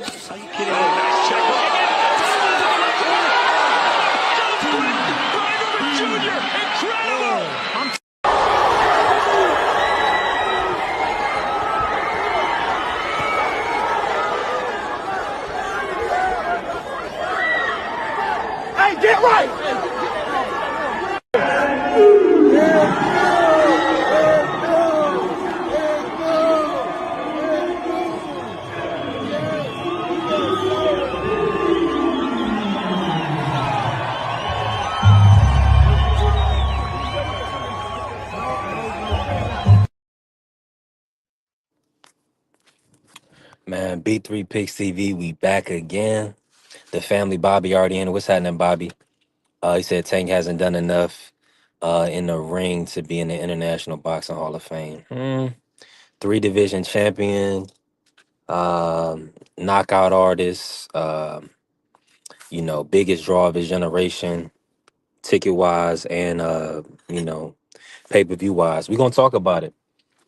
Are you kidding me? Nice check. Bragovich Jr. Incredible. Hey, get right. Man, B3 Picks TV, we back again. The family, Bobby already in. What's happening, Bobby? He said Tank hasn't done enough in the ring to be in the International Boxing Hall of Fame. Three division champion, knockout artist, biggest draw of his generation, ticket wise and pay-per-view wise. We're gonna talk about it.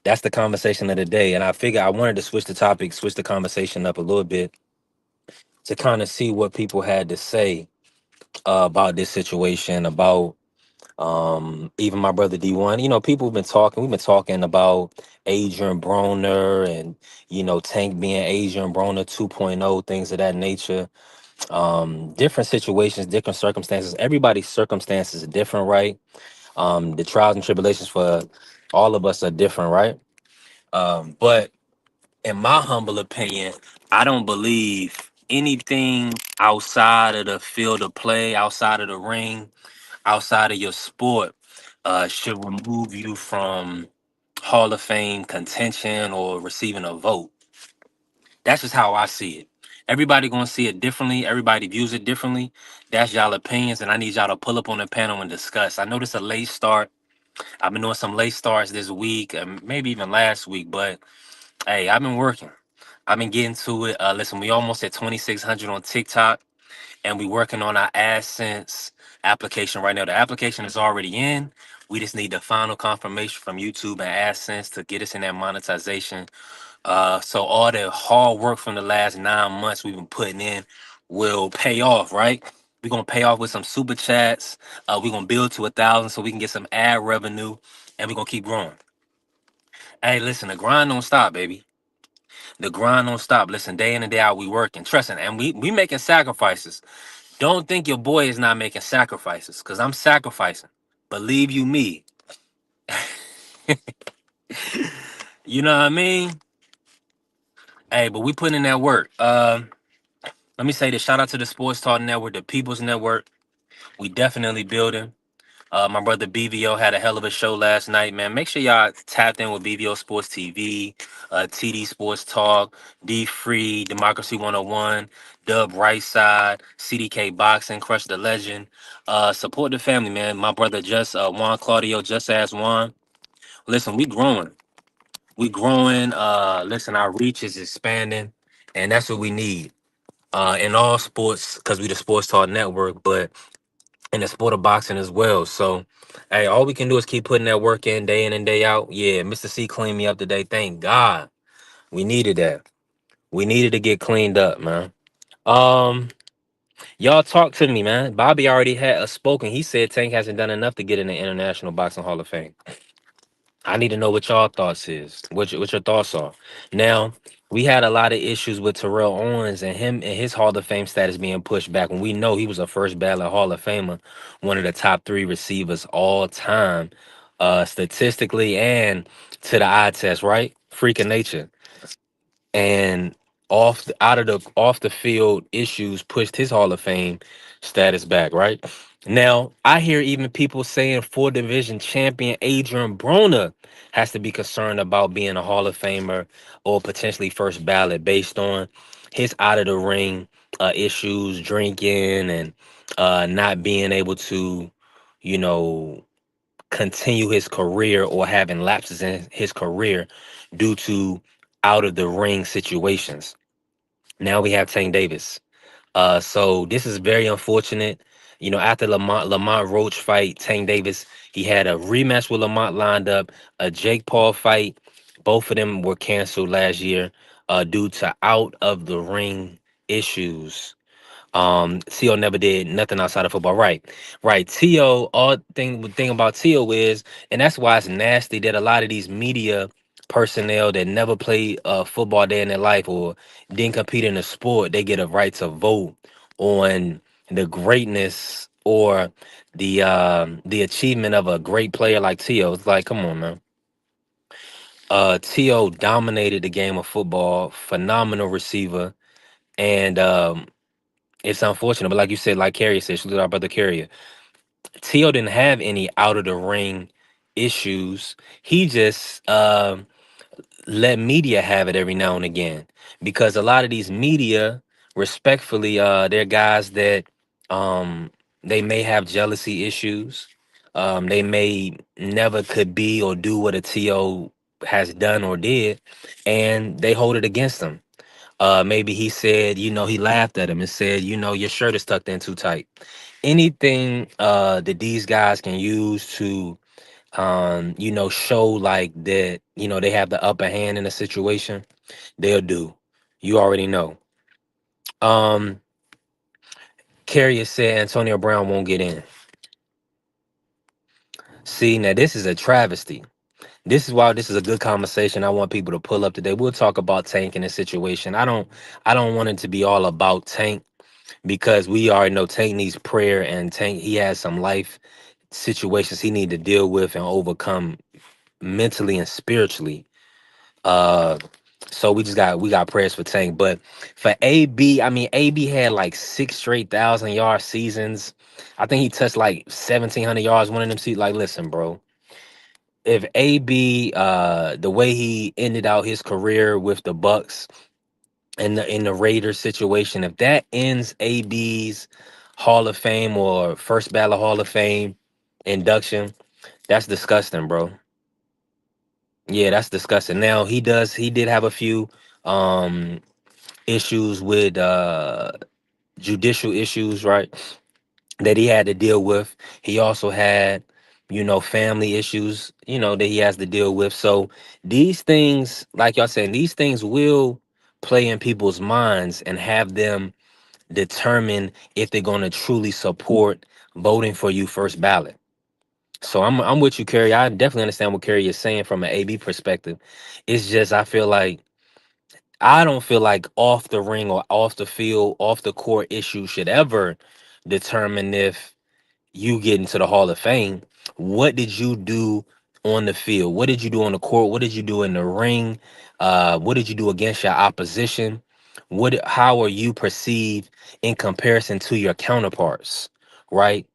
That's the conversation of the day. And I figure I wanted to switch the topic, switch the conversation up a little bit to kind of see what people had to say about this situation, about even my brother D1. People have been talking, we've been talking about Adrian Broner and, Tank being Adrian Broner 2.0, things of that nature. Different situations, different circumstances. Everybody's circumstances are different, right? The trials and tribulations for all of us are different, right? But in my humble opinion, I don't believe anything outside of the field of play, outside of the ring, outside of your sport, should remove you from Hall of Fame contention or receiving a vote. That's just how I see it. Everybody gonna see it differently. Everybody views it differently. That's y'all opinions, and I need y'all to pull up on the panel and discuss. I know this a late start. I've been doing some late starts this week, and maybe even last week, but hey, I've been working. I've been getting to it. Listen, we almost at 2,600 on TikTok, and we working on our AdSense application right now. The application is already in. We just need the final confirmation from YouTube and AdSense to get us in that monetization. So all the hard work from the last 9 months we've been putting in will pay off, right? We're gonna pay off with some super chats. We're gonna build to 1,000 so we can get some ad revenue, and we're gonna keep growing. Hey, listen, the grind don't stop, baby. The grind don't stop. Listen, day in and day out, we working. Trust it, and we making sacrifices. Don't think your boy is not making sacrifices, because I'm sacrificing. Believe you me. You know what I mean? Hey, but we putting in that work. Let me say this. Shout out to the Sports Talk Network, the People's Network. We definitely building. My brother BVO had a hell of a show last night, man. Make sure y'all tapped in with BVO Sports TV, TD Sports Talk, D Free, Democracy 101, Dub Right Side, CDK Boxing, Crush the Legend. Support the family, man. My brother Juan Claudio, just asked Juan. Listen, we growing. We growing. Listen, our reach is expanding, and that's what we need. In all sports, because we the Sports Talk Network, but in the sport of boxing as well. So, hey, all we can do is keep putting that work in and day out. Yeah, Mr. C cleaned me up today. Thank God. We needed that. We needed to get cleaned up, man. Um, y'all talk to me, man. Bobby already had a spoken. He said Tank hasn't done enough to get in the International Boxing Hall of Fame. I need to know what y'all thoughts is. What your thoughts are. Now, we had a lot of issues with Terrell Owens and him and his Hall of Fame status being pushed back when we know he was a first ballot Hall of Famer, one of the top three receivers all time, statistically and to the eye test, right? Freak of nature. And off the field issues pushed his Hall of Fame status back, right? Now, I hear even people saying four division champion Adrian Broner has to be concerned about being a Hall of Famer or potentially first ballot based on his out of the ring issues, drinking and not being able to, you know, continue his career or having lapses in his career due to out of the ring situations. Now we have Tank Davis. So this is very unfortunate. After Lamont Roach fight, Tank Davis, he had a rematch with Lamont lined up, a Jake Paul fight. Both of them were canceled last year due to out of the ring issues. Tio never did nothing outside of football. Right, right. Tio, all thing about Tio is, and that's why it's nasty that a lot of these media personnel that never played football day in their life or didn't compete in a sport, they get a right to vote on the greatness or the achievement of a great player like Tio. It's like, come on, man. Tio dominated the game of football, phenomenal receiver, and it's unfortunate, but like you said, like Carrier said, salute our brother Carrier. Tio didn't have any out of the ring issues. He just let media have it every now and again because a lot of these media, respectfully, they're guys that um they may have jealousy issues. They may never could be or do what a T.O. has done or did, and they hold it against them. Maybe he said, he laughed at him and said, your shirt is tucked in too tight. Anything that these guys can use to show like that, they have the upper hand in a situation, they'll do. You already know. Um, Carrier said Antonio Brown won't get in. See, now this is a travesty. This is why this is a good conversation. I want people to pull up today. We'll talk about Tank in this situation. I don't want it to be all about Tank because we already know Tank needs prayer and Tank he has some life situations he need to deal with and overcome mentally and spiritually. Uh so we got prayers for Tank. But for AB, I mean AB had like 6 straight 1,000 yard seasons. I think he touched like 1,700 yards one of them seasons. Like, listen, bro. If AB the way he ended out his career with the Bucks and in the Raiders situation, if that ends AB's Hall of Fame or first ballot Hall of Fame induction, that's disgusting, bro. Yeah, that's disgusting. Now he did have a few um issues with judicial issues, right? That he had to deal with. He also had, family issues, that he has to deal with. So these things, like y'all saying, these things will play in people's minds and have them determine if they're going to truly support voting for you first ballot. So I'm with you, Kerry. I definitely understand what Kerry is saying from an AB perspective. It's just I don't feel like off the ring or off the field, off the court issue should ever determine if you get into the Hall of Fame. What did you do on the field? What did you do on the court? What did you do in the ring? What did you do against your opposition? How are you perceived in comparison to your counterparts? Right?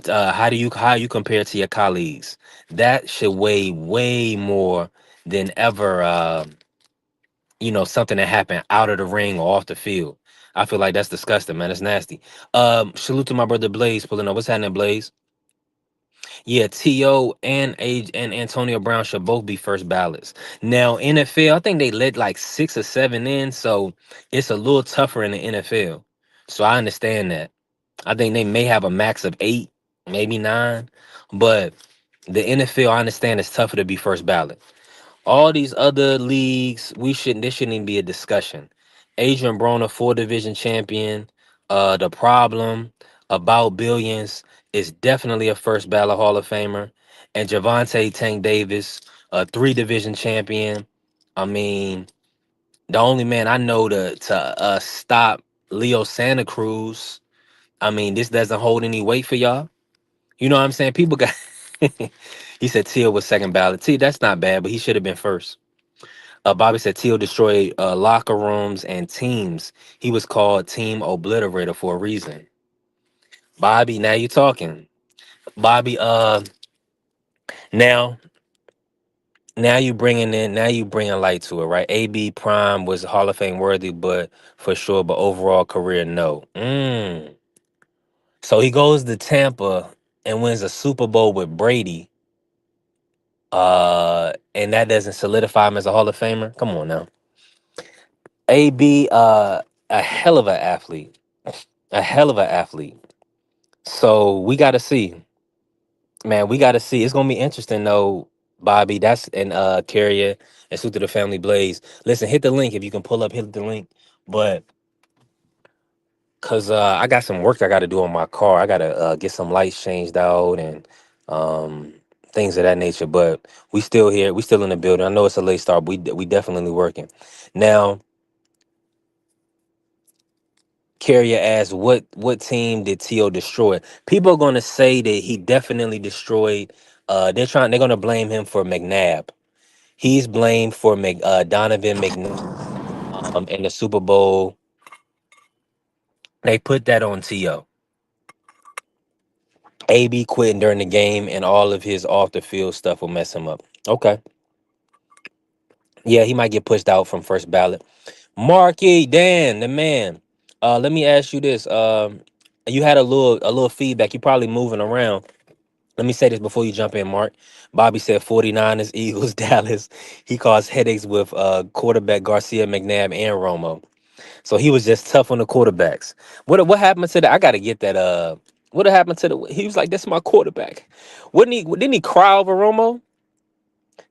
How you compare to your colleagues? That should weigh way more than ever. Something that happened out of the ring or off the field. I feel like that's disgusting, man. It's nasty. Salute to my brother Blaze pulling up. What's happening, Blaze? Yeah, T.O. and Antonio Brown should both be first ballots. Now, NFL, I think they let like 6 or 7 in, so it's a little tougher in the NFL. So I understand that. I think they may have a max of 8, maybe 9, but the NFL, I understand it's tougher to be first ballot. All these other leagues, this shouldn't even be a discussion. Adrian Broner, 4 division champion. The problem about billions is definitely a first ballot Hall of Famer. And Javante Tank Davis, a 3 division champion. I mean, the only man I know to stop Leo Santa Cruz. I mean, this doesn't hold any weight for y'all. You know what I'm saying? People got. He said Teal was second ballot. T, that's not bad, but he should have been first. Bobby said Teal destroyed locker rooms and teams. He was called Team Obliterator for a reason. Bobby, now you talking. Bobby, now, now you bringing light to it, right? AB Prime was Hall of Fame worthy, but for sure, but overall career, no. So he goes to Tampa and wins a Super Bowl with Brady. And that doesn't solidify him as a Hall of Famer. Come on now. AB, a hell of an athlete. A hell of an athlete. So we got to see, man. We got to see. It's gonna be interesting, though, Bobby. That's and Carrier and Suit to the Family Blaze. Listen, hit the link if you can pull up. Hit the link, but Cause I got some work I got to do on my car. I gotta get some lights changed out and um, things of that nature. But we still here. We still in the building. I know it's a late start, but we definitely working. Now, Carrier asked, what team did T.O. destroy? People are gonna say that he definitely destroyed. They're gonna blame him for McNabb. He's blamed for Donovan McNabb in the Super Bowl. They put that on T.O. AB quitting during the game and all of his off the field stuff will mess him up. Okay. Yeah, he might get pushed out from first ballot. Marky Dan, the man. Let me ask you this. You had a little feedback. You probably moving around. Let me say this before you jump in, Mark. Bobby said 49ers, Eagles, Dallas. He caused headaches with quarterback Garcia, McNabb, and Romo. So he was just tough on the quarterbacks. What happened to that? I gotta get that what happened to the he was like, that's my quarterback. Didn't he cry over Romo?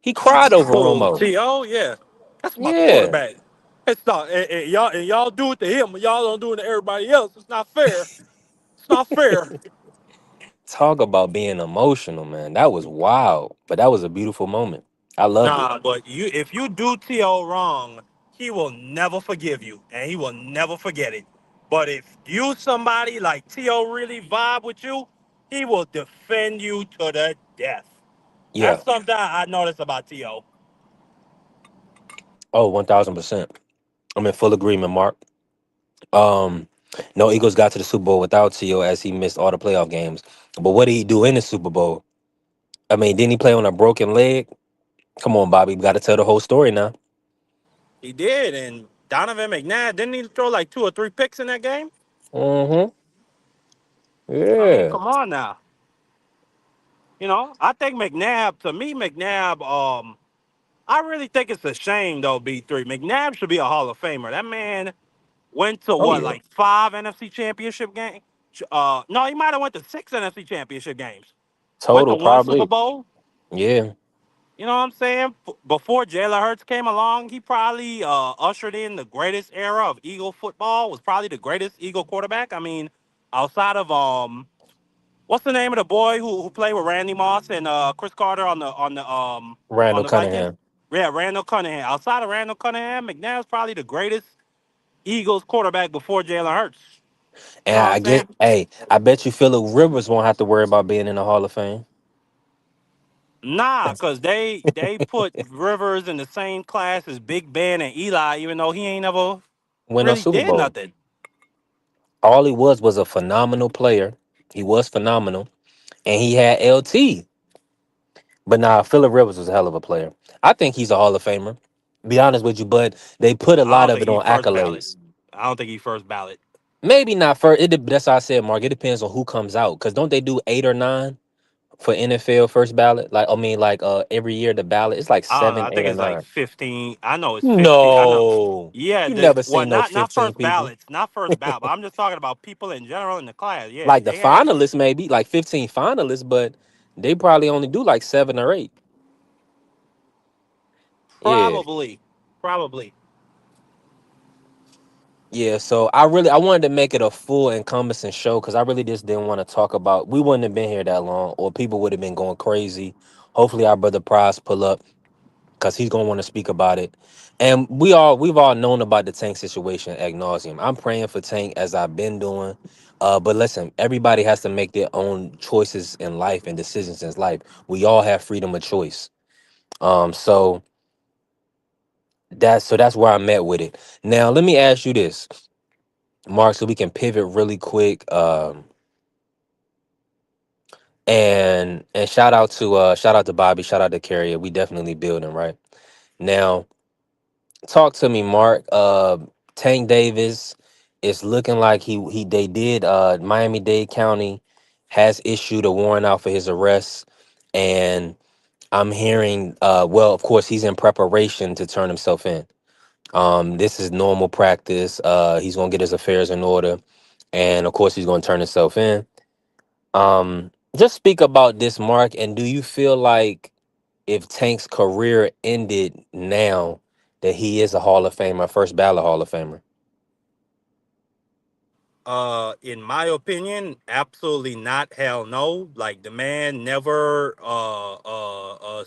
He cried over Oh, Romo. T.O., yeah. That's my Yeah. quarterback. It's not, y'all do it to him, but y'all don't do it to everybody else. It's not fair. It's not fair. Talk about being emotional, man. That was wild. But that was a beautiful moment. I loved it. Nah, but if you do T.O. wrong, he will never forgive you, and he will never forget it. But if you somebody like T.O. really vibe with you, he will defend you to the death. Yeah. That's something I noticed about T.O. Oh, 1000%. I'm in full agreement, Mark. Um, no Eagles got to the Super Bowl without T.O. as he missed all the playoff games. But what did he do in the Super Bowl? I mean, didn't he play on a broken leg? Come on, Bobby. We got to tell the whole story now. He did, and Donovan McNabb, didn't he throw like 2 or 3 picks in that game? Mm-hmm. I mean, Yeah. come on now. I think McNabb, to me, McNabb, I really think it's a shame though, B3. McNabb should be a Hall of Famer. That man went to Oh what, yeah. like 5 NFC championship games? No, he might have went to 6 NFC championship games. Went to Total, one Super probably. Bowl. Yeah. You know what I'm saying? Before Jalen Hurts came along, he probably ushered in the greatest era of Eagle football. Was probably the greatest Eagle quarterback. I mean, outside of what's the name of the boy who played with Randy Moss and Chris Carter on Randall the Vikings? Cunningham. Yeah, Randall Cunningham. Outside of Randall Cunningham, McNabb's probably the greatest Eagles quarterback before Jalen Hurts. You And know what I I'm saying? get, hey, I bet you Phillip Rivers won't have to worry about being in the Hall of Fame. Nah, cause they put Rivers in the same class as Big Ben and Eli, even though he ain't never Win a really Super did Bowl. nothing. All he was a phenomenal player. He was phenomenal. And he had LT. But nah, Phillip Rivers was a hell of a player. I think he's a Hall of Famer. Be honest with you, but they put a I lot don't of think it he's on first ballot. accolades. I don't think he's first ballot. Maybe not first. That's how I said, Mark. It depends on who comes out. Cause don't they do 8 or 9 for NFL first ballot? Like I mean, like every year the ballot it's like seven, I eight think or it's like nine. 15. I know it's 15. I know. No, Yeah, you never well, seen no not 15 first people. ballots, not first ballot. But I'm just talking about people in general in the class. Yeah, Like the they have finalists, maybe like 15 finalists, but they probably only do like 7 or 8. Yeah. probably, probably. Yeah, so I wanted to make it a full encompassing show because I really just didn't want to talk about we wouldn't have been here that long or people would have been going crazy. Hopefully our brother Prize pull up because he's gonna want to speak about it. And we've all known about the Tank situation ad nauseum. I'm praying for Tank as I've been doing. But listen, everybody has to make their own choices in life and decisions in life. We all have freedom of choice. So that's where I'm at with it. Now let me ask you this. Mark, so we can pivot really quick. And shout out to Bobby, shout out to Carrier. We definitely building right now. Talk to me, Mark. Tank Davis is looking like he they did. Miami Dade County has issued a warrant out for his arrest, and I'm hearing. Well, of course, he's in preparation to turn himself in. This is normal practice. He's gonna get his affairs in order, and of course, he's gonna turn himself in. Just speak about this, Mark, and do you feel like if Tank's career ended now, that he is a Hall of Famer, first ballot Hall of Famer? In my opinion, absolutely not. Hell no. Like the man never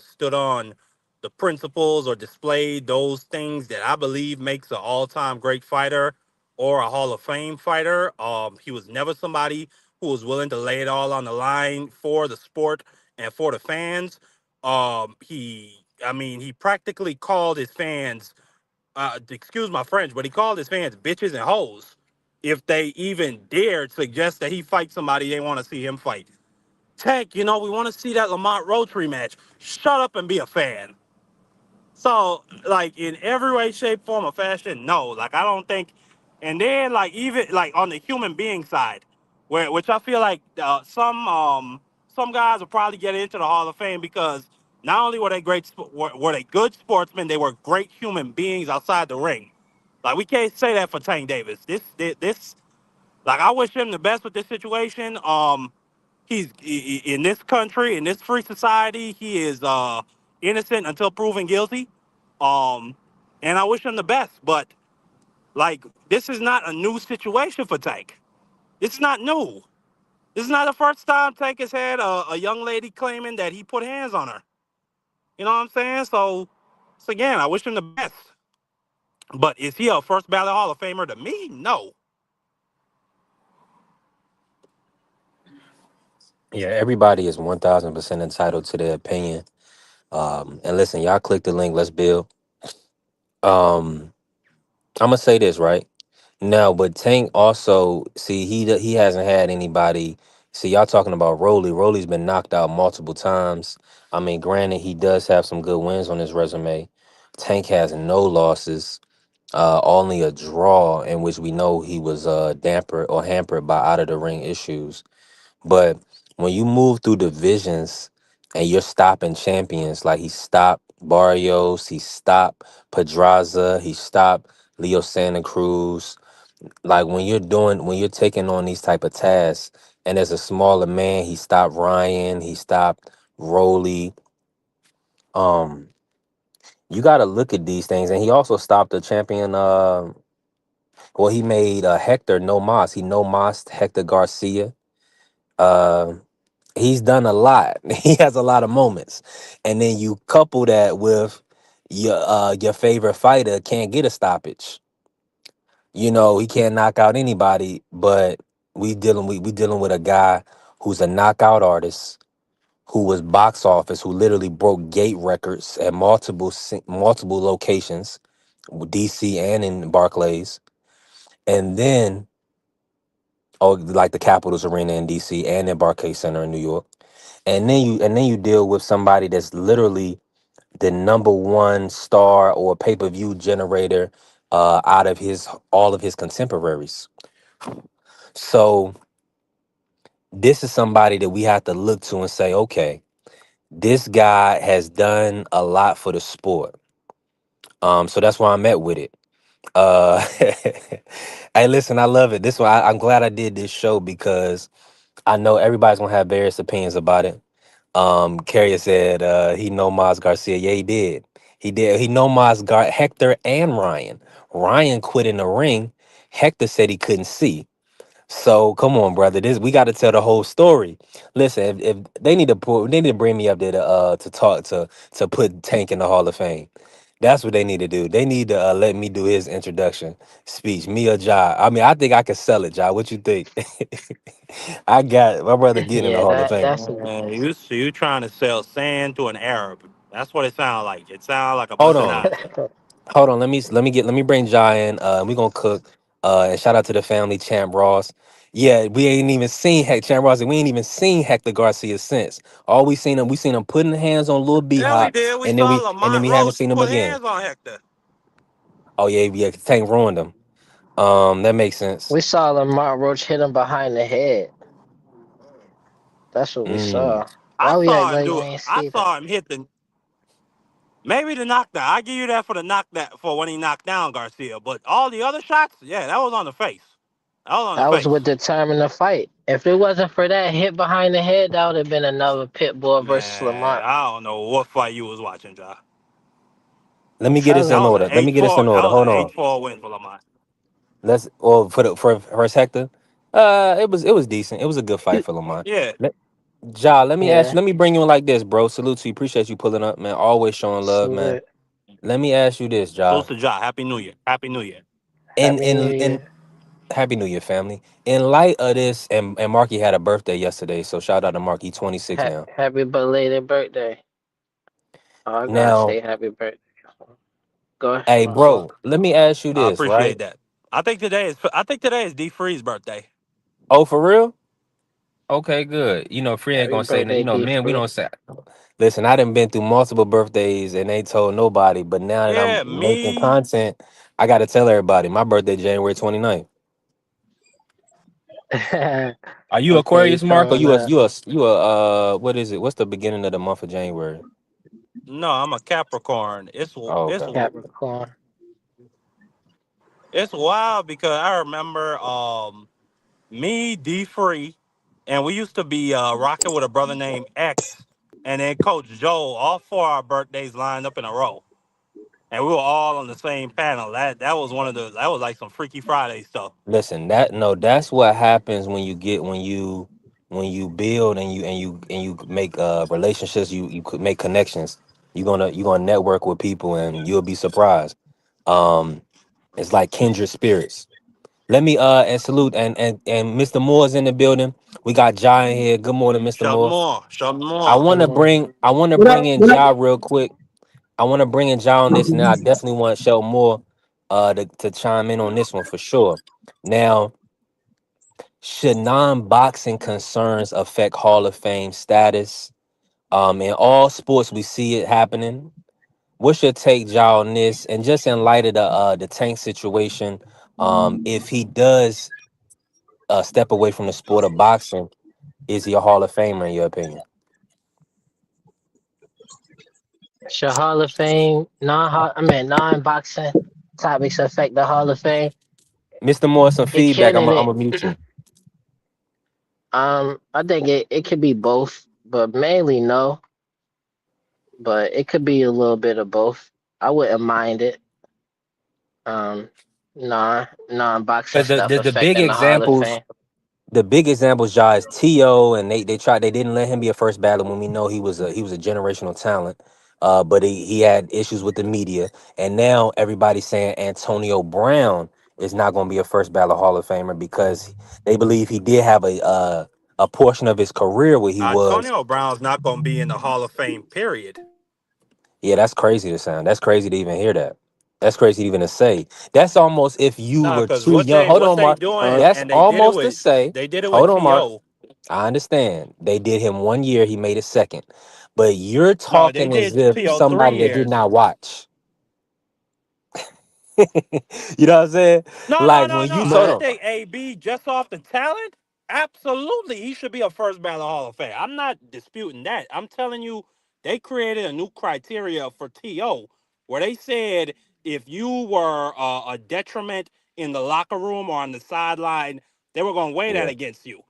stood on the principles or displayed those things that I believe makes an all-time great fighter or a Hall of Fame fighter. He was never somebody who was willing to lay it all on the line for the sport and for the fans. I mean, he practically called his fans excuse my French, but he called his fans bitches and hoes if they even dared suggest that he fight somebody they want to see him fight. Tank, we want to see that Lamont Roach rematch. Shut up and be a fan. So, like, in every way, shape, form, or fashion, no. Like, I don't think. And then, like, even like on the human being side, which I feel like some guys will probably get into the Hall of Fame because not only were they were they good sportsmen, they were great human beings outside the ring. Like, we can't say that for Tank Davis. This like, I wish him the best with this situation. In this country, in this free society, he is innocent until proven guilty. Um, and I wish him the best. But like, this is not a new situation for Tank. It's not new. This is not the first time Tank has had a young lady claiming that he put hands on her. You know what I'm saying? So again, I wish him the best. But is he a first ballot Hall of Famer to me? No. Yeah, everybody is 1000% entitled to their opinion. And listen, y'all click the link. Let's build. Um, I'm gonna say this right now, but Tank also see he hasn't had anybody. See, y'all talking about Rolly. Rolly's been knocked out multiple times. I mean, granted, he does have some good wins on his resume. Tank has no losses, only a draw in which we know he was dampered or hampered by out of the ring issues. But when you move through divisions and you're stopping champions, like he stopped Barrios, he stopped Pedraza, he stopped Leo Santa Cruz. Like when you're taking on these type of tasks, and as a smaller man, he stopped Ryan, he stopped Rolly. Um, you got to look at these things, and he also stopped the champion. Well, he made Hector no mas. He no mas Hector Garcia. Uh, he's done a lot. He has a lot of moments, and then you couple that with your favorite fighter can't get a stoppage. You know he can't knock out anybody, but we dealing with a guy who's a knockout artist who was box office, who literally broke gate records at multiple locations, DC and in Barclays, and then oh like the Capitals Arena in DC and in Barclays Center in New York. And then you deal with somebody that's literally the number one star or pay-per-view generator out of his all of his contemporaries. So this is somebody that we have to look to and say, okay, this guy has done a lot for the sport. So that's why I'm at with it. Uh hey listen, I love it. This one I'm glad I did this show because I know everybody's gonna have various opinions about it. Carrier said he know Maz Garcia. Yeah, he did. He did. He know Hector and Ryan. Ryan quit in the ring. Hector said he couldn't see. So come on, brother. This we got to tell the whole story. Listen, if they need to they need to bring me up there to talk to put Tank in the Hall of Fame. That's what they need to do. They need to let me do his introduction speech. Me or Ja. I mean, I think I can sell it, Ja. What you think? I got my brother getting in the Yeah, Hall of that Fame. that's a Man, you trying to sell sand to an Arab. That's what it sounds like. It sounds like a Hold bunch of on. nonsense. Hold on, let me bring Jai in. We gonna cook. And shout out to the family, Champ Ross. Yeah, we ain't even seen Champ Ross. We ain't even seen Hector Garcia since. All we seen him putting hands on Lil B Yeah, we Hop, did. We and saw then Lamont we haven't Roach seen him put again. hands on Hector. Oh yeah, yeah, Tank ruined him. That makes sense. we saw Lamont Roach hit him behind the head. That's what we Mm. saw. Why we act like we ain't I see that? saw him hit the maybe the knockdown. I give you that for the knockdown for when he knocked down Garcia. But all the other shots, yeah, that was on the face. That was on the That was face. what determined the fight. If it wasn't for that hit behind the head, that would have been another Pitbull versus Man, Lamont. I don't know what fight you was watching, Josh. Let me get this That in Telling was you. an order. Let me eight get this four. in That order. was an Hold eight on. four win for Lamont. Let's well for first Hector. It was decent. It was a good fight for Lamont. Yeah. Let, Ja, let me ask you. Yeah. Let me bring you in like this, bro. Salute to you. Appreciate you pulling up, man. Always showing love, man. Salute. Let me ask you this, Ja. Salute to Ja. Happy New Year. Happy New Year. In Happy New in in Year. Happy New Year, family. In light of this, and Marky had a birthday yesterday, so shout out to Marky, 26 now. Happy belated birthday. Oh, I gotta Now, say happy birthday. Go ahead. hey, My fault. bro, let me ask you I this, right? appreciate that. I think today is D Free's birthday. Oh, for real? Okay, good. Free ain't Happy gonna say that. birthday, D Man, we Free. don't say. Listen, I done been through multiple birthdays and ain't told nobody, but now that I'm Yeah, making me. content, I gotta tell everybody. My birthday, January 29th. Are you Okay, you Aquarius, Mark, or feeling what is it? What's the beginning of the month of January? No, I'm a Capricorn. Oh, It's okay. Capricorn? it's wild because I remember me, D Free, and we used to be rocking with a brother named X, and then Coach Joe. All four of our birthdays lined up in a row, and we were all on the same panel. That was like some Freaky Friday stuff. Listen, that's what happens when you build and you make relationships, you could make connections. You're gonna network with people and you'll be surprised. Um, it's like kindred spirits. Let me and salute and Mr. Moore's in the building. We got Ja in here. Good morning, Mr. Shelton Moore. Moore, Shelton I Moore. wanna bring I wanna What bring up? in What up? Ja real quick. I want to bring in Ja on this, and then I definitely want Shelton Moore to chime in on this one for sure. Now, should non-boxing concerns affect Hall of Fame status? In all sports, we see it happening. What's your take, Ja, on this? And just in light of the Tank situation, if he does step away from the sport of boxing, is he a Hall of Famer in your opinion? Should Hall of Fame non-boxing topics affect the Hall of Fame? Mr. Moore, some It feedback. can I'm and I'm it. gonna mute you. I think it could be both, but mainly no. But it could be a little bit of both. I wouldn't mind it. Um, non-boxing Because the, stuff the the big affecting the Hall of examples Fame. the big examples, Ja, is T.O. and they didn't let him be a first battler when we know he was a generational talent. But he had issues with the media, and now everybody's saying Antonio Brown is not going to be a first ballot Hall of Famer because they believe he did have a portion of his career where he was. Antonio Brown's not going to be in the Hall of Fame. Period. Yeah, that's crazy to sound. That's crazy to even hear that. That's crazy even to say. That's almost if you Nah, were because too young. Hold what on, they Mark. doing, Uh, That's and almost to say. they did it with Hold on, Mark. T.O. I understand. They did him 1 year, he made it second. But you're No, they talking as did if T.O. three somebody that did years. not watch. You know what I'm saying? No, no, Like no, when no. you told I but him, think AB just off the talent, absolutely, he should be a first ballot Hall of Fame. I'm not disputing that. I'm telling you, they created a new criteria for TO where they said if you were a detriment in the locker room or on the sideline, they were going to weigh that yeah. against you.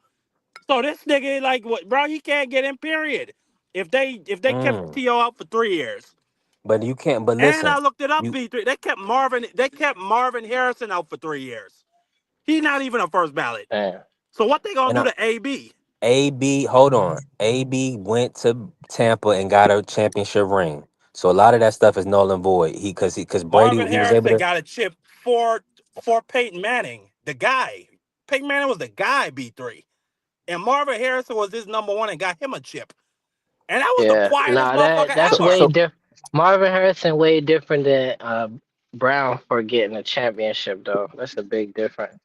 So this nigga, like, what, bro? He can't get in. Period. If they kept Mm. TO out for 3 years. But you can't, but And listen, I looked it up, you B3. They kept Marvin Harrison out for 3 years. He's not even a first ballot. damn, So what they gonna and do to AB? AB, hold on. AB went to Tampa and got a championship ring. So a lot of that stuff is null and void. Because Brady, Marvin he was able Harrison to. got a chip for Peyton Manning, the guy. Peyton Manning was the guy, B3. And Marvin Harrison was his number one and got him a chip. And that was the yeah, quietest nah, motherfucker that's So ever. way so different. Marvin Harrison way different than Brown for getting a championship though. That's a big difference.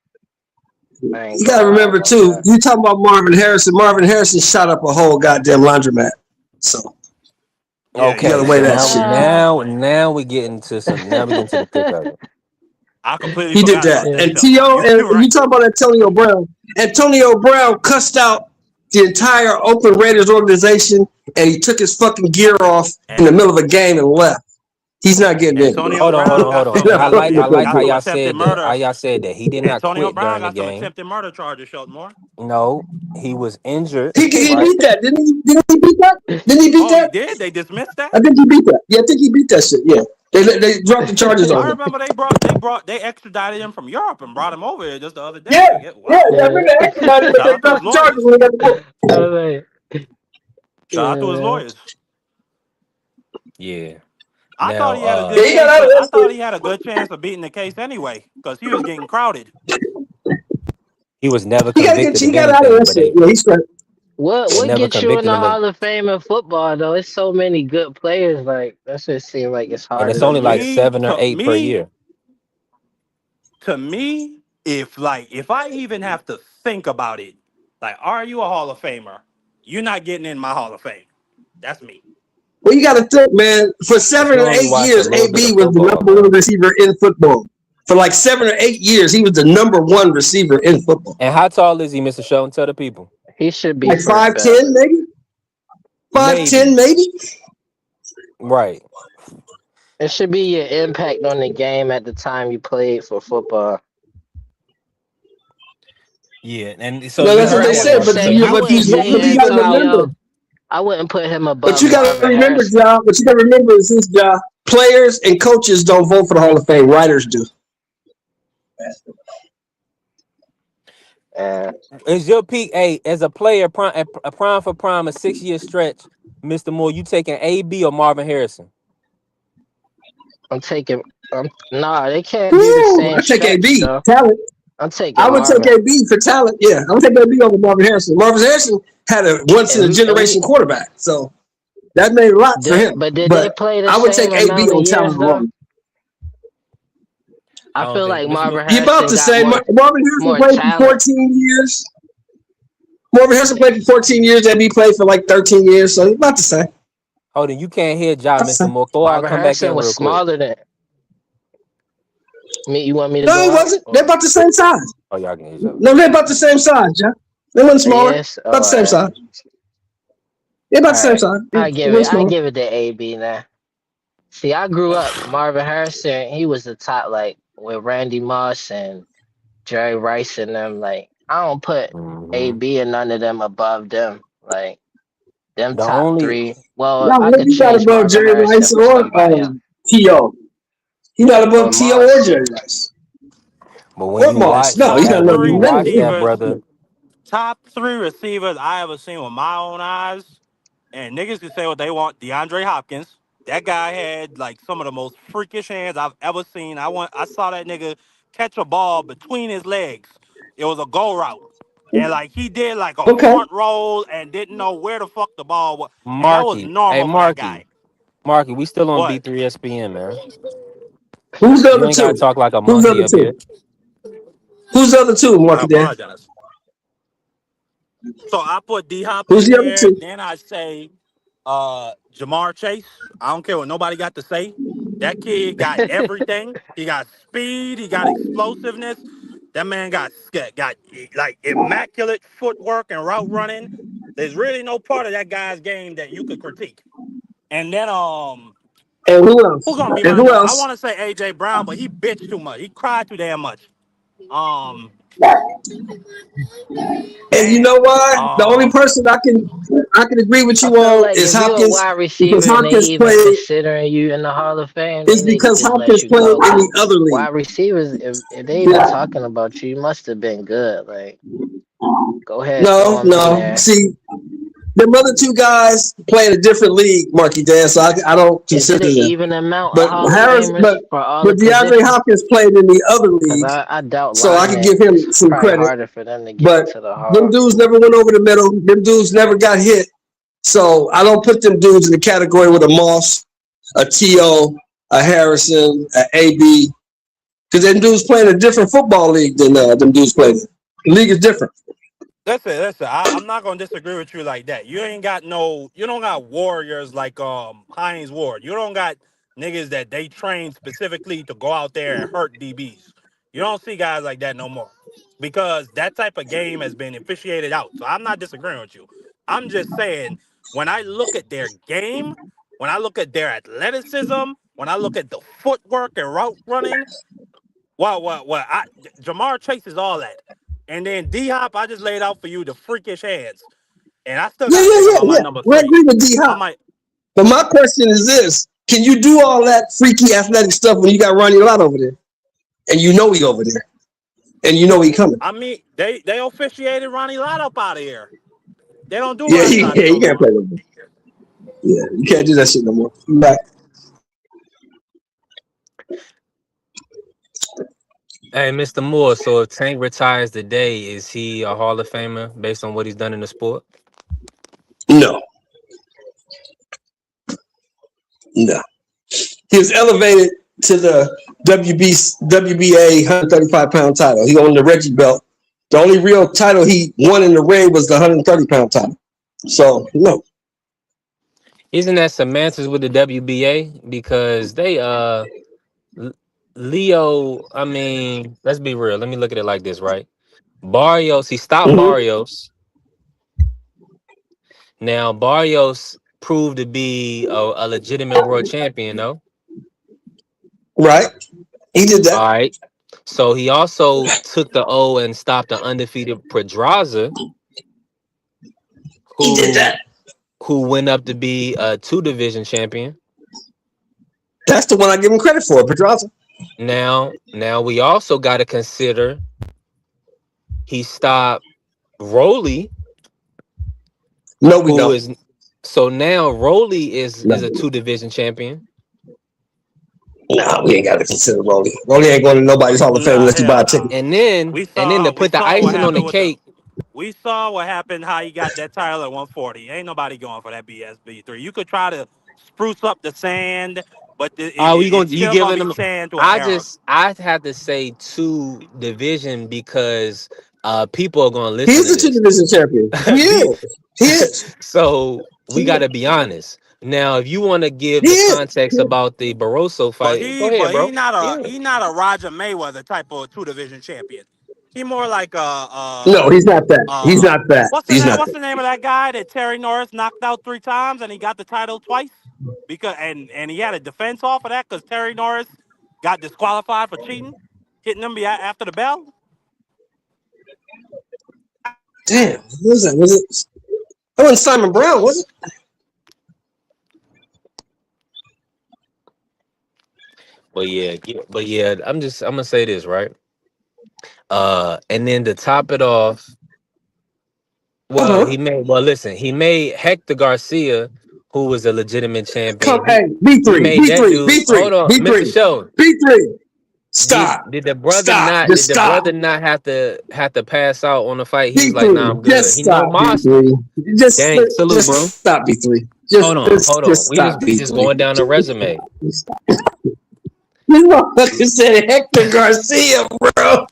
I ain't You gonna gotta lie remember about too. that. You talking about Marvin Harrison? Marvin Harrison shot up a whole goddamn laundromat. So Yeah, you yeah, gotta okay, yeah, weigh so yeah. that now shit. we get into some now we get into the thick of it. I completely He did forgot that. about Yeah. that, And Shelton. T.O. You're and you right. talk about Antonio Brown. Antonio Brown cussed out the entire Oakland Raiders organization, and he took his fucking gear off in the And middle of a game and left. He's not getting in, bro. Antonio Hold on, hold Brown on, hold got on. He's And some I not like fucking I with that like got how some gear. y'all attempted said that. How murder. y'all said that he did not Antonio quit Brown during the got some game. attempted murder charges, Shelton Moore. No, he was injured, He right? beat that, didn't he? Didn't he beat that? Didn't he beat Oh, he that? did? They dismissed that? I think he beat that. Yeah, I think he beat that shit. Yeah. They dropped the charges on I him. remember they extradited him from Europe and brought him over here just the other day. Yeah, Like, yeah. wow. I remember expedited, but Shout they out to his dropped the charges lawyers. when they got the book. Shout out to his Yeah. lawyers. Yeah. I thought he had a Now, good Yeah, he got chance. out of I that thought shit. he had a good chance of beating the case anyway, because he was getting crowded. he was never He got convicted he of got out of anything, that but shit. Yeah, he's straight. What they never gets you in convicted the him of, Hall of Fame in football though? It's so many good players. Like that should seem like it's and hard it's to To only like get. me, 7 or 8 per year. to me, if I even have to think about it, like, are you a Hall of Famer? You're not getting in my Hall of Fame. That's me. Well, you got to think, man. For But 7 you or only 8 watch a years, little bit AB of was the football, number one bro. receiver in football. For like 7 or 8 years, he was the number one receiver in football. And how tall is he, Mr. Shelton? Tell the people. He should be Like first 5'10", ballot. maybe 5'10", maybe. Right. It should be your impact on the game at the time you played for football. Yeah. And so No, you that's what heard they that, said. Marvin But Harrison. I wouldn't say you got to remember. Antonio. I wouldn't put him But above you got to Marvin remember, Harrison. John. But you got to remember is this, John. Players and coaches don't vote for the Hall of Fame. Writers do. Is your peak as a player a prime for prime a 6-year stretch, Mr. Moore? You taking AB or Marvin Harrison? I'm taking. Nah, they can't be the Woo, same I take stretch AB though. talent. I'm taking I would Marvin. take AB for talent. Yeah, I would take AB over Marvin Harrison. Marvin Harrison had a once in a generation quarterback, so that made a lot for him. But did they play the I would same take AB amount on of talent years though? alone. I feel like Mr. Marvin He about Harrison the same. got Marvin Harrison more played for talent. 14 years. Marvin Harrison played for 14 years. AB played for like 13 years, so he's about the same. Hold on, you can't hear John, Mr. Moore. Go out, Marvin come back Harrison in was real quick. smaller than me. You want me to No, go he out? wasn't. They're about the same size. Oh, y'all can hear each other. No, they're about the same size, John. They weren't smaller. Yes. About the same size. They're about the same size. I give it to AB now. See, I grew up Marvin Harrison. He was the top, like with Randy Moss and Jerry Rice and them. Like I don't put AB and none of them above them. Like them The top only- 3. Well, No, I could he's not change above Marvin Jerry Harrison Rice for or somebody else. T.O. He's not above Or T.O. Moss. or Jerry Rice. But when Or you Moss. watch, No, he's not when above you none watch of that, them. brother. Top 3 receivers I ever seen with my own eyes, and niggas can say what they want. DeAndre Hopkins. That guy had like some of the most freakish hands I've ever seen. I saw that nigga catch a ball between his legs. It was a go route. And like he did like a front roll and didn't know where the fuck the ball was. And that was normal for that guy. Marky, we still on What? B3 SPN, man. Who's the You other ain't gotta two? talk like a Who's the monkey other up here. two? Who's the other two, I Marky Dan? apologize. So I put D-Hop Who's in the other there. two? Then I say Jamar Chase. I don't care what nobody got to say. That kid got everything. He got speed. He got explosiveness. That man got like immaculate footwork and route running. There's really no part of that guy's game that you could critique. And then And who else? who's gonna be And my who number? I else? want to say AJ Brown, but he bitched too much. He cried too damn much. And you know why? The only person I can agree with I you feel on like is if you're a Hopkins. wide Because receiver and they Hopkins even played. considering you in the Hall of Fame, It's they need to because just let Hopkins you played go. in the other league. Wide receivers, if they even talking about you, you must have been good. Like, go ahead. throw 'em in No. there. See, them other two guys play in a different league, Marky Dan. So I don't Is it consider an them. even amount But of Hall of Harris, Famers for all but the DeAndre positions? Hopkins played in the other 'Cause league, I doubt so I can linemen give him is some probably credit. harder for them to get But into the them Hall. dudes never went over the middle. Them dudes never got hit. So I don't put them dudes in the category with a Moss, a T.O., a Harrison, a AB. Because them dudes play in a different football league than them dudes play in. The league is different. Listen. I'm not gonna disagree with you like that. You don't got warriors like Hines Ward. You don't got niggas that they train specifically to go out there and hurt DBs. You don't see guys like that no more. Because that type of game has been officiated out. So I'm not disagreeing with you. I'm just saying when I look at their game, when I look at their athleticism, when I look at the footwork and route running, Jamar Chase is all that. And then D-Hop, I just laid out for you the freakish hands. And I still got to think about my number We 3. agree with D-Hop. But my question is this. Can you do all that freaky athletic stuff when you got Ronnie Lott over there? And you know he over there. And you know he coming. I mean, they officiated Ronnie Lott up out of here. They don't do Yeah, Ronnie Lott no you can't more. play no more. Yeah, you can't do that shit no more. You back. Hey, Mr. Moore. So if Tank retires today, is he a Hall of Famer based on what he's done in the sport? No. No. He was elevated to the WBA 135-pound title. He owned the Reggie belt. The only real title he won in the ring was the 130-pound title. So, no. Isn't that semantics with the WBA? Because they Leo, I mean, let's be real. Let me look at it like this, right? Barrios, he stopped Barrios. Now Barrios proved to be a legitimate world champion, though. Right. He did that. All right. So he also took the O and stopped the undefeated Pedraza, He did that. who went up to be a 2-division champion. That's the one I give him credit for, Pedraza. Now we also got to consider he stopped Rolly. No, we don't. So now Rolly is a 2-division champion. No, we ain't got to consider Rolly. Rolly ain't going to nobody's Hall of Fame unless you buy a ticket. And then to put the icing on the cake. We saw what happened, how he got that title at 140. Ain't nobody going for that BSB3. You could try to spruce up the sand, but it's still gonna be sand to an error. I have to say 2-division because people are going to listen. He's a 2-division champion. He is. So we got to be honest. Now, if you want to give the context about the Barroso fight, go ahead, bro. He's not a Roger Mayweather type of 2-division champion. He more like no, he's not that. He's not that. What's the name of that guy that Terry Norris knocked out 3 times and he got the title twice? Because and he had a defense off of that because Terry Norris got disqualified for cheating, hitting him after the bell. Damn, what was that? Was it? That wasn't Simon Brown, was it? But yeah, I'm gonna say this, right? And then to top it off, he made Hector Garcia, who was a legitimate champion. B3. Hold on, Mr. Show. B3. Stop. Did the brother not have to pass out on the fight? He was like, "Nah, I'm good." Just stop, B3. Salute, bro. Stop, B3. Hold on. We just going down the resume. This motherfucker said Hector Garcia, bro.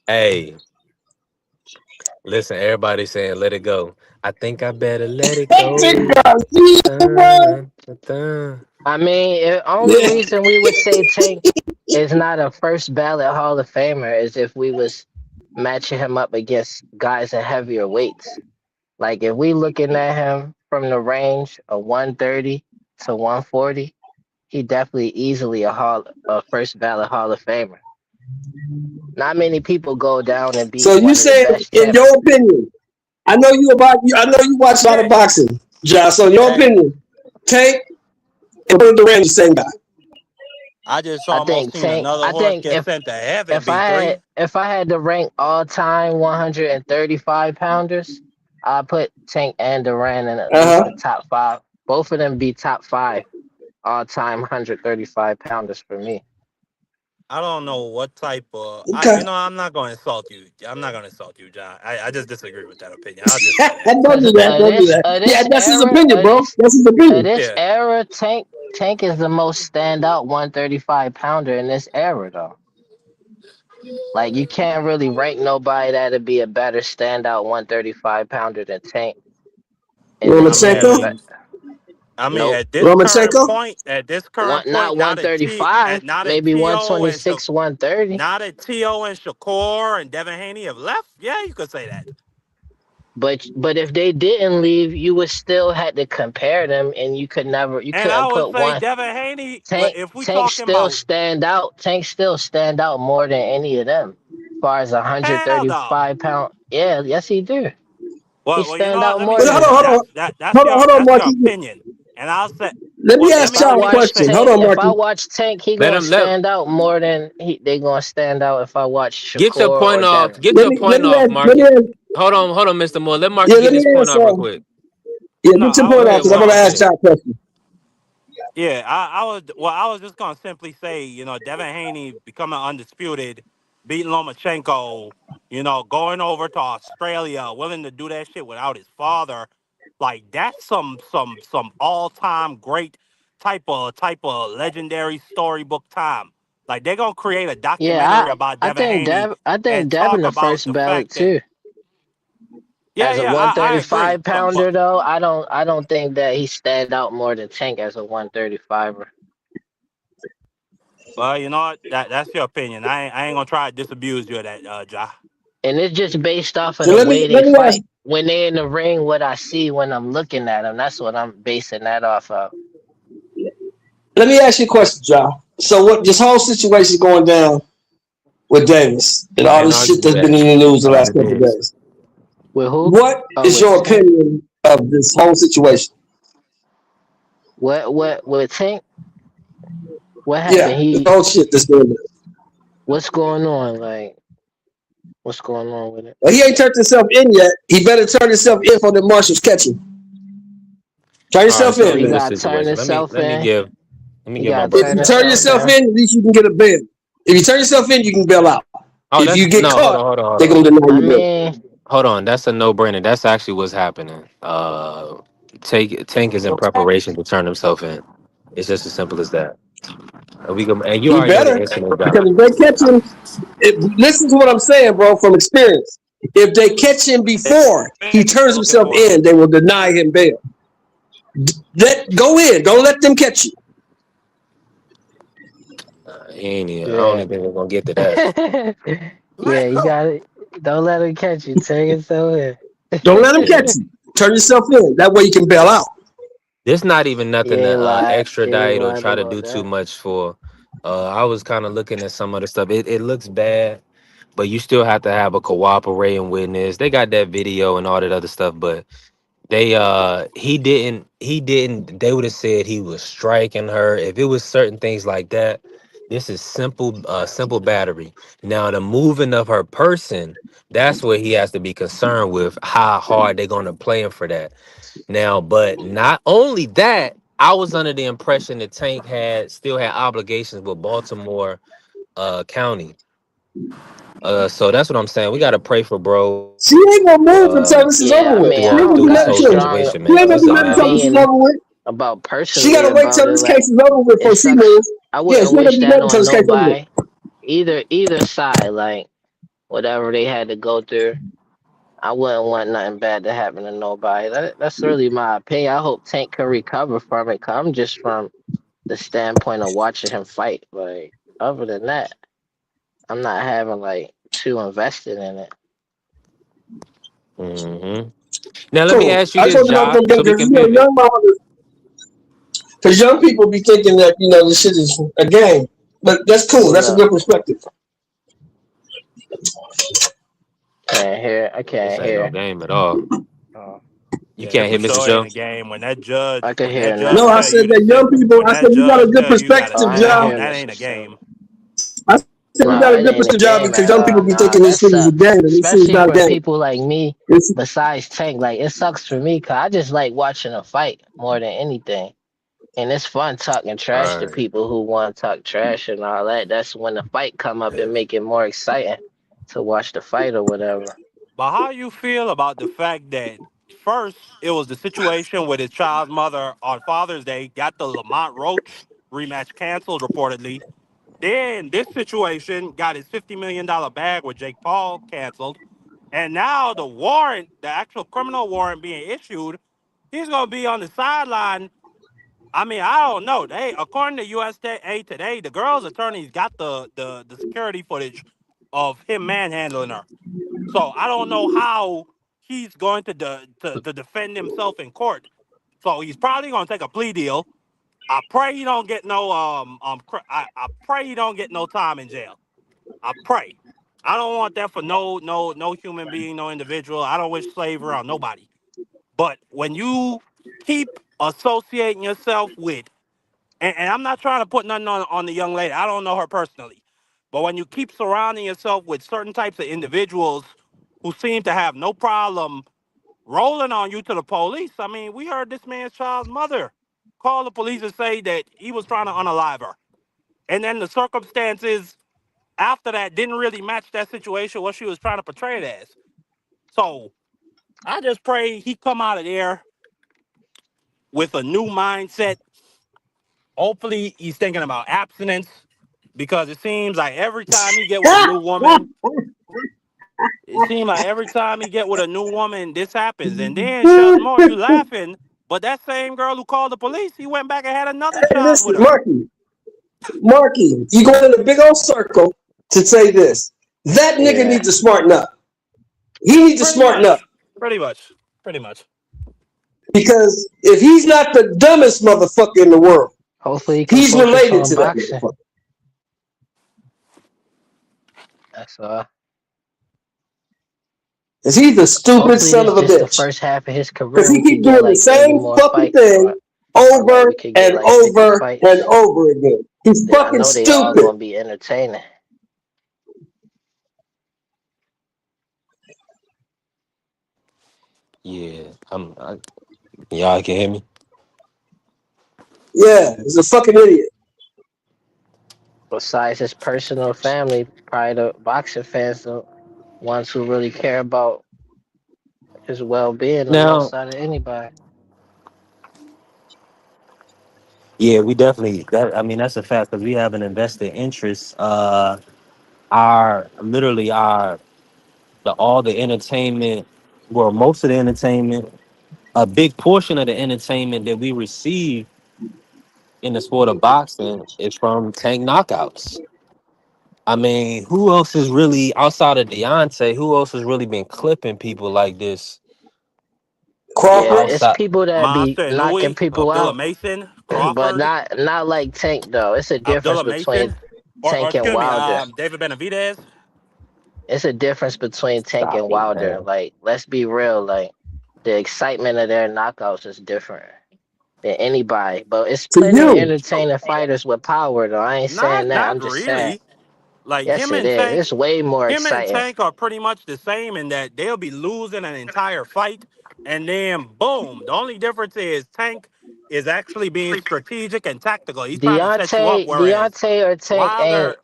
Hey, listen, everybody saying let it go. I think I better let it go. I mean, the only reason we would say Tank is not a first ballot Hall of Famer is if we was matching him up against guys in heavier weights. Like if we looking at him from the range of 130 to 140, he definitely easily a first ballot Hall of Famer. Not many people go down and be. So you say, in your opinion, I know you watch a lot of boxing, Josh. So in your opinion, Tank and Durant the same guy. I just almost seen another horse get sent to heaven. If I had to rank all time 135 pounders, I put Tank and Durant in the top 5. Both of them be top 5 all time 135 pounders for me. I don't know what type of. I'm not going to insult you. I'm not going to insult you, John. I just disagree with that opinion. Don't do that. Yeah, that's his opinion, bro. That's his opinion. This era, Tank is the most standout 135 pounder in this era, though. Like you can't really rank nobody that'd be a better standout 135 pounder than Tank. Lomachenko? I mean, at this current point, not 135, maybe 126, 130. Now that T.O. and Shakur and Devin Haney have left, yeah, you could say that. But if they didn't leave, you would still had to compare them, and you couldn't put one. Devin Haney, Tank still stand out more than any of them. far as Hell no. 135 pound. Yeah, yes he do. He Well, you know stand what? out Let me more But say than hold on, this. Tank. hold on, hold on, That's your Marquis. opinion, and I'll say, Let me well, ask If I y'all let a me just watch say question. Hold Tank, this. on, if I Marquis. watch Tank, he Let gonna him let stand out more than they gonna stand out if I watch get your Shakur point or off. Devin. Get Let your me let point me off, ask, let me Marky. ask, Hold on, Mr. Moore. Let Marky yeah, get let me this point ask, off real quick. yeah, No, get your I Go point was off ahead, because I'm no. gonna Marky. ask y'all a question. Yeah, I was just gonna simply say, Devin Haney becoming undisputed, beating Lomachenko, going over to Australia, willing to do that shit without his father. Like that's some all time great type of legendary storybook time. Like they're gonna create a Yeah, documentary about I Devin think Haney I think and Devin talk the about first the ballot fact that too. yeah, As a yeah, I agree. 135 But pounder though, I don't think that he stand out more than Tank as a 135er. well, you know what? That's your opinion. I ain't gonna try to disabuse you of that, Ja. And it's just based off of So the let me way they let me ask fight. When they're in the ring, what I see when I'm looking at them, that's what I'm basing that off of. let me ask you a question, John. So what this whole situation going down with Davis and all Man, this shit argue that's been that. in the news the As last it couple of is. days? With who? What Oh, is with your Tank. opinion of this whole situation? What with Tank? What Yeah, happened? this whole shit that's going on. What's going on? Like, what's going on with it? Well, he ain't turned himself in yet. He better turn himself in for the marshals catch him. Turn All right, yourself so So in, look he at man. this got to turn situation. himself in. Let me He give my got to If brother turn you that. turn himself yourself in. in, at least you can get a bail. If you turn yourself in, you can bail out. Oh, If that's you get no. Hold caught, on, hold on, hold they're on. gonna deny I you bail. mean, Hold on. That's a no brainer. That's actually what's happening. Tank is in preparation to turn himself in. It's just as simple as that. And you He already know the better, incident because guy. if they catch him, listen to what I'm saying, bro, from experience. If they catch him before he turns Looking himself for it. in, they will deny him bail. Let go in. Don't let them catch you. He ain't even, I don't yeah. even think we're gonna get to that. Yeah, you got it. Don't let him catch you. Take yourself in. Don't let them Yeah. catch you. Turn yourself in. That way you can bail out. There's not even You nothing to ain't lied. You ain't extradite or lied try to about do too that. much for. I was kind of looking at some of the stuff. It looks bad, but you still have to have a cooperating witness. They got that video and all that other stuff, but he didn't they would have said he was striking her. If it was certain things like that, this is simple battery. Now the moving of her person, that's what he has to be concerned with, how hard they're gonna play him for that. Now, but not only that, I was under the impression that Tank still had obligations with Baltimore County. So that's what I'm saying. We gotta pray for bro She ain't gonna move until this is over Yeah, I with. mean, She I ain't throughout gonna don't do through this got nothing a whole to her. strong She situation, ain't man. gonna He's do a nothing until man. this is opinion over with. about She personally gotta wait till about it. this Like, case is over with it before she sucks. moves. I Yeah, wouldn't she ain't gonna wish do that nothing until on this case is over with. nobody. Either side, like whatever they had to go through. I wouldn't want nothing bad to happen to nobody. That's really my opinion. I hope Tank can recover from it. Come just from the standpoint of watching him fight. Like other than that, I'm not having like too invested in it. Hmm. Now let me Cool. ask you I just this, want to know if Ja, them so we because can pivot. young people be thinking that this shit is a game. But that's cool. Hold That's a up. good perspective. Can't hear. I This can't ain't no hear. game at all. Oh, You Yeah, it can't for hit Mr. sure ain't Show. a game when I can when that hear judge No, now. I tell said you to that sit young people. when I that said we got a judge good tell you you got to Oh, perspective, sit I ain't job. down. hear That ain't Mr. a Show. game. I said we got No, a it good ain't a perspective, job game because at young all. people be Nah, thinking that this shit is a sucks. game, and this shit is Especially not a for game. people like me, It's, besides Tank. Like it sucks for me because I just like watching a fight more than anything. And it's fun talking trash to Right. people who want to talk trash and all that. That's when the fight come up and make it more exciting to watch the fight or whatever. But how you feel about the fact that first it was the situation with his child's mother on Father's Day got the Lamont Roach rematch canceled reportedly. Then this situation got his $50 million bag with Jake Paul canceled. And now the warrant, the actual criminal warrant being issued, he's gonna be on the sideline. I mean, I don't know. They, according to USA Today, the girl's attorneys got the security footage of him manhandling her. So I don't know how he's going to defend himself in court. So he's probably going to take a plea deal. I pray he don't get no I pray he don't get no time in jail. I pray. I don't want that for no human being, no individual. I don't wish slavery on nobody. But when you keep associating yourself with, and I'm not trying to put nothing on the young lady. I don't know her personally. But when you keep surrounding yourself with certain types of individuals who seem to have no problem rolling on you to the police, I mean, we heard this man's child's mother call the police and say that he was trying to unalive her. And then the circumstances after that didn't really match that situation, what she was trying to portray it as. So I just pray he come out of there with a new mindset. Hopefully he's thinking about abstinence because it seems like every time he get with a new woman, this happens. And then Shelton Moore, you laughing, but that same girl who called the police, he went back and had another Hey, child listen, with her. Marky, you go in a big old circle to say this. That nigga Yeah. needs to smarten up. He needs to Pretty smarten up much. Pretty much. Pretty much. because if he's not the dumbest motherfucker in the world, Hopefully he can he's focus related on to that boxing. motherfucker. That's all. Because he's a stupid Hopefully son this of a just the bitch. first half of his Because career. he We could keep get doing the like 80 same more fucking fights, thing or like over we could get and like 50 over fights. and over again. He's Then I fucking know they all stupid. gonna be entertaining. Yeah, y'all can hear me. Yeah, he's a fucking idiot. Besides his personal family, probably the boxing fans, the ones who really care about his well-being the Now, most out of anybody. yeah, we definitely. I mean, that's a fact because we have an invested interest. Our literally our the all the entertainment, well, most of the entertainment, a big portion of the entertainment that we receive in the sport of boxing is from Tank knockouts. I mean, who else is really outside of Deontay? Who else has really been clipping people like this Yeah, Crawford, it's outside? people that be Monster knocking Inouye, people Abdullah out, Mason, but Crawford, not like Tank though. It's a difference Abdullah between Mason, or Tank and excuse me, Wilder. David Benavidez. It's a difference between Tank Stop and it, Wilder. man. Like, let's be real. Like, the excitement of their knockouts is different than anybody. But it's to plenty of you. entertaining fighters with power, though. I ain't saying that. Not I'm just saying, really. Like yes, it is. It's way more him and exciting. Tank are pretty much the same in that they'll be losing an entire fight, and then boom. The only difference is Tank is actually being strategic and tactical. He's trying to set you up, whereas Deontay or Tank Wilder,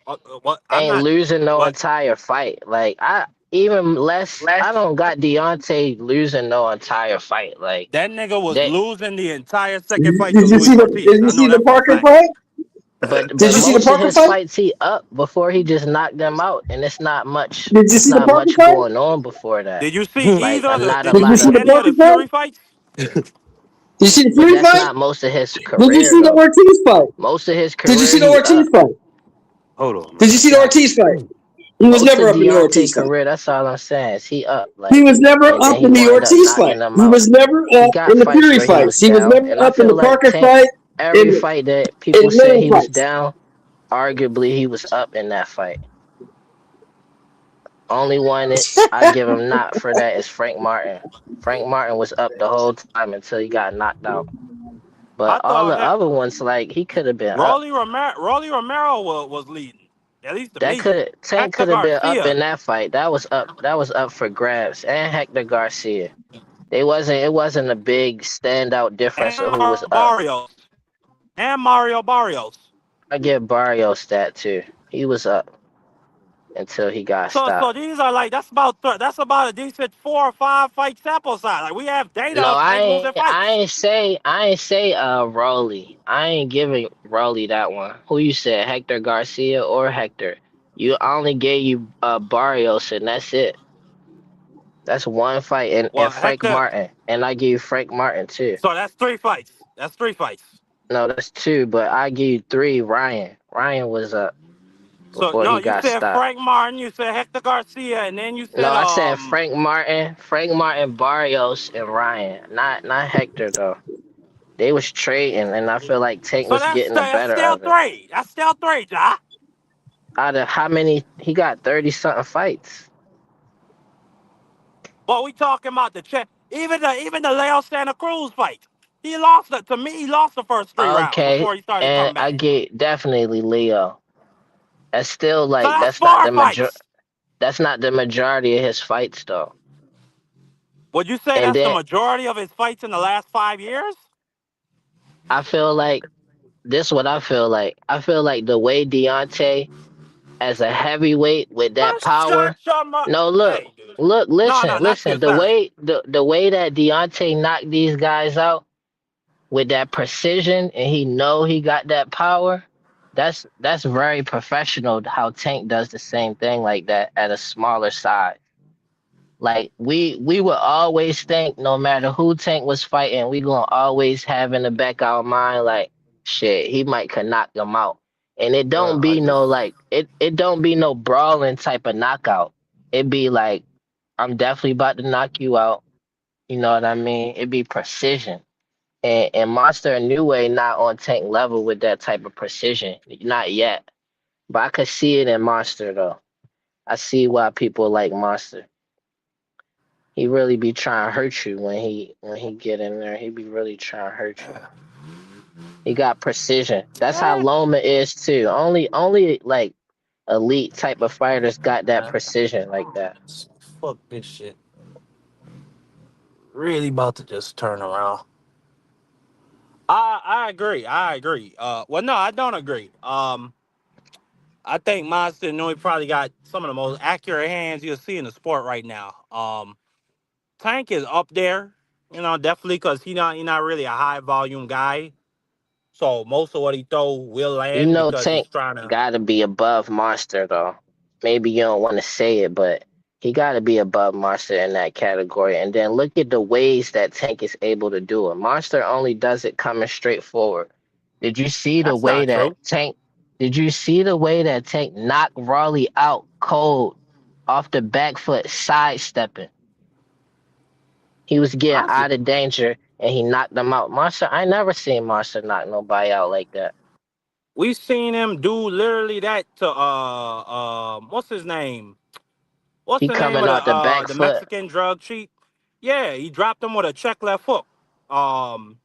what I'm ain't not, losing no what entire fight. Like, I even less. I don't got Deontay losing no entire fight. Like that nigga was that. losing the entire second fight to Did you Luis see the Ortiz. Did you I know see the that for a Parker fact. fight? But Did you see the most of Parker his fight? fights he up before he just knocked them out, and it's not much. Did you It's see the not Parker much fight? going on before that. Did you see Like not a Did Did you you lot see see of. the any of Parker the fight? Fury fights? Did you see the But Fury that's fight? not most of his Did you career see the though. Ortiz fight? Most of his Did you career see the he Ortiz up. fight? Hold on, Did you man. see the God Ortiz fight? damn. He was Most of never up in the Deontay Ortiz fight. career, that's all I'm saying. Is he up He like, was never and then up he in the wound up Ortiz fight. knocking them He out. was never He up got in the fights Fury where he fights. was He was down, never and I up in feel the like Parker Tank. fight Every in fight that people in said many he was fights. down, arguably he was up in that fight. Only one that I give him not for that is Frank Martin. Frank Martin was up the whole time until he got knocked out. But I all thought the other ones, like he could have been up. Rolly Romero was leading, at least to That me. could Tank Hector could have been up Garcia in that fight. That was up. That was up for grabs. And Hector Garcia. They wasn't. It wasn't a big standout difference and of who was up. Mario Barrios. I give Barrios that too. He was up until he got So stopped. these are like that's about a decent 4 or 5 fight sample size. Like we have data No, of Tank losing fights. I ain't say Rolly. I ain't giving Rolly that one. Who you said, Hector Garcia or Hector? You I only gave you Barrios and that's it. That's one fight and Well, Frank Hector. Martin. And I give you Frank Martin too. So that's 3 fights. That's 3 fights. No, that's two, but I give you three, Ryan. Ryan was up So before no, he you got said stopped. Frank Martin, you said Hector Garcia, and then you No, said I said Frank Martin, Barrios, and Ryan. Not Hector though. They was trading, and I feel like Tank So was getting the that's better still of it. three. That's still three, Ja. Out of how many? He got 30 something fights. But we talking about the check. Even the Leo Santa Cruz fight. He lost it to me. He lost the first 3 rounds Okay, before he started and coming I back. get definitely Leo. That's still So like that's 4 fights. that's not the majority of his fights though. Would you say And that's the then majority of his fights in the last 5 years? I feel like this what I feel like. I feel like the way Deontay as a heavyweight with that Shut power. your mouth. No, Hey, dude. No, no, not you, listen. sir. The way that Deontay knocked these guys out with that precision, and he know he got that power. That's very professional. How Tank does the same thing like that at a smaller size. Like we would always think, no matter who Tank was fighting, we gonna always have in the back of our mind like, shit, he might could knock them out. And it Bro, don't I be just no like it don't be no brawling type of knockout. It be like, I'm definitely about to knock you out. You know what I mean? It be precision. And Monster and New Way not on Tank level with that type of precision. Not yet. But I could see it in Monster though. I see why people like Monster. He really be trying to hurt you when he get in there. He be really trying to hurt you. He got precision. That's how eh, Loma is too. Only like elite type of fighters got that precision like that. fuck this shit. Really about to just turn around. I agree. I agree. Well, no, I don't agree. I think Monster Nui probably got some of the most accurate hands you'll see in the sport right now. Tank is up there, definitely because he not really a high volume guy. So most of what he throw will You land know because he's Tank trying to. gotta be above Monster though. Maybe you don't want to say it, but he gotta be above Monster in that category. And then look at the ways that Tank is able to do it. Monster only does it coming straight forward. Did you see the That's way not that true. Tank did you see the way that Tank knocked Raleigh out cold off the back foot sidestepping? He was getting I see. out of danger and he knocked them out. Monster, I never seen Monster knock nobody out like that. We seen him do literally that to what's his name? What's He the name coming of out the back the foot. Mexican drug cheat? Yeah, he dropped him with a check left hook. Um,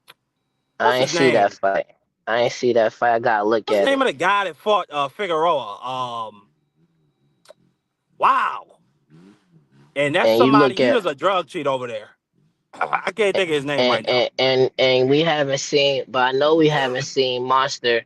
I what's ain't his see that name? fight. I ain't see that fight. I gotta look What's the at name it. of the guy that fought Figueroa? Wow. And that's And you somebody. look He at was a drug cheat over there. I can't think of his name right now. and we haven't seen, but I know we haven't seen Monster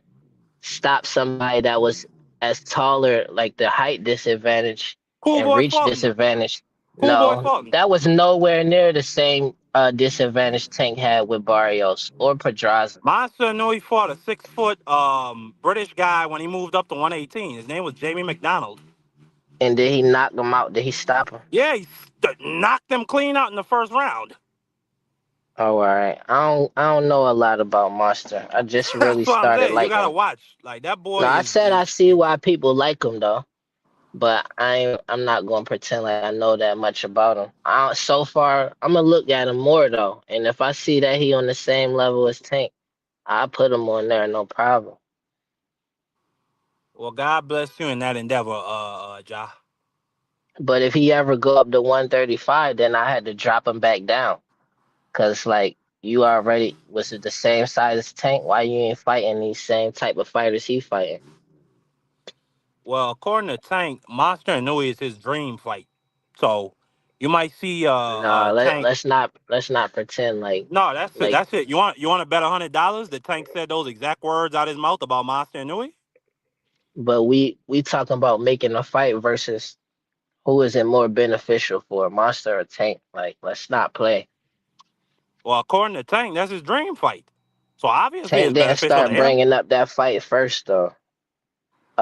stop somebody that was as taller, like the height disadvantage Cool and boy reach Fulton. disadvantage. Cool boy No, Fulton. that was nowhere near the same disadvantage Tank had with Barrios or Pedraza. Monster knew he fought a 6 foot British guy when he moved up to 118. His name was Jamie McDonald. And did he knock him out? Did he stop him? Yeah, he knocked them clean out in the first round. Oh, all right. I don't know a lot about Monster. I just really That's what I'm started saying. You gotta liking. watch. Like that boy No, I is said I is see why people like him though, but I'm not gonna pretend like I know that much about him. So far, I'm gonna look at him more though, and if I see that he on the same level as Tank, I put him on there, no problem. well. God bless you in that endeavor, Ja. But if he ever go up to 135, then I had to drop him back down, cause like you already was it the same size as Tank? Why you ain't fighting these same type of fighters he fighting? Well, according to Tank, Monster and Nui is his dream fight. So you might see Nah, Tank. let's not pretend No, that's it. like That's it. You want to bet $100 that Tank said those exact words out his mouth about Monster and Nui? but we talking about making a fight versus who is it more beneficial for, Monster or Tank? Like, let's not play. Well, according to Tank, that's his dream fight. So obviously Tank it's didn't beneficial to start him. bringing up that fight first though.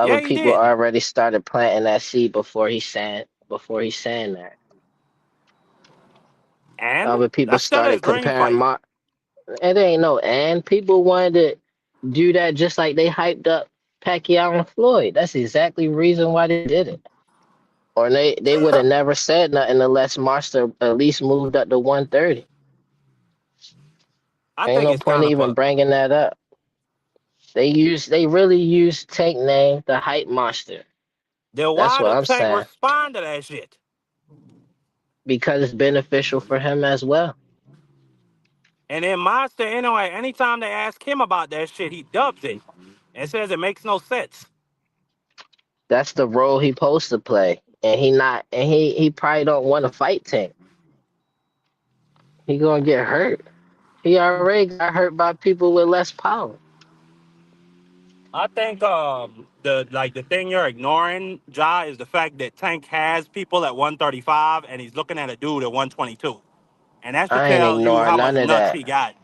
Yeah, Other he people did. already started planting that seed before he saying that. And Other people that's still his started dream comparing fight. Mar. It ain't no and people wanted to do that just like they hyped up Pacquiao and Floyd. That's exactly the reason why they did it. Or they would have never said nothing unless Monster at least moved up to 130. I Ain't think no it's point kind of even a. bringing that up. They really use Tank name the hype monster. Then That's why what did I'm Tank saying. respond to that shit? Because it's beneficial for him as well. And then Monster, anyway, anytime they ask him about that shit, he dubs it and says it makes no sense. That's the role he supposed to play. And he probably don't want to fight Tank. He gonna get hurt. He already got hurt by people with less power. I think the thing you're ignoring, Ja, is the fact that Tank has people at 135 and he's looking at a dude at 122. And that should I ain't tell you ignoring how much none of nuts that. he got.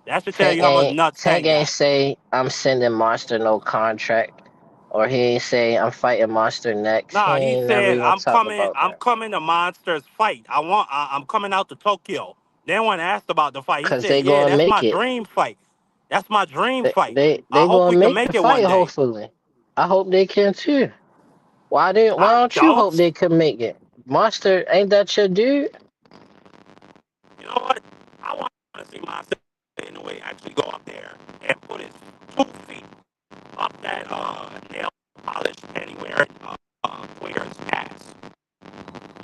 That should tell you how much nuts Tank Tank ain't got. say I'm sending Monster no contract. Or he ain't say I'm fighting Monster next. He Nah, he ain't never said, even talk about I'm that. coming to Monster's fight. I'm coming out to Tokyo. Then when asked about the fight, he Cause said, they yeah, gonna that's my make it. dream fight. That's my dream They fight. they I they hope gonna we can make the make it fight, one day. hopefully. I hope they can too. Why I don't you don't. hope they can make it? Monster, ain't that your dude? You know what? I want to see Monster in a way actually go up there and put his 2 feet up that nail polish anywhere wears ass.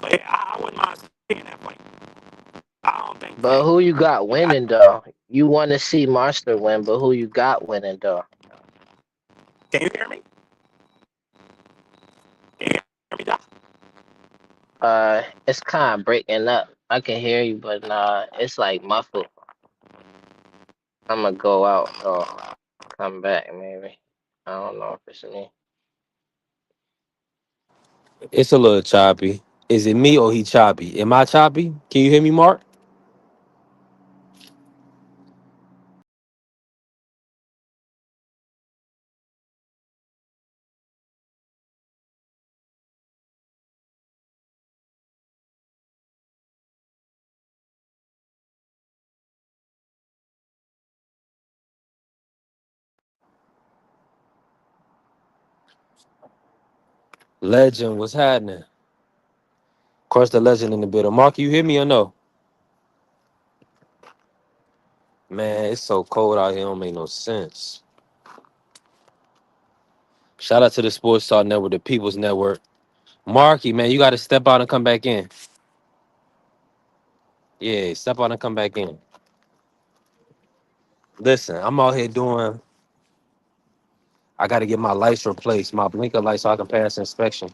So yeah, I wouldn't mind seeing that fight. I don't think But Tank. who you got I, winning though? You want to see Monster win, but who you got winning though? can you hear me? Can you hear me, Doc? It's kind of breaking up. I can hear you, but nah, it's like muffled. I'm gonna go out or come back maybe. I don't know if it's me. It's a little choppy. Is it me or he choppy? Am I choppy? Can you hear me, Mark? Legend, what's happening? Of course, the legend in the building. Mark, you hear me or no? Man, it's so cold out here. Don't make no sense. Shout out to the Sports Talk Network, the People's Network. Marky, man, you got to step out and come back in. Yeah, step out and come back in. Listen, I'm out here doing. I got to get my lights replaced, my blinker lights, so I can pass inspection.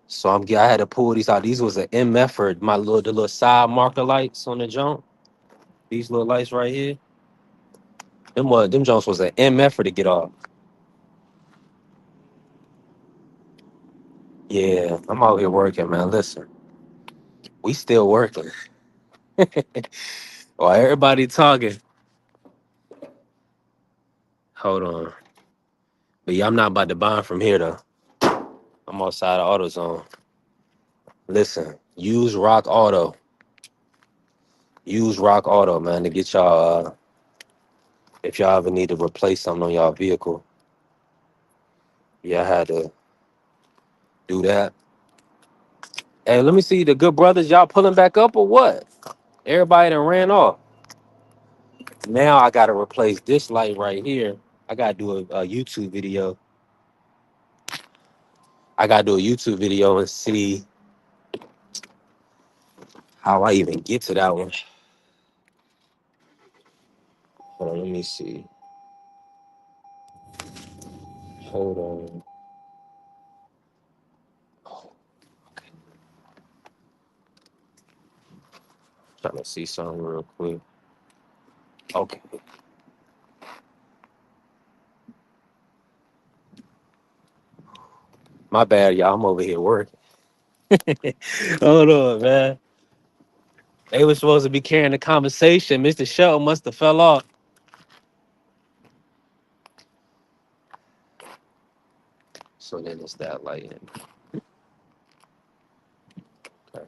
So I had to pull these out. These was an M effort. The little side marker lights on the jump. These little lights right here. Them jumps was an M effort to get off. Yeah, I'm out here working, man. Listen, we still working. While everybody talking, hold on. But yeah, I'm not about to buy from here though. I'm outside of AutoZone. Listen, use Rock Auto. Use Rock Auto, man, to get y'all. If y'all ever need to replace something on y'all vehicle, yeah, I had to do that. Hey, let me see the good brothers. Y'all pulling back up or what? Everybody done ran off. Now I gotta replace this light right here. I gotta do a YouTube video. I gotta do a YouTube video and see how I even get to that one. Hold on, let me see. Hold on. Trying to see something real quick. Okay. My bad, y'all. I'm over here working. Hold on, man. They were supposed to be carrying the conversation. Mr. Shelton must have fell off. So then it's that light. Okay.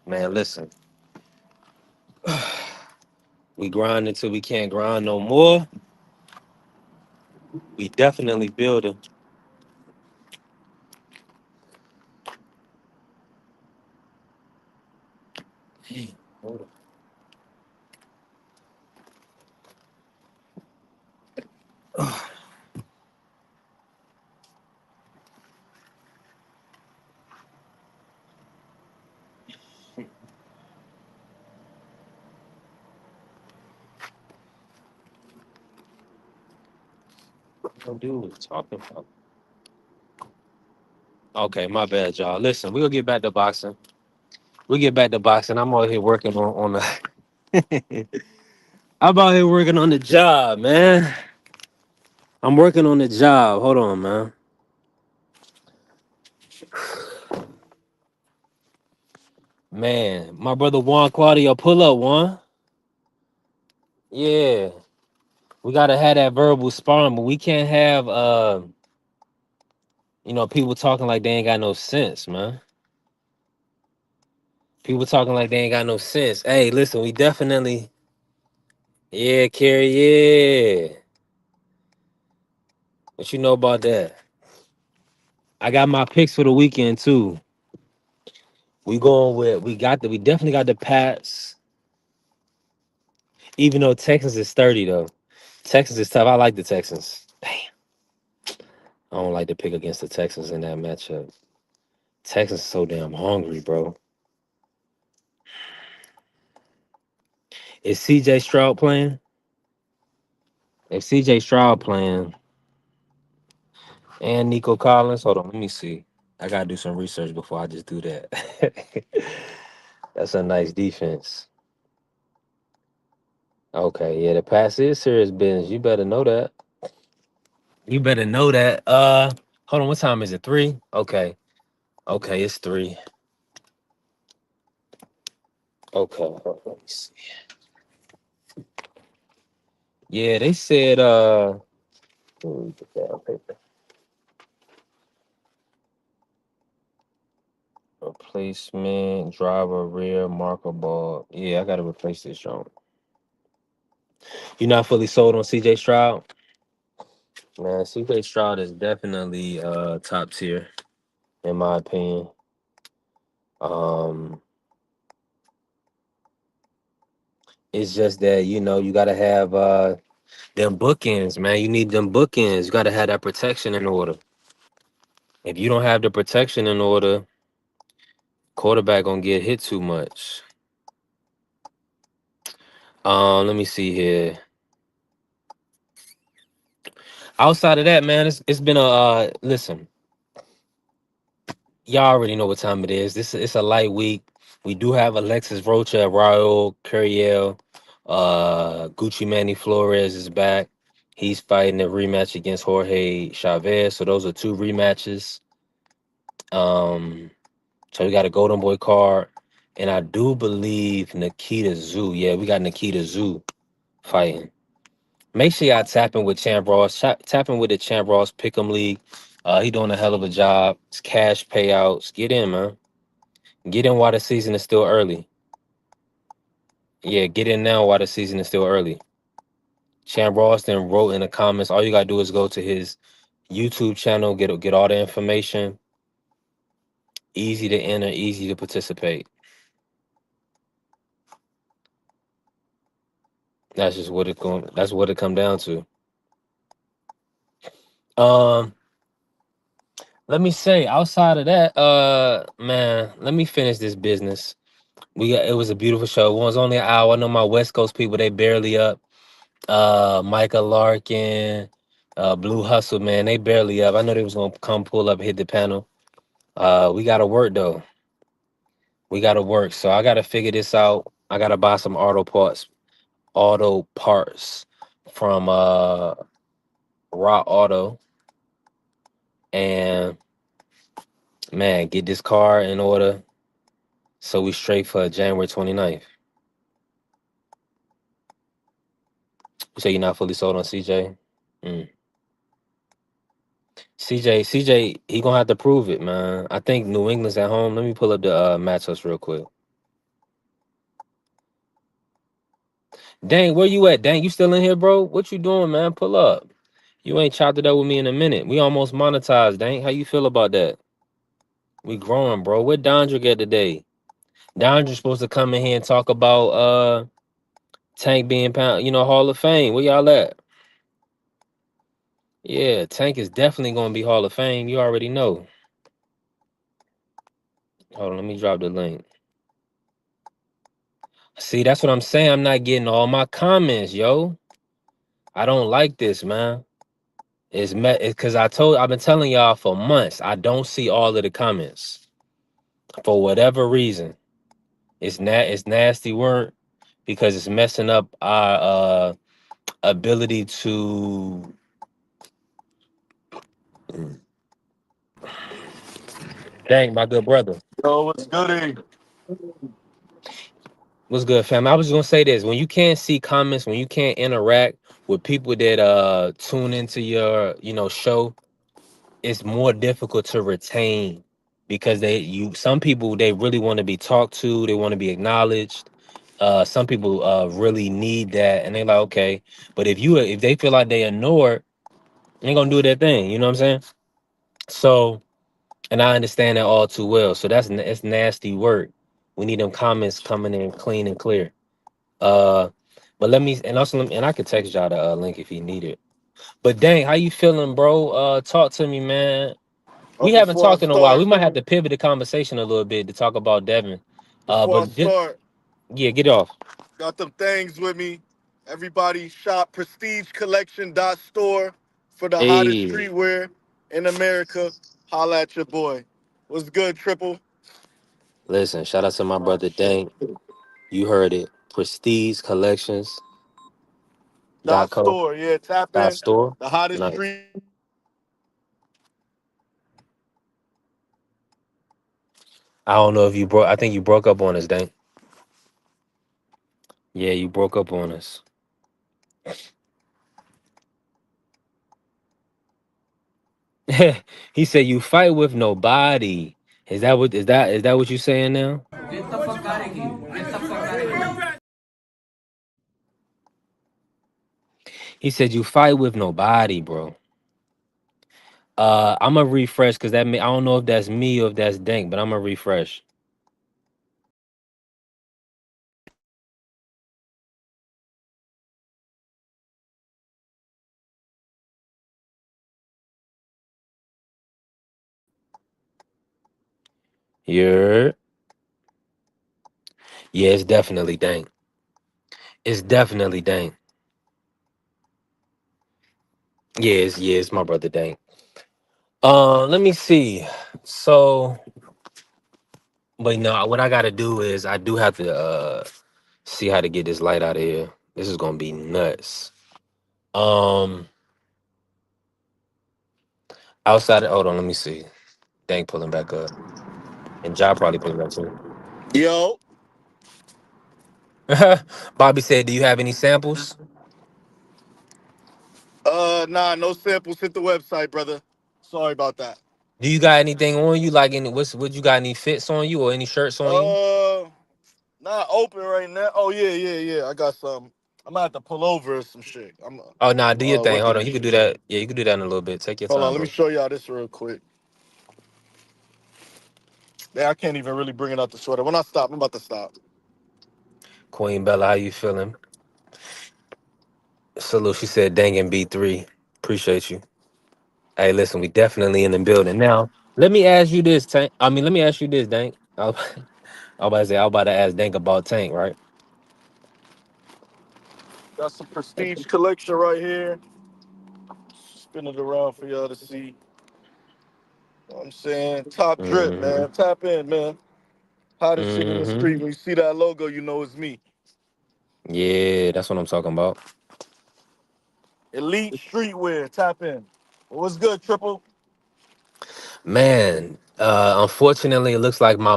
Man, listen. We grind until we can't grind no more. We definitely building. Hey, hold on. What dude was talking about? Okay, my bad, y'all. Listen, we'll get back to boxing. We'll get back to boxing. I'm out here working on the I'm out here working on the job, man. I'm working on the job. Hold on, man. Man, my brother Juan Claudio, pull up, Juan. Yeah. We gotta have that verbal sparring, but we can't have people talking like they ain't got no sense, man. People talking like they ain't got no sense. Hey, listen, we definitely, yeah, Carrie, yeah. What you know about that? I got my picks for the weekend too. We definitely got the Pats, even though Texans is 30 though. Texans is tough. I like the Texans. Damn. I don't like to pick against the Texans in that matchup. Texans so damn hungry, bro. Is CJ Stroud playing? If CJ Stroud playing and Nico Collins, hold on, let me see. I gotta do some research before I just do that. That's a nice defense. Okay, yeah, the pass is serious business. You better know that. You better know that. Hold on, what time is it? 3? Okay. Okay, it's 3. Okay, hold on, let me see. Yeah, they said let me get that on paper. Replacement, driver, rear, marker ball. Yeah, I gotta replace this joint. You're not fully sold on CJ Stroud? Man, CJ Stroud is definitely top tier, in my opinion. Um it's just that, you gotta have them bookends, man. You need them bookends. You gotta have that protection in order. If you don't have the protection in order, quarterback gonna get hit too much. Let me see here. Outside of that, man, it's been a listen. Y'all already know what time it is. This It's a light week. We do have Alexis Rocha, Raul Curiel, Gucci Manny Flores is back. He's fighting a rematch against Jorge Chavez. So those are 2 rematches. So we got a Golden Boy card, and I do believe Nikita Zoo. Yeah, we got Nikita Zoo fighting. Make sure y'all tapping with Champ Ross. Tapping with the Champ Ross Pick'em League. He doing a hell of a job. It's cash payouts. Get in, man. Get in while the season is still early. Yeah, get in now while the season is still early. Champ Ross then wrote in the comments. All you gotta do is go to his YouTube channel, get all the information. Easy to enter, easy to participate. That's just what it going. That's what it come down to. Um, Let me say, outside of that, man, let me finish this business. It was a beautiful show. It was only an hour. I know my West Coast people, they barely up. Micah Larkin, Blue Hustle, man, they barely up. I know they was gonna come pull up, hit the panel. We gotta work though. We gotta work. So I gotta figure this out. I gotta buy some auto parts from Raw Auto, and man, get this car in order. So we straight for January 29th. You say you're not fully sold on CJ? Mm. CJ, he gonna have to prove it, man. I think New England's at home. Let me pull up the matchups real quick. Dang, where you at? Dang, you still in here, bro? What you doing, man? Pull up. You ain't chopped it up with me in a minute. We almost monetized, dang. How you feel about that? We growing, bro. Where Dondrick at today? Dondrick's supposed to come in here and talk about Tank being Hall of Fame. Where y'all at? Yeah, Tank is definitely gonna be Hall of Fame. You already know. Hold on, let me drop the link. See, that's what I'm saying. I'm not getting all my comments, yo. I don't like this, man. It's met because I've been telling y'all for months. I don't see all of the comments for whatever reason. It's nasty word because it's messing up our ability to. Dang, my good brother. Yo, what's goody? What's good, fam? I was gonna say this: when you can't see comments, when you can't interact with people that tune into your show, it's more difficult to retain because some people they really want to be talked to, they want to be acknowledged. Some people really need that, and they're like, okay, but if they feel like they ignored, they're gonna do their thing. You know what I'm saying? So, and I understand that all too well. So it's nasty work. We need them comments coming in clean and clear. Uh, but and I could text y'all the link if you need it. But dang, how you feeling, bro? Talk to me, man. We haven't Before I talked in a while. We start, might have to pivot the conversation a little bit to talk about Devin. before I But just start, yeah, get off. got them things with me. Everybody shop prestigecollection.store for the hottest Hey, streetwear in America. Holla at your boy. What's good, Triple? listen, shout out to my Oh, brother shit. Dane. You heard it. Prestige Collections Dot .co store, yeah, tap in. .store. The hottest Nice. street. I don't know if you broke. I think you broke up on us, Dane. Yeah, you broke up on us. He said you fight with nobody. Is that what you saying now? He said you fight with nobody, bro. I'm gonna refresh because I don't know if that's me or if that's Dank, but I'm gonna refresh. Yeah, yeah, it's definitely Dank. It's definitely Dank. Yeah, it's my brother Dank. Let me see. So, but no, what I gotta do is I do have to see how to get this light out of here. This is gonna be nuts. Um, outside of hold on, let me see. Dank pulling back up, and Job probably pulling back too. Yo, Bobby said, "Do you have any samples? nah, no samples. Hit the website, brother. Sorry about that. Do you got anything on you? Like any what you got any fits on you or any shirts on you?" Uh, Not open right now. Oh yeah, yeah, yeah. I got some. I'm gonna have to pull over or some shit. I'm Oh nah, do your thing. working Hold on. on You can some do shit. that. Yeah, you can do that in a little bit. Take your Hold on, time, let me bro. show y'all this real quick. Yeah, I can't even really bring it out the sweater. When I stop, I'm about to stop. Queen Bella, how you feeling? Salute. She said, "Dang and B3. Appreciate you." Hey, listen, we definitely in the building. Now, let me ask you this, Tank. Let me ask you this, Dank. I was about to ask Dank about Tank, right? Got some prestige collection right here. Spin it around for y'all to see. You know what I'm saying? Top drip, Mm-hmm. man. Tap in, man. Hottest shit in the Mm-hmm. street. When you see that logo, you know it's me. Yeah, that's what I'm talking about. Elite streetwear. Tap in. What's good, Triple? Man, unfortunately, it looks like my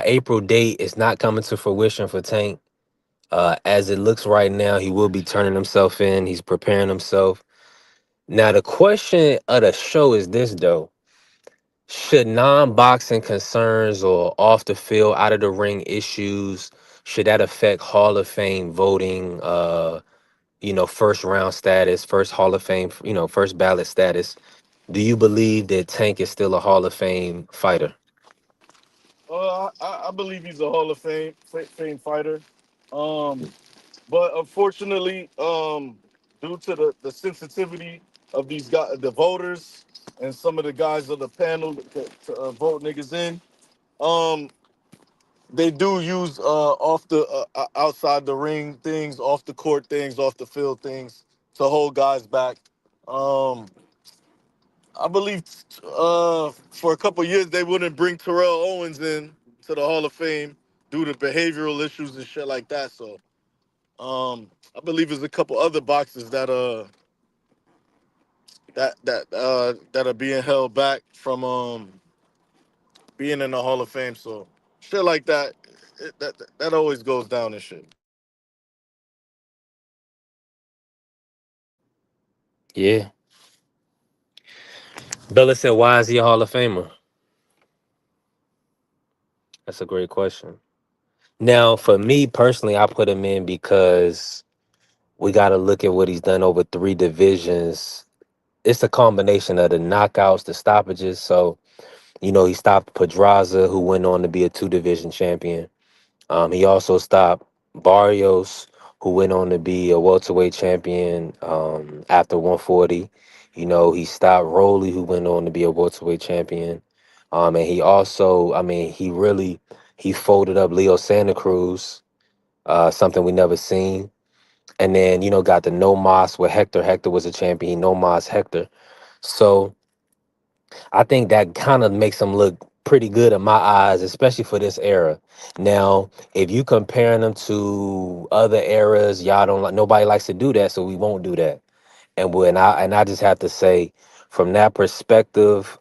April date is not coming to fruition for Tank. As it looks right now, he will be turning himself in. He's preparing himself. Now, the question of the show is this, though. Should non-boxing concerns or off the field, out of the ring issues, should that affect Hall of Fame voting, first round status, first Hall of Fame, first ballot status? Do you believe that Tank is still a Hall of Fame fighter? I believe he's a Hall of Fame fighter. Um, but unfortunately, due to the sensitivity of these guys, the voters, and some of the guys of the panel to vote niggas in, um, they do use off the outside the ring things, off the court things, off the field things to hold guys back. Um, I believe for a couple years they wouldn't bring Terrell Owens in to the Hall of Fame due to behavioral issues and shit like that. So I believe there's a couple other boxes that are being held back from being in the Hall of Fame. So shit like that, that always goes down and shit. Yeah. Bella said, "Why is he a Hall of Famer?" That's a great question. Now, for me personally, I put him in because we got to look at what he's done over three divisions. It's a combination of the knockouts, the stoppages. So, he stopped Pedraza, who went on to be a two division champion. He also stopped Barrios, who went on to be a welterweight champion after 140. He stopped Rowley, who went on to be a welterweight champion. And he also, he folded up Leo Santa Cruz, something we never seen. And then, got the No Mas with Hector. Hector was a champion. He No Mas Hector. So I think that kind of makes him look pretty good in my eyes, especially for this era. Now, if you comparing them to other eras, y'all don't like nobody likes to do that, so we won't do that. And I just have to say, from that perspective,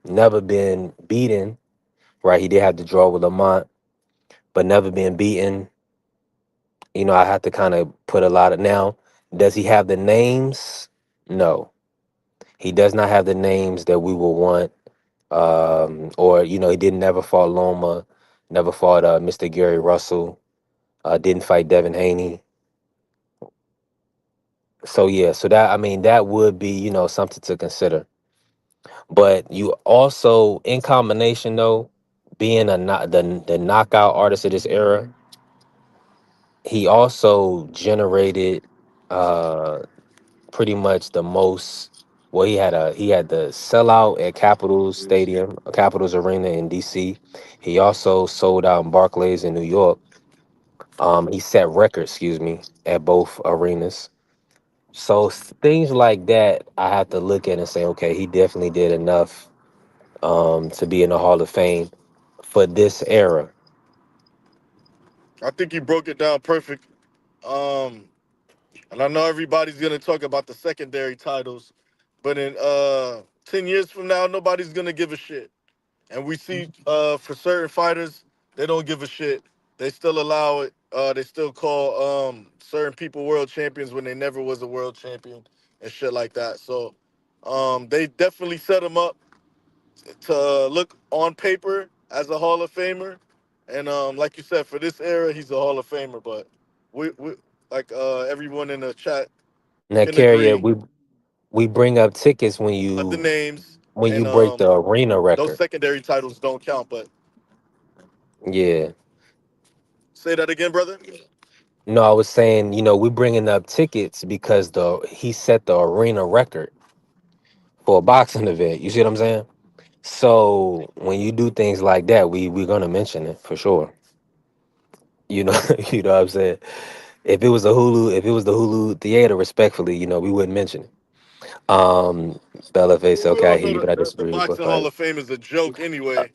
never been beaten, right? He did have to draw with Lamont, but never been beaten. I have to kind of put a lot of now. Does he have the names? No. He does not have the names that we will want. Or he didn't never fought Loma, never fought Mr. Gary Russell, didn't fight Devin Haney. So yeah, so that that would be something to consider. But you also, in combination though, being the knockout artist of this era, he also generated uh pretty much the most. Well, he had the sellout at Capitals Stadium, Capitals Arena in DC. He also sold out in Barclays in New York. He set records, excuse me, at both arenas. So things like that, I have to look at and say, okay, he definitely did enough to be in the Hall of Fame for this era. I think he broke it down perfect. Um, and I know everybody's gonna talk about the secondary titles, but in 10 years from now, nobody's gonna give a shit. And we see for certain fighters, they don't give a shit. They still allow it. They still call certain people world champions when they never was a world champion and shit like that. So they definitely set him up to look on paper as a Hall of Famer. And like you said, for this era, he's a Hall of Famer. But we like everyone in the chat Now, can Carrier, agree we bring up tickets when of the you names, when you and break the arena those record. secondary titles don't count. But Yeah. say that again, brother. No, I was saying, we bringing up tickets because the he set the arena record for a boxing event. You see what I'm saying? So when you do things like that, we're gonna mention it for sure. You know, you know what I'm saying? If it was the Hulu theater, respectfully, we wouldn't mention it. Bella face, We okay, I all hear know you, but I the disagree. But Boxing Hall fine. of Fame is a joke Uh, anyway.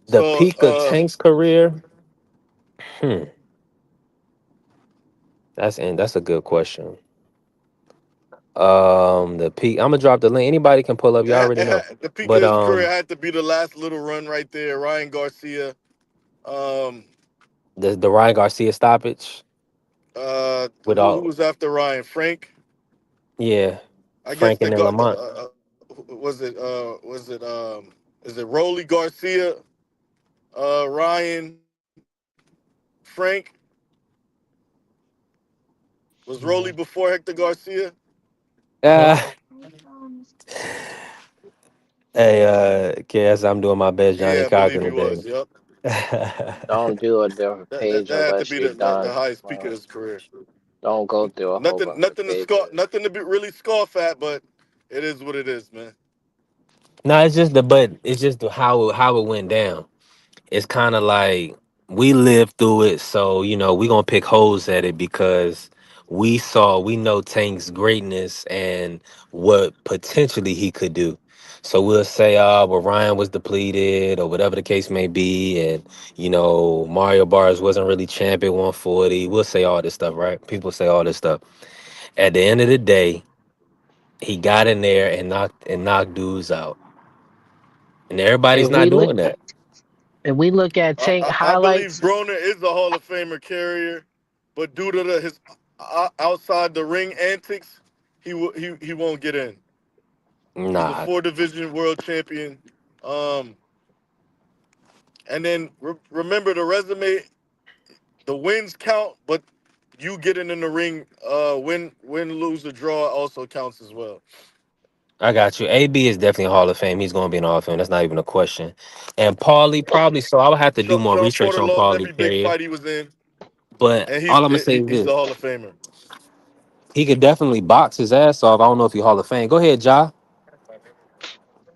The So, peak of Tank's career, hmm, that's a good question. The peak. I'm gonna drop the link. Anybody can pull up. Y'all already know. the peak of But his career had to be the last little run right there. Ryan Garcia, um, the Ryan Garcia stoppage with who all, was after Ryan? Frank. yeah, I guess Frank the and then guy. Lamont. Was it is it Rolly Garcia? Ryan, Frank. Was Rolly before Hector Garcia? Uh, hey, KS, I'm doing my best, Johnny Yeah, I believe Cochran he today. was. Yep. Don't do a different That page had to unless be you're the done. highest peak of Well, his career. don't go through a whole bunch of pages. Nothing to be really scoff at, but it is what it is, man. No, it's just how it went down. It's kind of like we lived through it, so we gonna pick holes at it because we know Tank's greatness and what potentially he could do. So we'll say, well, Ryan was depleted or whatever the case may be, and Mario Bars wasn't really champ at 140. We'll say all this stuff, right? People say all this stuff. At the end of the day, he got in there and knocked dudes out, and everybody's If not we look, doing that. if we look at Tank I believe highlights, Broner is a Hall of Famer carrier, but due to his outside the ring antics, he won't get in. He's a Nah, 4 division world champion. Um, and then remember the resume, the wins count, but you getting in the ring, win, lose, or draw also counts as well. I got you. AB is definitely a Hall of Fame. He's going to be in the Hall of Fame. That's not even a question. And Paulie probably. So I would have to do more Sean research Porter on lost Paulie, every big period. fight he was in, But and all I'm gonna say is he's this: a Hall of Famer. he could definitely box his ass off. I don't know if he Hall of Fame. Go ahead, Ja.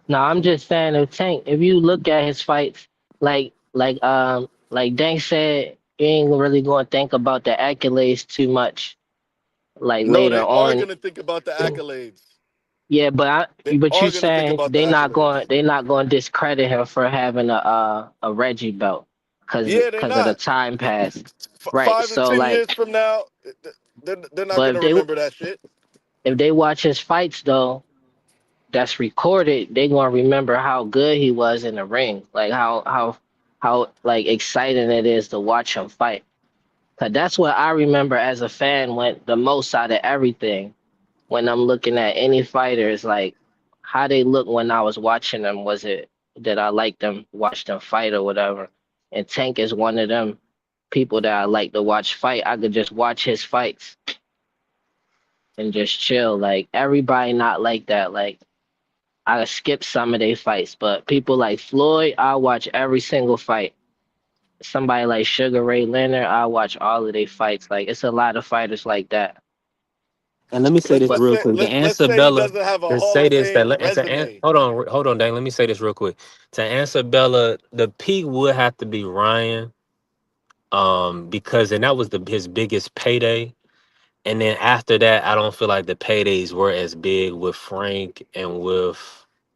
no, I'm just saying if Tank, if you look at his fights, like Dank said, you ain't really going to think about the accolades too much. Like No, later they are on, gonna think about the accolades. yeah, They but you are gonna think saying about the accolades. they not going to discredit him for having a Reggie belt Yeah, they're because of the not. time pass, right? 5 to 10 years from now, they're not But gonna remember that shit. if they watch his fights though, that's recorded, they gonna remember how good he was in the ring, like how like exciting it is to watch him fight. Cause that's what I remember as a fan went the most out of everything when I'm looking at any fighter is like how they look when I was watching them. Was it that I liked them, watch them fight or whatever? And Tank is one of them people that I like to watch fight. I could just watch his fights and just chill. Like everybody not like that. Like I skip some of their fights, but people like Floyd, I watch every single fight. Somebody like Sugar Ray Leonard, I watch all of their fights. Like it's a lot of fighters like that. And let me say this But real quick. To Let's answer say he Bella, doesn't have a to Hall say of this, Fame resume. hold on, Dang. Let me say this real quick. To answer Bella, the peak would have to be Ryan, because and that was his biggest payday. And then after that, I don't feel like the paydays were as big with Frank and with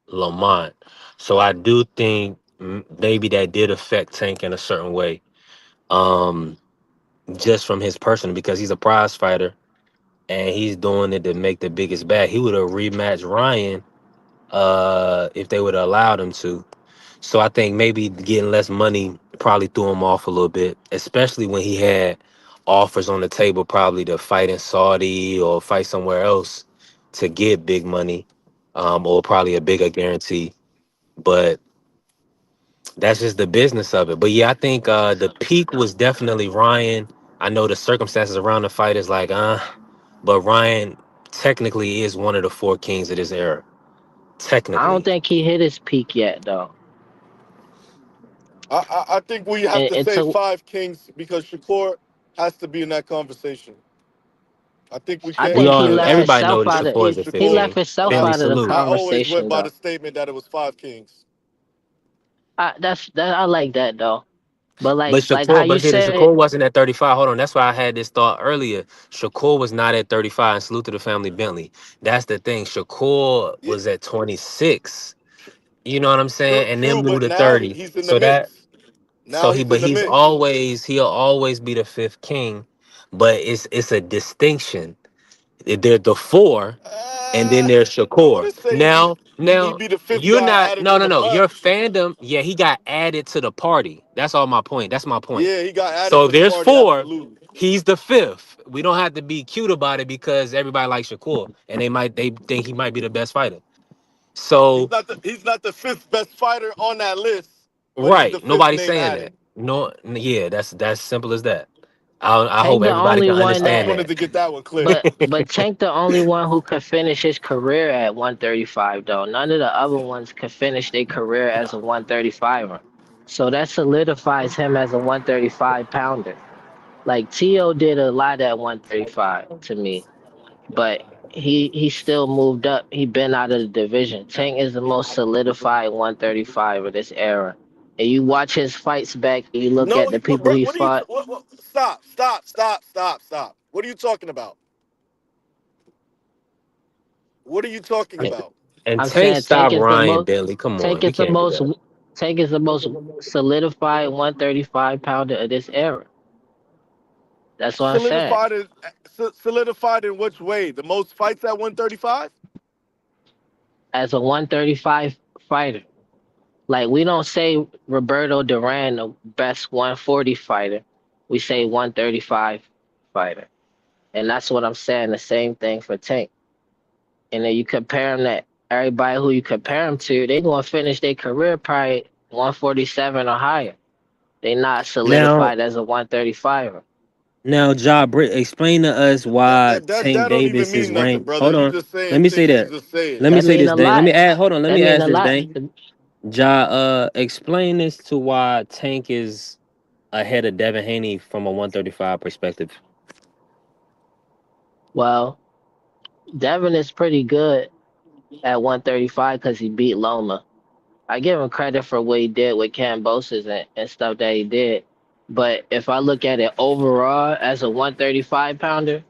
Lamont. So I do think maybe that did affect Tank in a certain way, um, just from his person because he's a prize fighter and he's doing it to make the biggest bag. He would have rematched Ryan if they would have allowed him to. So I think maybe getting less money probably threw him off a little bit, especially when he had offers on the table probably to fight in Saudi or fight somewhere else to get big money, or probably a bigger guarantee. But that's just the business of it. But yeah, I think the peak was definitely Ryan. I know the circumstances around the fight is like, but Ryan technically is one of the four kings of this era. I don't Technically. think he hit his peak yet though. I think we have to And say so 5 Kings because Shakur has to be in that conversation. I think we I can't We think all he know left everybody himself knows out of Shakur is exclude the fifth he Shakur. left king. And himself Family out of the salute. I always went conversation by the though. statement that it was 5 Kings. I like that though. But But like how Shakur, you but see, the said, Shakur wasn't at 35. Hold on, that's why I had this thought earlier. Shakur was not at 35. And salute to the family Bentley. That's the thing. Shakur Yeah, was at 26. You know what I'm saying? And then true, moved but to now 30. he's in the So that mix. Now he's in the mix. he'll always be the fifth king. But it's a distinction. They're the four, and then there's I Shakur. wouldn't say he Now be the fifth you're guy not. added No, in no, the no. Your bunch. fandom, yeah, he got added to the party. That's all my point. That's my point. Yeah, he got added So to the there's party. four. Absolutely. He's the fifth. We don't have to be cute about it because everybody likes Shakur, and they think he might be the best fighter. So He's not the fifth best fighter on that list, but he's the right, fifth nobody's name saying added. that. No, yeah, that's simple as that. I hope Tank the everybody only can one I just understand that wanted that. to get that one clear. but Tank the only one who could finish his career at 135 though. None of the other ones could finish their career as a 135er. So that solidifies him as a 135 pounder. Like Tio did a lot at 135 to me, but he still moved up. He been out of the division. Tank is the most solidified 135 of this era. And you watch his fights back and you look No, at the people he what are you? fought. Stop! Stop! Stop! Stop! Stop! What are you talking about? What are you talking And, about? and I'm Tank saying Tank stop is the Ryan most Billy. Come Tank on, we is the can't do most that. Tank is the most solidified 135 pounder of this era. That's what I'm saying. Solidified in which way? The most fights at 135? As a 135 fighter. Like we don't say Roberto Duran the best 140 fighter. We say 135 fighter. And that's what I'm saying. The same thing for Tank. And then you compare him to everybody who you compare him to, they gonna finish their career probably 147 or higher. They not Now, solidified as a 135er. Ja Britt, explain to us why That Tank don't even Davis is mean nothing, ranked. brother. Hold You on. just Let saying me say things to that. just say it. Let me That say mean this, a Dane. Let lot. me add. Hold on. Let That me mean ask a this, lot. Dane. Explain this to why Tank is ahead of Devin Haney from a 135 perspective. Well, Devin is pretty good at 135 because he beat Loma. I give him credit for what he did with Cambosis and stuff that he did. But if I look at it overall as a 135 pounder,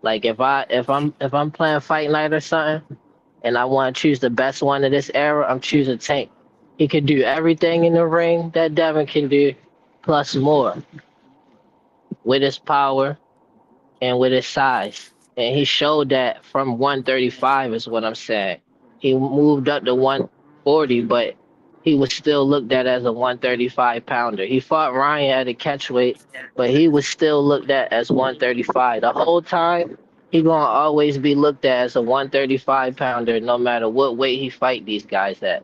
like if I'm playing fight night or something and I want to choose the best one of this era, I'm choosing Tank. He can do everything in the ring that Devin can do, plus more with his power and with his size. And he showed that from 135 is what I'm saying. He moved up to 140, but he was still looked at as a 135 pounder. He fought Ryan at a catchweight, but he was still looked at as 135. The whole time, he gonna always be looked at as a 135 pounder, no matter what weight he fight these guys at.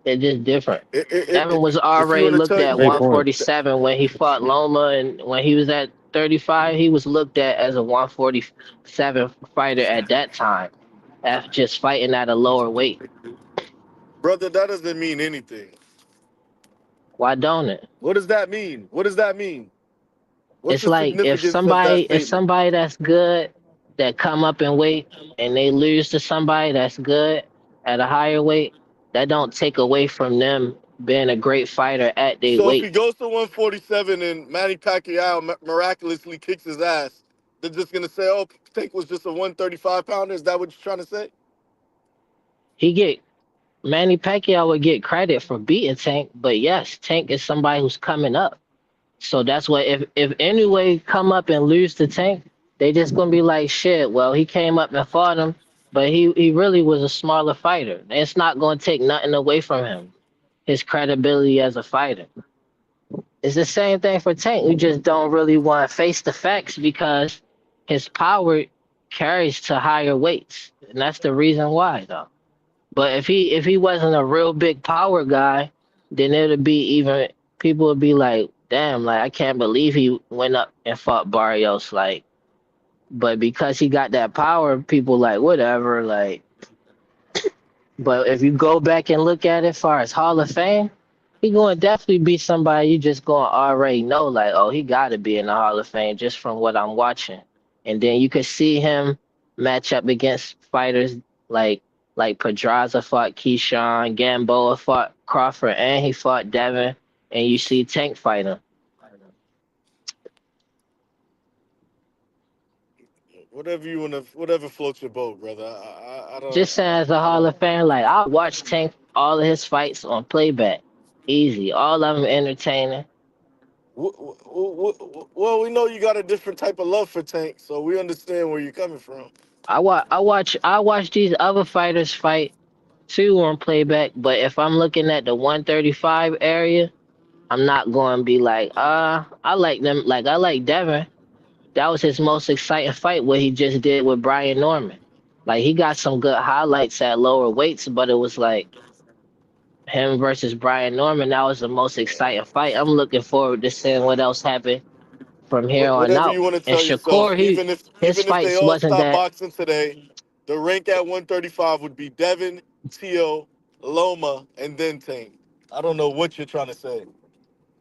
It's just different. Devin was If you already want to looked tell, at Great point. 147 when he fought Loma, and when he was at 35, he was looked at as a 147 fighter at that time, after just fighting at a lower weight. brother, that doesn't mean anything. Why don't it? What does that mean? What does that mean? What's It's the like if significance of that if statement? somebody that's good that come up in weight and they lose to somebody that's good at a higher weight, that don't take away from them being a great fighter at their So if he weight. goes to 147 and Manny Pacquiao miraculously kicks his ass, they're just gonna say, "Oh, Tank was just a 135 pounder." Is that what you're trying to say? He get Manny Pacquiao would get credit for beating Tank, but yes, Tank is somebody who's coming up. So that's what if anyway come up and lose to Tank, they just gonna be like shit. Well, he came up and fought him, but he really was a smaller fighter. It's not gonna take nothing away from him, his credibility as a fighter. It's the same thing for Tank. We just don't really want to face the facts because his power carries to higher weights, and that's the reason why though. But if he wasn't a real big power guy, then it'd be even people would be like, damn, like I can't believe he went up and fought Barrios. Like, but because he got that power, people like whatever. Like, but if you go back and look at it, as far as Hall of Fame, he going to definitely be somebody you just going to already know. Like, oh, he got to be in the Hall of Fame just from what I'm watching. And then you could see him match up against fighters like Pedraza fought Keyshawn, Gamboa fought Crawford, and he fought Devin. And you see Tank fight him. Whatever you wanna, whatever floats your boat, brother. I don't. Just saying, as a Hall of Fame, like I watch Tank all of his fights on playback, easy. All of them entertaining. Well, we know you got a different type of love for Tank, so we understand where you're coming from. I watch these other fighters fight too on playback, but if I'm looking at the 135 area, I'm not going to be like, I like them. Like I like Devin. That was his most exciting fight, what he just did with Brian Norman. Like he got some good highlights at lower weights, but it was like him versus Brian Norman. That was the most exciting fight. I'm looking forward to seeing what else happened from here on Whatever out. you want to And tell yourself, Shakur, his even if they fights all wasn't stop that. boxing today, the rank at 135 would be Devin, Tio, Loma, and then Tank. I don't know what you're trying to say.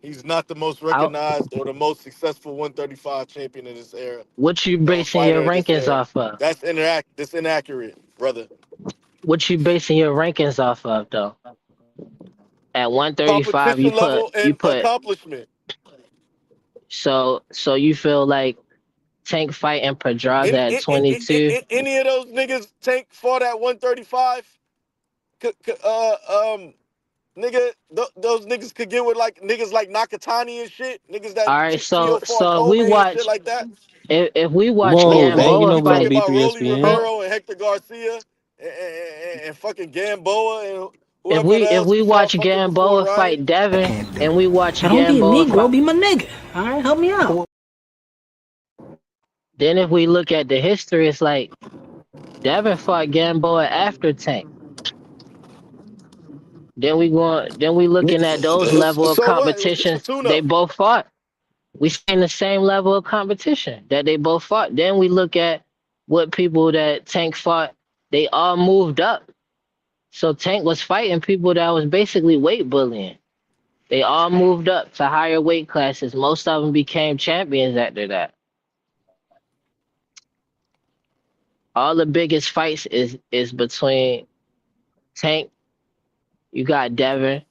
He's not the most I, recognized or the most successful 135 champion of this era, what you basing fighter your of this rankings era. off of? That's inaccurate, brother. What you basing your rankings off of though? At 135, you Competition put level and accomplishment. so you feel like Tank fighting Pedraza at 22. Any of those niggas Tank fought at 135? Nigga, those niggas could get with like niggas like Nakatani and shit. Niggas that All right, Tio so fought if we Kobe and shit watch like that. if we watch Whoa, They dang, you Gamboa know you we on talking fight, about Beef Rolly ESPN. hold, Romero and Hector Garcia and fucking Gamboa and if whoever we else we fought watch fucking before Gamboa Ryan. fight Devin, and we watch I don't be a Gamboa Negro, fight, be my nigga. All right, help me out. then if we look at the history, it's like Devin fought Gamboa after Tank. Then we looking at those level of So what? It was just a competitions they tune-up. both fought. We seen the same level of competition that they both fought. Then we look at what people that Tank fought, they all moved up. So Tank was fighting people that was basically weight bullying. They all moved up to higher weight classes. Most of them became champions after that. All the biggest fights is between Tank, you got Devin,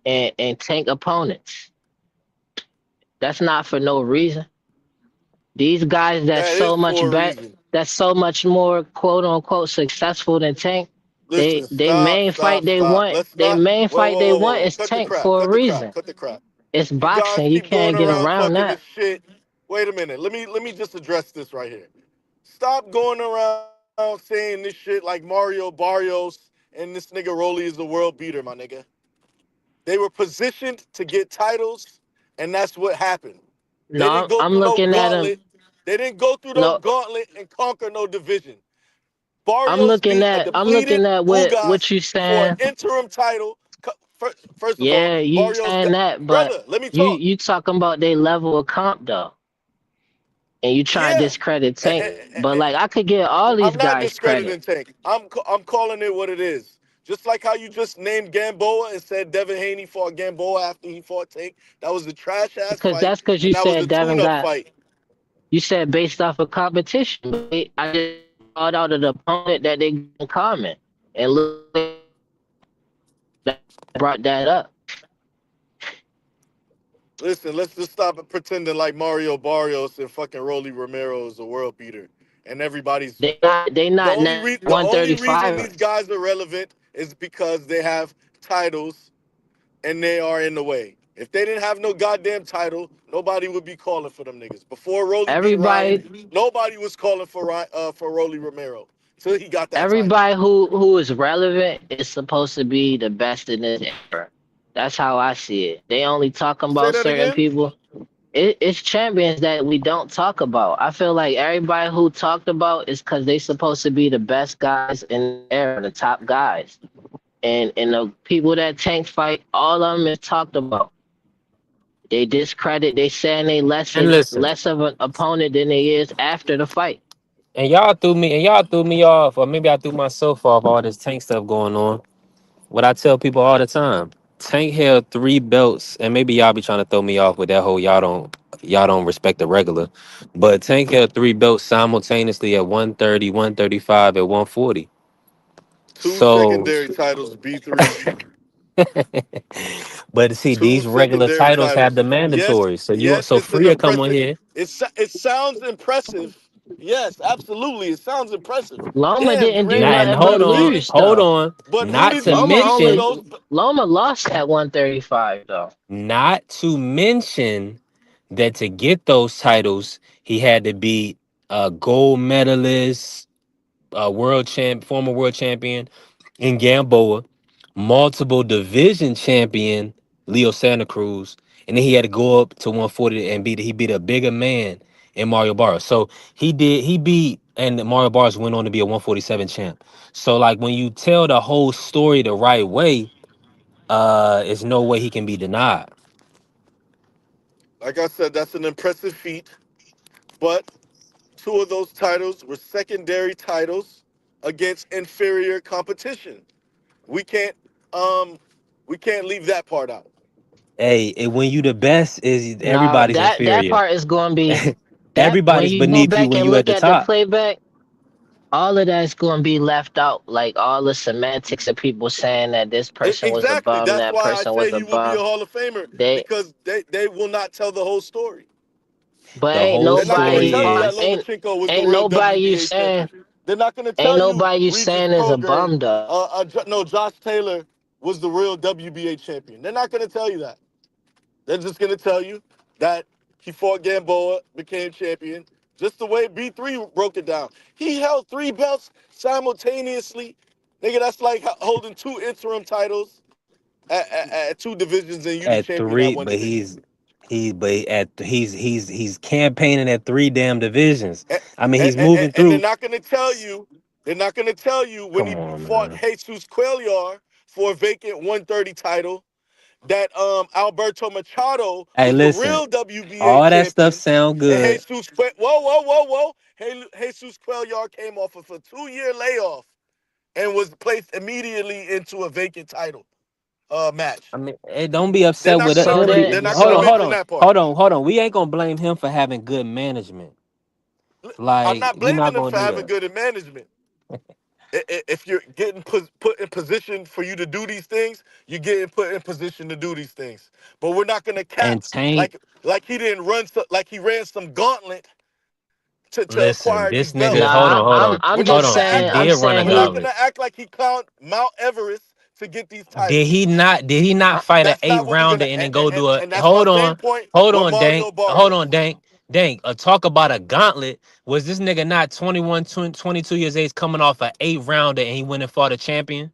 and Tank opponents. That's not for no reason. These guys That is for a reason. that's so much more quote unquote successful than Tank. Listen, They stop, main fight stop, they stop. want. Let's Their not. main Whoa, fight whoa, they whoa, want whoa, whoa. is Cut the Tank crap. for a Cut the crap. reason. Cut the crap. It's You guys boxing. You keep going can't get around around talking that. this shit. Wait a minute. Let me just address this right here. Stop going around saying this shit like Mario Barrios and this nigga Rolly is the world beater, my nigga. They were positioned to get titles, and that's what happened. They didn't No, go I'm through no looking at him. gauntlet. They didn't go through no No, gauntlet and conquer no division. Barrios beat a I'm looking depleted at what Ugas you for an saying. interim title. First of all, Yeah, you Barrios saying got that, but brother. Let me talk. you talking about their level of comp though, and you trying to Yeah, discredit and, Tank. and, But and, like I could give all these I'm not guys credit discrediting Tank. I'm calling it what it is. Just like how you just named Gamboa and said Devin Haney fought Gamboa after he fought Tank. That was a trash ass fight, because you and that was a said Devin tune up got fight. you said based off of competition. But I just called out an opponent that they in common, and look, that brought that up. Listen, let's just stop pretending like Mario Barrios and fucking Rolly Romero is a world beater, and everybody's They the not only now re- the only reason these 135ers. guys are relevant is because they have titles and they are in the way. If they didn't have no goddamn title, nobody would be calling for them niggas. Before Rolly beat Everybody Ryan, nobody was calling for Rolly Romero till he got that title. everybody who is relevant is supposed to be the best in this era. That's how I see it. They only talking Say about that certain again. people. It's champions that we don't talk about. I feel like everybody who talked about is because they supposed to be the best guys in the era, the top guys. And the people that Tank fight, all of them is talked about. They discredit. They saying they And listen, less of an opponent than they is after the fight. and y'all threw me off, or maybe I threw myself off all this Tank stuff going on. What I tell people all the time, Tank held 3 belts, and maybe y'all be trying to throw me off with that whole y'all don't respect the regular. But Tank held 3 belts simultaneously at 130, 135, at 140. Two So secondary titles, B3. but see, Two these regular secondary titles have titles. the Yes, mandatory. yes, So it's an Freya come on impressive. here. It sounds impressive. Yes, absolutely, it sounds impressive. Loma Damn, you didn't do ran Not back and nothing from but hold on, undefeated. lose hold though. on. But who Not did to he Loma beat for mention, only those? Loma lost at 135 though. not to mention that to get those titles, he had to beat a gold medalist, former world champion in Gamboa, multiple division champion Leo Santa Cruz, and then he had to go up to 140 and beat a bigger man in Mario Barros. So he beat, and Mario Barros went on to be a 147 champ. So like when you tell the whole story the right way, there's no way he can be denied. Like I said, that's an impressive feat. But two of those titles were secondary titles against inferior competition. We can't um we can't leave that part out. Hey, when you the best, is No, everybody's that inferior. part is going to be that when Everybody's you go beneath you back when and you at look the at the top. playback, all of that's going to be left out. Like all the semantics of people saying that this person was a Exactly. bum, That's that why I person say was a he will be a bum. Hall of Famer They because they will not tell the whole story. But The ain't whole They're not gonna nobody, tell you story that is Lomachenko was the ain't real nobody you WBA saying, champion. They're not gonna ain't tell you nobody you Regis saying is a Prograis, bum though. no, Josh Taylor was the real WBA champion. They're not gonna tell you that. They're just gonna tell you that he fought Gamboa, became champion, just the way B3 broke it down. He held 3 belts simultaneously. Nigga, that's like holding 2 interim titles at 2 divisions, and you the at champion at three, 1 but division. he's campaigning at 3 damn divisions. And, I mean, and, he's and, moving and they're through. not gonna tell you, when Come he on, fought man. Jesus Cuellar for a vacant 130 title that Alberto Machado Hey, was the listen, real WBA all that stuff champion, sound and good. Jesus Cuellar came off of a 2-year layoff and was placed immediately into a vacant title match. I mean, hey, don't be They're upset not with gonna it. So mention. that, They're not Hold gonna on, so hold mention on, that part. hold on, hold on. We ain't gonna blame him for having good management. I'm Like, not we not blaming him gonna for do having that. good in management. If you're getting put in position for you to do these things, you're getting put in position to do these things. But we're not gonna cap And Tank, like he didn't like he ran some gauntlet to listen, acquire these this nigga, belts. hold nah, on, hold on, We're not hold gonna on. He act I'm like did run a saying we're not he, gonna gauntlet. act like he climbed Mount Everest to get these Did titles. he not? Did he not fight an That's eight not what we're rounder gonna. and then go do a? And that's my Hold same on, point hold with on, Dank, Mario hold Barrios. on, Dank, Dank. Talk about a gauntlet. Was this nigga not 21, 22 years age, coming off an 8 rounder and he went and fought a champion?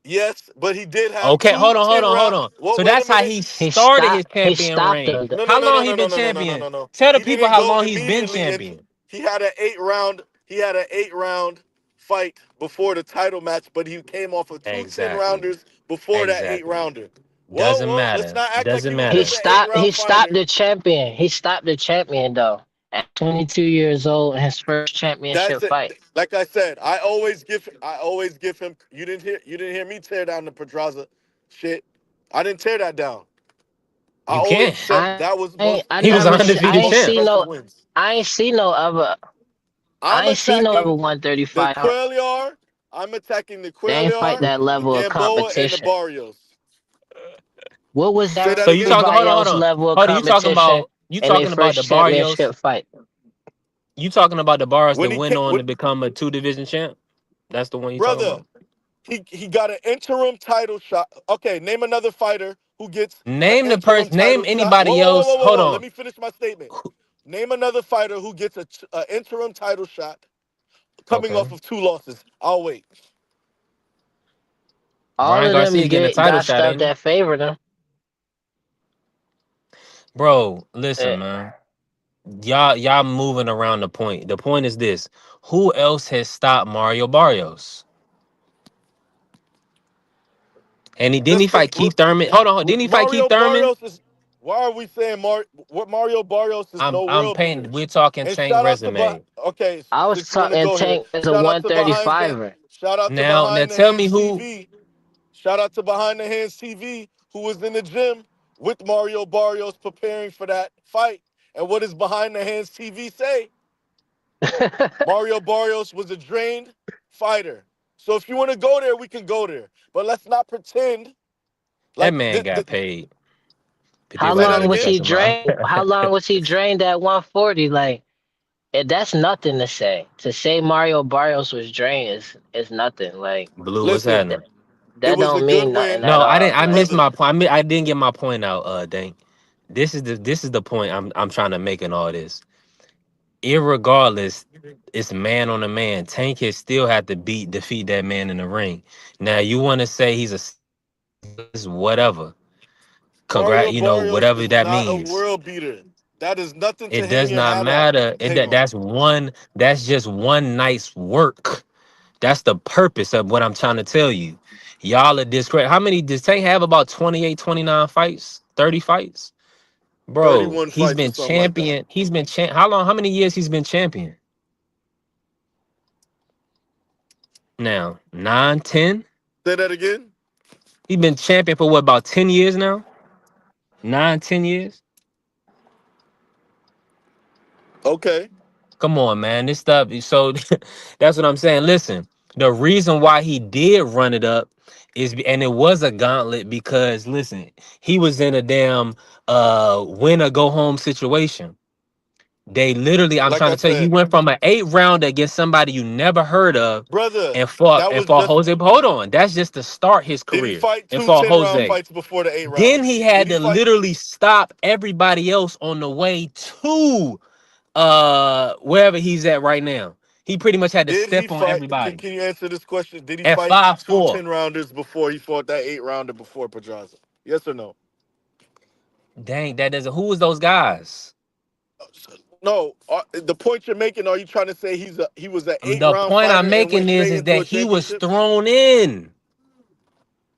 Yes, but he did have Okay, two hold on, hold 10 on, hold round. on. Well, So wait a that's how minute. he started his he champion stopped reign. him. How long he been No, champion? no. Tell the He people didn't how go long he's been immediately into. champion. He had an 8 round. He had an 8 round fight before the title match, but he came off of two 10 Exactly, rounders before that eight exactly. rounder. Doesn't Whoa, let's matter. not act like he Doesn't was He just matter. an eight stopped. He round stopped fighter. the champion. He stopped the champion though at 22 years old in his first That's championship it. fight. Like I said, I always give him. You didn't hear me tear down the Pedraza shit. I didn't tear that down. I You always can't. said that was I He was that an never. was one of his undefeated I ain't most champ. see impressive no. wins. I ain't see no other. I'm I ain't see no other attacking the 135. Cuellar. I'm attacking the They ain't fight Cuellar, that the level of Gamboa, and the competition. Barrios. What was Say that that So you again. talking? Hold on, hold Barrios on, level of hold on. competition You in their talking about the first Barrios? championship fight? You talking about the Barrios When that he went came, on to become a 2 division champ? That's the one you talking brother, about. he got an interim title shot. Okay, name another fighter who gets an Name the interim person. Name title shot. Whoa, anybody whoa, whoa, else. whoa, whoa, Hold whoa. Let on. me finish my statement. Name another fighter who gets a interim title shot coming Okay. off of 2 losses. I'll wait. All Ryan of them Garcia getting a title got shot, stuff ain't he? that favored them. Bro, listen, Eh, man. Y'all moving around the point. The point is this: who else has stopped Mario Barrios? And he didn't he Just fight because Keith Thurman? Didn't he fight Keith Mario Thurman? Barrios is. Why are we saying what Mario Barrios is no I'm world painting. beater? We're talking And Tank shout out to resume. okay, I was since you want to talking go here, Tank as a 135er. Now Behind the tell me Hands who. TV. Shout out to Behind the Hands TV, who was in the gym with Mario Barrios preparing for that fight. And what does Behind the Hands TV say? Mario Barrios was a drained fighter. So if you want to go there, we can go there. But let's not pretend That like man got paid. How People say act that long like he was again. cut he them out. drained? How long was he drained at 140? Like, that's nothing to say. To say Mario Barrios was drained is nothing. Like Blue, what's Listen, happening? it that was a don't good mean nothing win, at No, I didn't. all. I Like missed brother. my point. I didn't get my point out. Dank. This is the point I'm trying to make in all this. Irregardless, it's man on a man. Tank has still had to defeat that man in the ring. Now you want to say he's whatever. Mario Barrios Whatever is that not a means. world beater. That is nothing to It hang does your not hat at, matter. hang on. That's one. That's just one night's work. That's the purpose of what I'm trying to tell you. Y'all are discredit. How many does Tank have? About 28, 29 fights, 30 fights, bro. 31 He's fights or been something like that. champion. He's been How long? How many years he's been champion? Now 9, 10. Say that again. He's been champion for what, about 10 years now? 9, 10 years. Okay. Come on, man. This stuff. So that's what I'm saying. Listen, the reason why he did run it up and it was a gauntlet because listen, he was in a damn win or go home situation. They literally, I'm Like trying I to tell you, he said, went from an 8 rounder against somebody you never heard of brother, and fought that and was fought just. Jose. But hold on, that's just to start his Did he career fight and two fought 10 round Jose. fights before the 8 Then rounds? he Did had he to fight? literally stop everybody else on the way to wherever he's at right now. He pretty much had to Did he step on fight? Can, everybody can you answer this question? Did he at fight five two four. 10 rounders before he fought that 8 rounder before Pedraza? Yes or no? Dang, that doesn't. Who was those guys? No. The point you're making, are you trying to say he was an 8 The round point I'm fighter and went making straight is into that a he was championship? thrown in.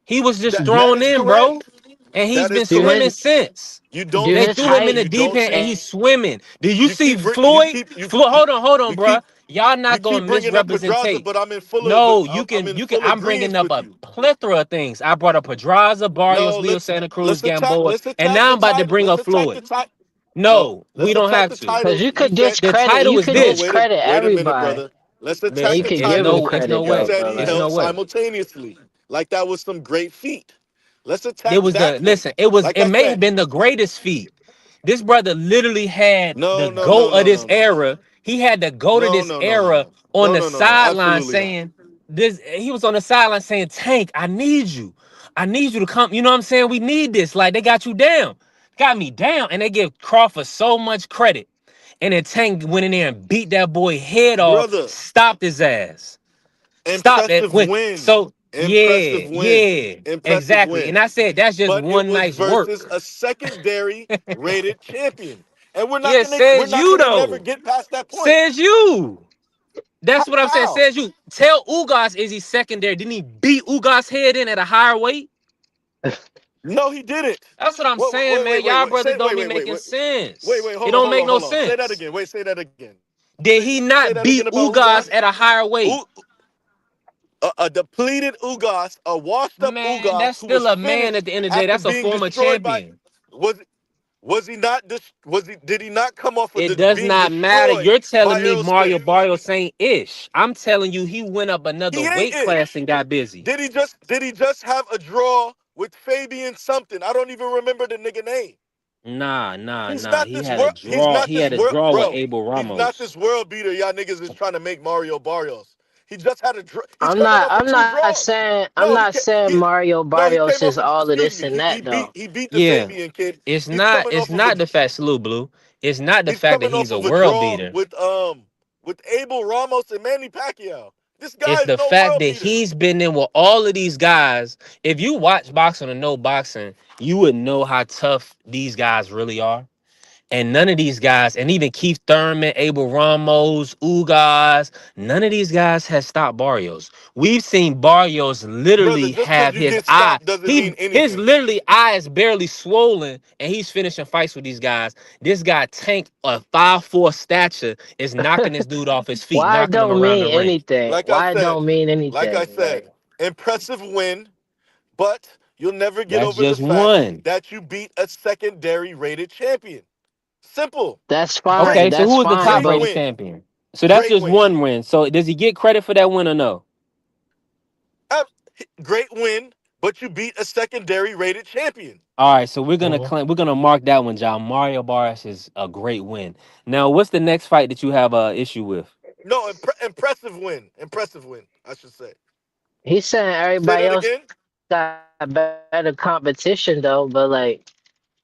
He was just That thrown is in, bro. correct. And he's That been is Do swimming his correct. since. You do don't They his threw him in height the you deep don't end and see he's swimming. Did you you see keep br- you Floyd? keep you you Hold on, you bruh. keep Y'all you not keep gonna bringing up Pedraza, misrepresentate. but I'm in full of No, I'm in full I'm bringing agreement up with a you. plethora of things. I brought up Pedraza, Barrios, No, Leo let's Santa Cruz, let's attack Gamboa, let's and attack now the I'm about to title. bring Let's up attack the Floyd. title. No, No, we let's don't attack have the to. because title. you You could said The discredit title you is could no, this. discredit wait a minute, everybody. brother. Let's And attack you the Man, could it's give title. him no, it's no credit You though, way. said but he It's like no held way. simultaneously. Like that was some great feat. Let's It attack was that the point. listen. It was. Like It I may said, have been the greatest feat. This brother literally had no, the no, no, goat of no, this no, no, no. era. He had the goat of No, this no, no, no, era no. on No, the no, no, no. sideline Absolutely not. saying this. He was on the sideline saying, "Tank, I need you. I need you to come." You know what I'm saying? We need this. Like they got you down, got me down, and they give Crawford so much credit. And then Tank went in there and beat that boy head off, Brother, stopped his ass. Stop that. impressive When win. so Impressive win. Impressive exactly. win. And I said that's just But it one was night's versus work. a secondary rated champion. And Yeah, we're says not you gonna never though. get past that point. Says you. That's what I'm saying. How? Says you. Tell Ugas is he secondary? Didn't he beat Ugas head in at a higher weight? No, he didn't. That's what I'm saying, man. Y'all brothers don't be making sense. It don't make no Hold on. Say that sense. again. Wait, say that again. Did he Say not that again beat about Ugas Ugas. at a higher weight? U- a depleted Ugas, a washed up Man, Ugas that's who still was a man at finished the end of the day. after That's a being former destroyed by champion. was was he not did he not come off of It does being not matter. destroyed You're telling by me Errol Mario Spence? Barrios ain't ish. I'm telling you he went up another He ain't weight class ish. and got busy. Did he just have a draw with Fabian something? I don't even remember the nigga name. He's Nah. not He this had a world. He's draw. not He this had a world, draw with bro. Abel He's not Ramos. this world beater. Y'all niggas is trying to make Mario Barrios. He just had a draw. He's I'm coming not off of two draws. I'm No, he not can't. saying He Mario no, he Barrios came is off of. all of Excuse this me. and that though. He beat the Yeah. Fabian kid. It's He's not coming it's off of a not the fact, Salute Blue. It's not the he's fact that coming he's off a of a world draw beater. with Abel Ramos and Manny Pacquiao. This guy It's is the no fact world that beater. he's been in with all of these guys. If you watch boxing or no boxing, you would know how tough these guys really are. And none of these guys, and even Keith Thurman, Abel Ramos, Ugas, none of these guys has stopped Barrios. We've seen Barrios Brother, literally just because have you his get eye. stopped doesn't mean His anything. literally eye is barely swollen, and he's finishing fights with these guys. This guy Tank, a 5'4" stature, is knocking this dude off his feet, Why it knocking him don't around the mean ring. anything? Like I Why it said, don't mean like I anything? said, Like impressive win, but you'll never get That's over the just fact one. that you beat a secondary rated champion. Simple. that's Great, fine. Okay, so That's who is the fine, top great but rated win. champion? So that's Great just win. one win. So does he get credit for that win or no? Uh, Great win, but you beat a secondary rated champion. All right, so mhm. we're gonna mark that one, John. Mario Barras is a great win. Now, what's the next fight that you have a issue with? No, impressive win. Impressive win, I should say. He's saying Say everybody that else again. got better competition though, but like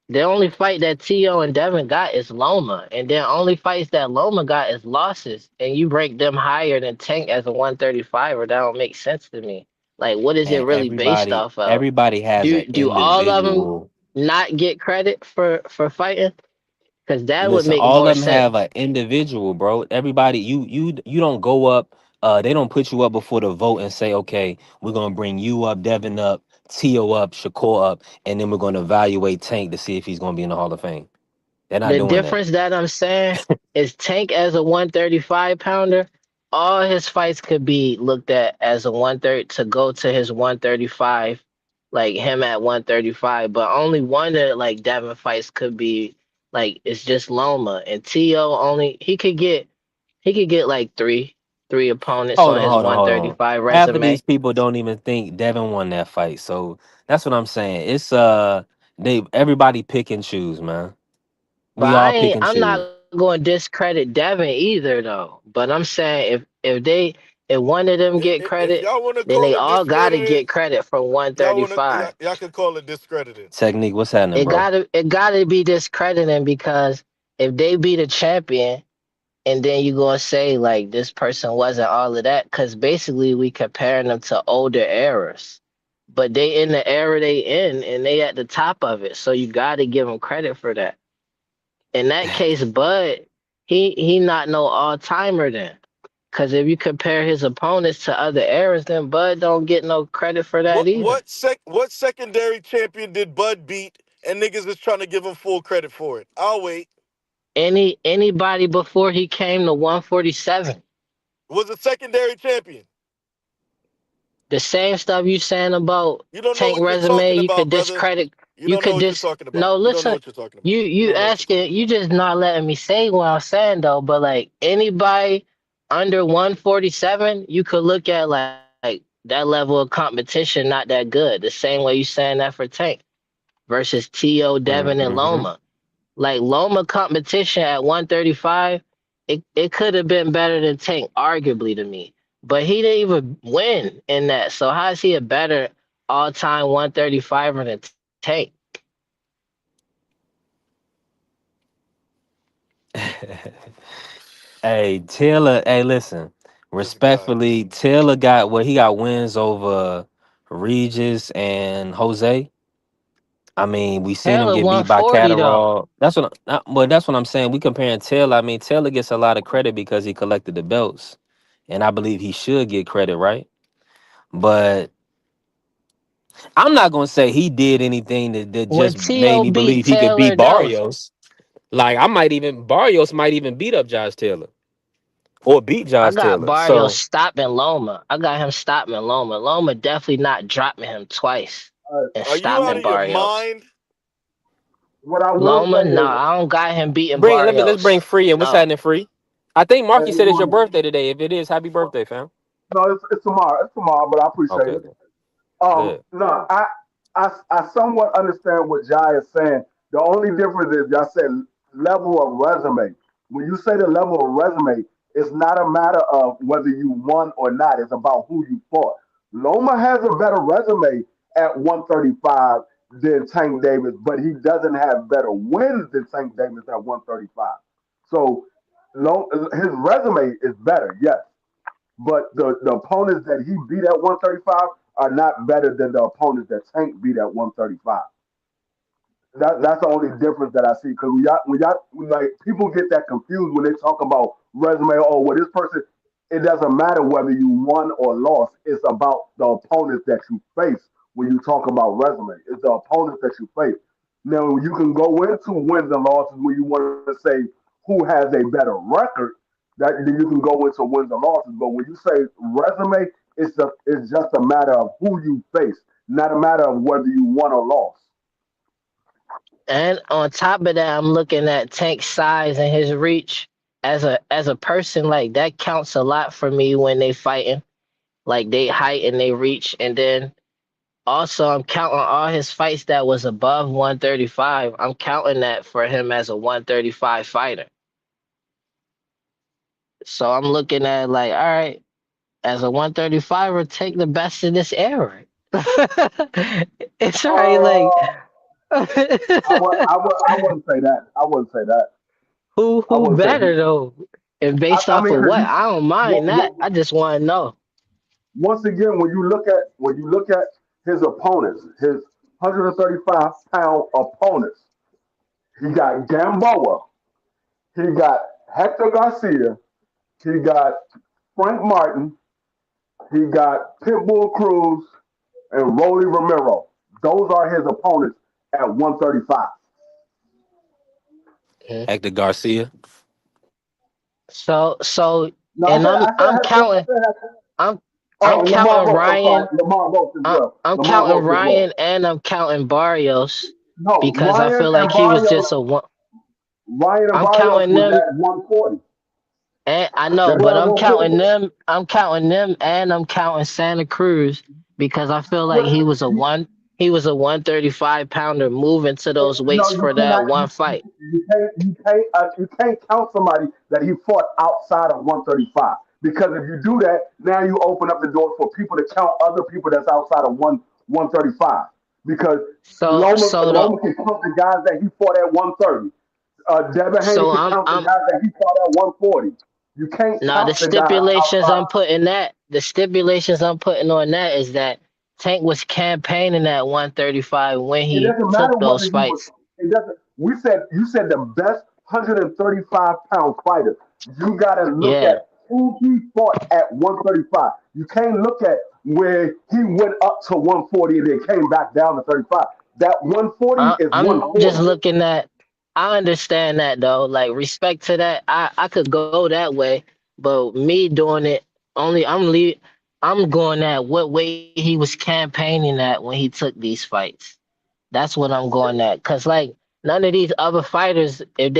the only fight that T.O. and Devin got is Loma, and then only fights that Loma got is losses, and you rank them higher than Tank as a 135er. That don't make sense to me. Like, what is it And really based off of? everybody has an Do all of them individual. not get credit for fighting? Because that would Listen, make all more of them have sense. an individual, bro. Everybody, you don't go up. They don't put you up before the vote and say, okay, we're gonna bring you up, Devin up, Tio up, Shakur up, and then we're gonna evaluate Tank to see if he's gonna be in the Hall of Fame. They're not The doing that. difference that I'm saying is Tank as a 135 pounder, all his fights could be looked at as a 130 to go to his 135, like him at 135. But only one of like Devin fights could be like it's just Loma and T.O. only he could get like three opponents on his Hold on. 135 Half of these resume. people don't even think Devin won that fight. So that's what I'm saying. It's they everybody pick and choose, man. But We all pick and I'm not choose. going to discredit Devin either though. But I'm saying if one of them get If credit, y'all want to then call they it all got to discredited, get credit from y'all want to 135. y'all can call it discredited. Technique, what's happening, bro? It gotta be discrediting because if they be the champion and then you gonna say like this person wasn't all of that, because basically we comparing them to older eras. But they in the era they in and they at the top of it. So you gotta give them credit for that. In that case, Bud, he not no all timer then. Cause if you compare his opponents to other eras, then Bud don't get no credit for that either. What secondary champion did Bud beat? And niggas is trying to give him full credit for it. I'll wait. Anybody before he came to 147. Was a secondary champion. The same stuff you saying about You don't know Tank what you're resume, talking you could about, brother. discredit. You You don't know could what you're dis. talking about. No, You don't know listen. what you're talking about. You You don't know what you're talking asking. about. You just not letting me say what I'm saying though. But like anybody under 147, you could look at like that level of competition not that good. The same way you saying that for Tank versus T.O. Devin and Mm-hmm. Loma. Like Loma competition at 135, it could have been better than Tank, arguably to me. But he didn't even win in that. So how is he a better all-time 135er than Tank? Hey, Taylor, hey, listen. This guy. Respectfully, Taylor got he got wins over Regis and Jose. I mean, we seen him Taylor get beat by 140 though. Catterall. Well, that's what I'm saying. We comparing Taylor. I mean, Taylor gets a lot of credit because he collected the belts, and I believe he should get credit, right? But I'm not gonna say he did anything that When just made T.O. me beat believe he could Taylor, beat that was Barrios. Like Barrios might even beat up Josh Taylor or beat I Josh got Taylor. Barrios So stopping Loma. I got him stopping Loma. Loma definitely not dropping him twice and Are you out stopping of your Barrios. mind? What I will Loma, say no, is, I don't got him beating let's bring Barrios. Free in. What's No. happening, Free? I think hey, Marky said it's your Lamar, birthday today. If it is, happy birthday, fam. no, it's tomorrow. It's tomorrow, but I appreciate Okay, it. good. Good. No, I somewhat understand what Jai is saying. The only difference is y'all said level of resume. When you say the level of resume, it's not a matter of whether you won or not. It's about who you fought. Loma has a better resume at 135 than Tank Davis, but he doesn't have better wins than Tank Davis at 135. So his resume is better, yes, but the opponents that he beat at 135 are not better than the opponents that Tank beat at 135. That's the only difference that I see. Because when like people get that confused when they talk about resume. Oh, well, this person. It doesn't matter whether you won or lost. It's about the opponents that you face when you talk about resume. It's the opponents that you face. Now you can go into wins and losses when you want to say who has a better record. That then you can go into wins and losses. But when you say resume, it's just a matter of who you face, not a matter of whether you won or lost. And on top of that, I'm looking at Tank's size and his reach as a person. Like that counts a lot for me when they fighting. Like they height and they reach, and then also I'm counting all his fights that was above 135. I'm counting that for him as a 135 fighter. So I'm looking at like, all right, as a 135er, take the best of this era. It's already like Uh, I wouldn't say that. I wouldn't say that. I who wouldn't say he. better though? And based I off mean, of because what? you I don't mind that. I just want to know. once again, when you look at his opponents, his 135-pound opponents, he got Gamboa, he got Hector Garcia, he got Frank Martin, he got Pitbull Cruz, and Rolly Romero. Those are his opponents at 135. Mhm. Hector Garcia. So, No, and I said I'm Hector. I counting. said Hector. I'm Oh, I'm and Lamar counting Roach. I'm sorry, Ryan. Lamar Roach as well. I'm Lamar counting Roach as well. Ryan, and I'm counting Barrios No, because I feel like he was just a one. Ryan and I'm Barrios counting was them, at 140. and I know, They're but at I'm counting 140. them. I'm counting them, and I'm counting Santa Cruz because I feel like he was a one. He was a 135 pounder moving to those No, weights you for that cannot. one fight. You can't count somebody that he fought outside of 135 because if you do that, now you open up the door for people to count other people that's outside of 135 because So so the Loma can count the guys that he fought at 130. Devin Haney so can count the I'm guys that he fought at 140. You can't now count the guys outside. the stipulations I'm putting on that is that Tank was campaigning at 135 when It he doesn't took matter those whether he was. fights. It doesn't. We said you said the best 135-pound fighter. You got to look Yeah. at who he fought at 135. You can't look at where he went up to 140 and then came back down to 35. That 140 is I'm just 140. looking at. I understand that though. Like respect to that. I could go that way, but me doing it only. I'm going at what way he was campaigning at when he took these fights. That's what I'm going at. Cause like none of these other fighters, if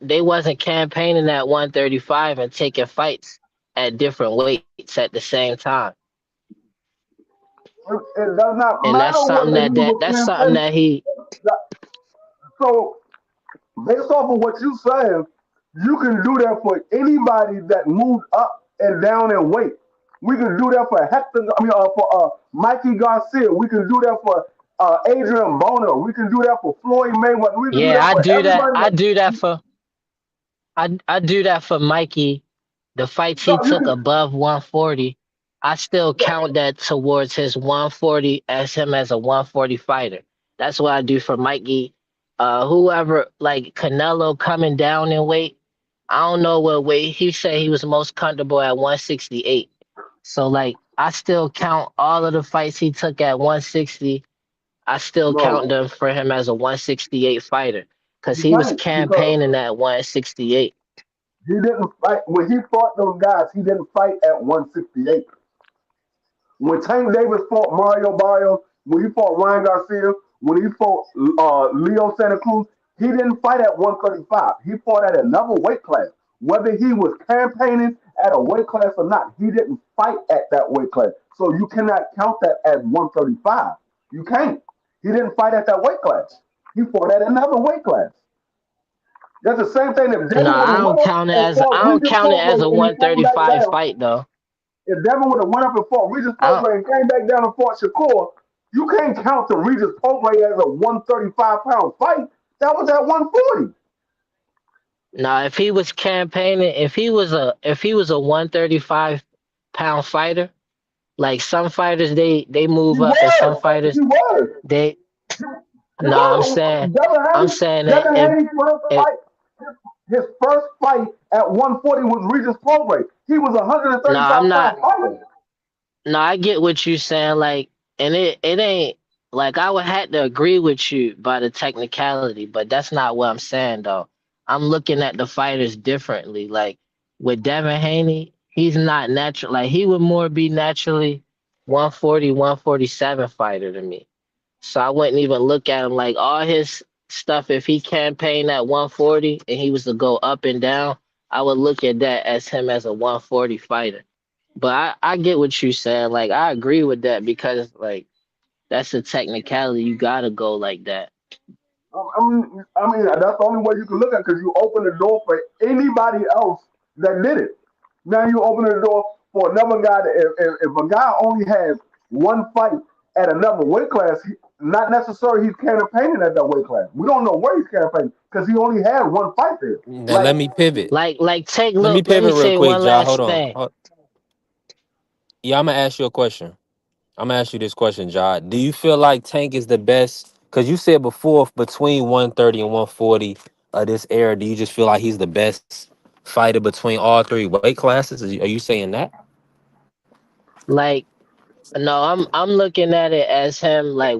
they wasn't campaigning at 135 and taking fights at different weights at the same time. It does not And matter whether he was that's a something campaign. that he. So based off of what you saying, you can do that for anybody that moved up and down in weight. We can do that for Hector. I mean, for Mikey Garcia. We can do that for Adrian Bono. We can do that for Floyd Mayweather. We can do Yeah, that for everybody. I do that for Mikey. The fights No, he you took can. above 140, I still count that towards his 140 as him as a 140 fighter. That's what I do for Mikey. Whoever like Canelo coming down in weight, I don't know what weight he said he was most comfortable at 168. So like I still count all of the fights he took at 160. I still count No, them for him as a 168 fighter because you he was can't because campaigning at 168. he didn't fight when he fought those guys. He didn't fight at 168. When Tank Davis fought Mario Barrios, when he fought Ryan Garcia, when he fought Leo Santa Cruz, he didn't fight at 135. He fought at another weight class. Whether he was campaigning at a weight class or not, he didn't fight at that weight class. So you cannot count that as 135. You can't. He didn't fight at that weight class. He fought at another weight class. That's the same thing if No, Devin would have went up and I fought don't Regis count it as Prograis a and he came back 135 down. fight though. If Devin would have went up and fought Regis I don't, Prograis and came back down and fought Shakur, you can't count the Regis Prograis as a 135-pound fight. That was at 140. no, if he was campaigning, if he was a 135-pound fighter, like some fighters they He move up and some was. He fighters was. they He no, was. I'm saying that Devin Haney's first if fight, his first fight at 140 was Regis Prograis. He was a no, 135 I'm not pound fighter. no, I get what you saying like and it ain't like I would have to agree with you by the technicality, but that's not what I'm saying though. I'm looking at the fighters differently. Like with Devin Haney, he's not natural. Like he would more be naturally 140, 147 fighter to me. So I wouldn't even look at him like all his stuff. If he campaigned at 140 and he was to go up and down, I would look at that as him as a 140 fighter. But I get what you're saying. Like I agree with that because like that's a technicality. You gotta go like that. I mean, that's the only way you can look at it because you open the door for anybody else that did it. Now you open the door for another guy. If a guy only has one fight at another weight class, not necessarily he's campaigning at that weight class. We don't know where he's campaigning because he only had one fight there. Now Like let me pivot. Like take Let me look. Let me pivot real say quick, one Ja. Hold last on. thing. Yeah, I'm gonna ask you a question. I'm gonna ask you this question, Ja. Do you feel like Tank is the best? Because you said before between 130 and 140 of this era, do you just feel like he's the best fighter between all three weight classes? Are you saying that? Like no, I'm looking at it as him like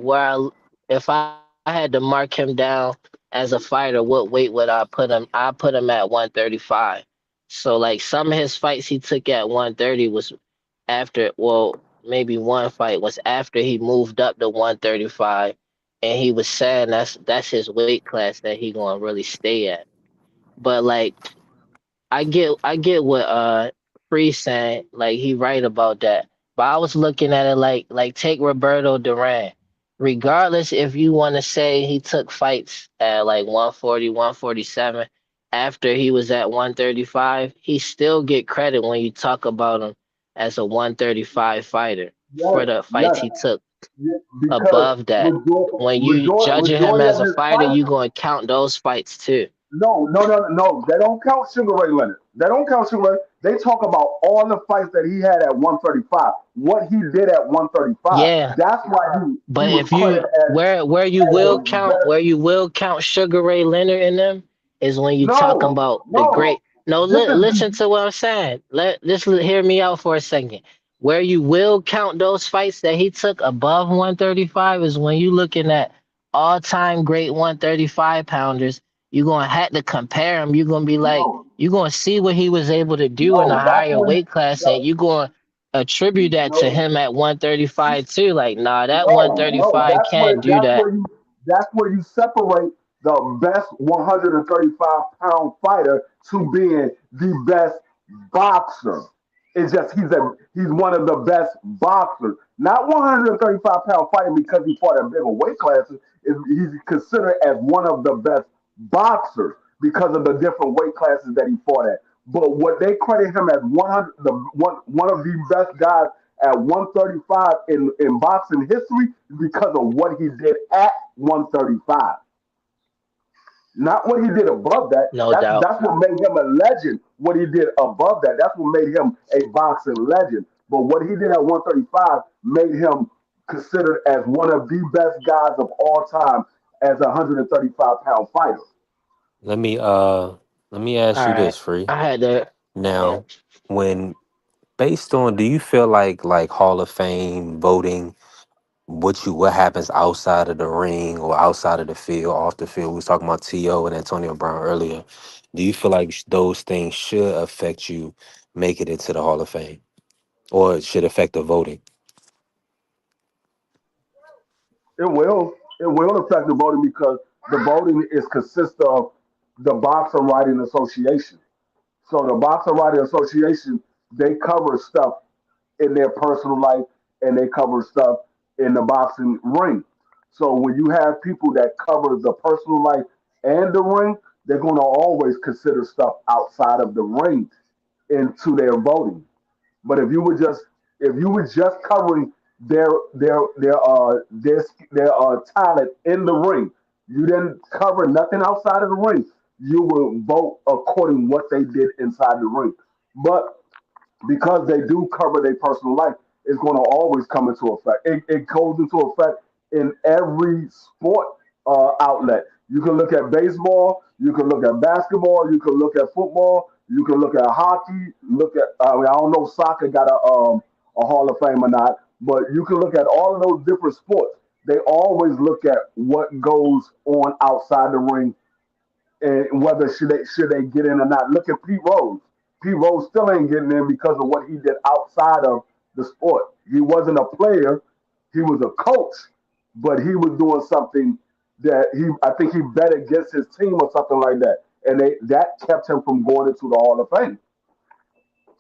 if I had to mark him down as a fighter, what weight would I put him? I put him at 135. So like some of his fights he took at 130 was after maybe one fight was after he moved up to 135 and he was saying that's his weight class that he gonna really stay at. But like I get what Free saying, like he right about that. But I was looking at it like take Roberto Duran. regardless if you want to say he took fights at like 140, 147 after he was at 135, he still get credit when you talk about him as a 135 fighter Yes, for the yes, fights he took because above that. When you judging him majority as of a his fighter, fights. you going to count those fights too. No. They don't count Sugar Ray Leonard. They don't count Sugar Ray. They talk about all the fights that he had at 135. What he did at 135. Yeah, That's why he but was if credited you where you as will the count best. where you will count Sugar Ray Leonard in them is when you talking No, about the no. great. No, This is listen to what I'm saying. Hear me out for a second. Where you will count those fights that he took above 135 is when you looking at all-time great 135 pounders. You're gonna have to compare them. You're gonna be like, no, you're gonna see what he was able to do in a no. That's higher when weight class, and no, you're going attribute that to no. him at 135 too. Like, nah, that No. 135 can't do that. That's where you separate the best 135-pound fighter to being the best boxer. It's just he's one of the best boxers. Not 135-pound fighter because he fought in bigger weight classes. He's considered as one of the best boxers because of the different weight classes that he fought at. But what they credit him as 100, one of the best guys at 135 in boxing history is because of what he did at 135. Not what he did above that. No That's doubt. that's what made him a legend. What he did above that. That's what made him a boxing legend. But what he did at 135 made him considered as one of the best guys of all time as a 135-pound fighter. Let me uh let me ask All you right. this, Free. I had to. Yeah. Now, when based on, do you feel like Hall of Fame voting, what happens outside of the ring or outside of the field, off the field? We was talking about T.O. and Antonio Brown earlier. Do you feel like those things should affect you make it into the Hall of Fame, or it should affect the voting? It will affect the voting because the voting is consists of the Boxing Writing Association. So the Boxing Writing Association, they cover stuff in their personal life and they cover stuff in the boxing ring. So when you have people that cover the personal life and the ring, they're going to always consider stuff outside of the ring into their voting. But if you were just covering their talent in the ring, you didn't cover nothing outside of the ring. You will vote according what they did inside the ring. But because they do cover their personal life, it's going to always come into effect. It goes into effect in every sport outlet. You can look at baseball, you can look at basketball, you can look at football, you can look at hockey. Look at I don't know if soccer got a Hall of Fame or not, but you can look at all of those different sports. They always look at what goes on outside the ring and whether should they get in or not. Look at Pete Rose. Pete Rose still ain't getting in because of what he did outside of the sport. He wasn't a player, he was a coach, but he was doing something that I think he bet against his team or something like that, and that kept him from going into the Hall of Fame.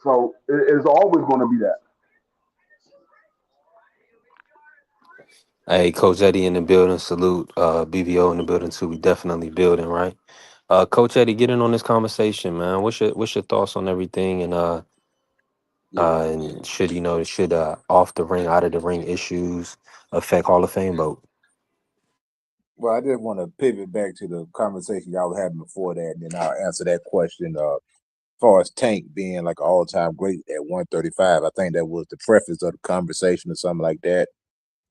So it's always going to be that. Hey, Coach Eddie in the building. Salute. BBO in the building too. We definitely building, right? Coach Eddie, get in on this conversation, man. What's your thoughts on everything? And should off the ring, out of the ring issues affect Hall of Fame vote? Well, I just want to pivot back to the conversation y'all were having before that, and then I'll answer that question. As far as Tank being like an all-time great at 135, I think that was the preface of the conversation or something like that.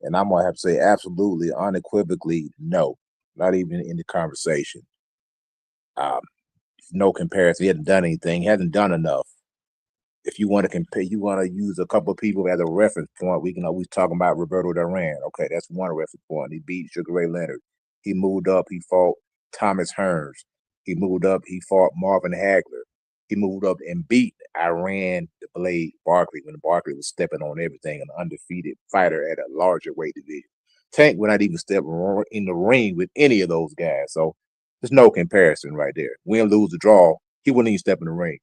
And I'm gonna have to say absolutely, unequivocally, no, not even in the conversation. Um, no comparison. He hasn't done anything. He hasn't done enough. If you want to compare, you want to use a couple of people as a reference point. We can always talk about Roberto Duran. Okay, that's one reference point. He beat Sugar Ray Leonard. He moved up. He fought Thomas Hearns. He moved up. He fought Marvin Hagler. He moved up and beat Iran the Blade Barkley when Barkley was stepping on everything, an undefeated fighter at a larger weight division. Tank would not even step in the ring with any of those guys. So there's no comparison right there. Win, lose, or draw, he wouldn't even step in the ring.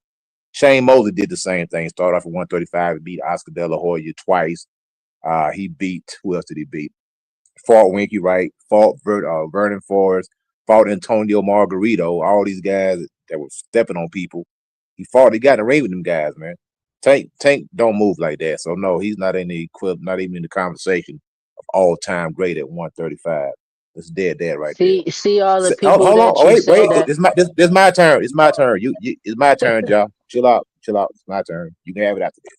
Shane Mosley did the same thing. Started off at 135, beat Oscar De La Hoya twice. He beat, who else did he beat? fought Winky Wright, fought Vernon Forrest, fought Antonio Margarito, all these guys that were stepping on people. He got in the ring with them guys, man. Tank don't move like that. So no, he's not in the equivalent, not even in the conversation of all-time great at 135. It's dead right there. See all the Hold people on, that you wait. say that. This my turn. It's my turn. It's my turn, y'all. Chill out. It's my turn. You can have it after this.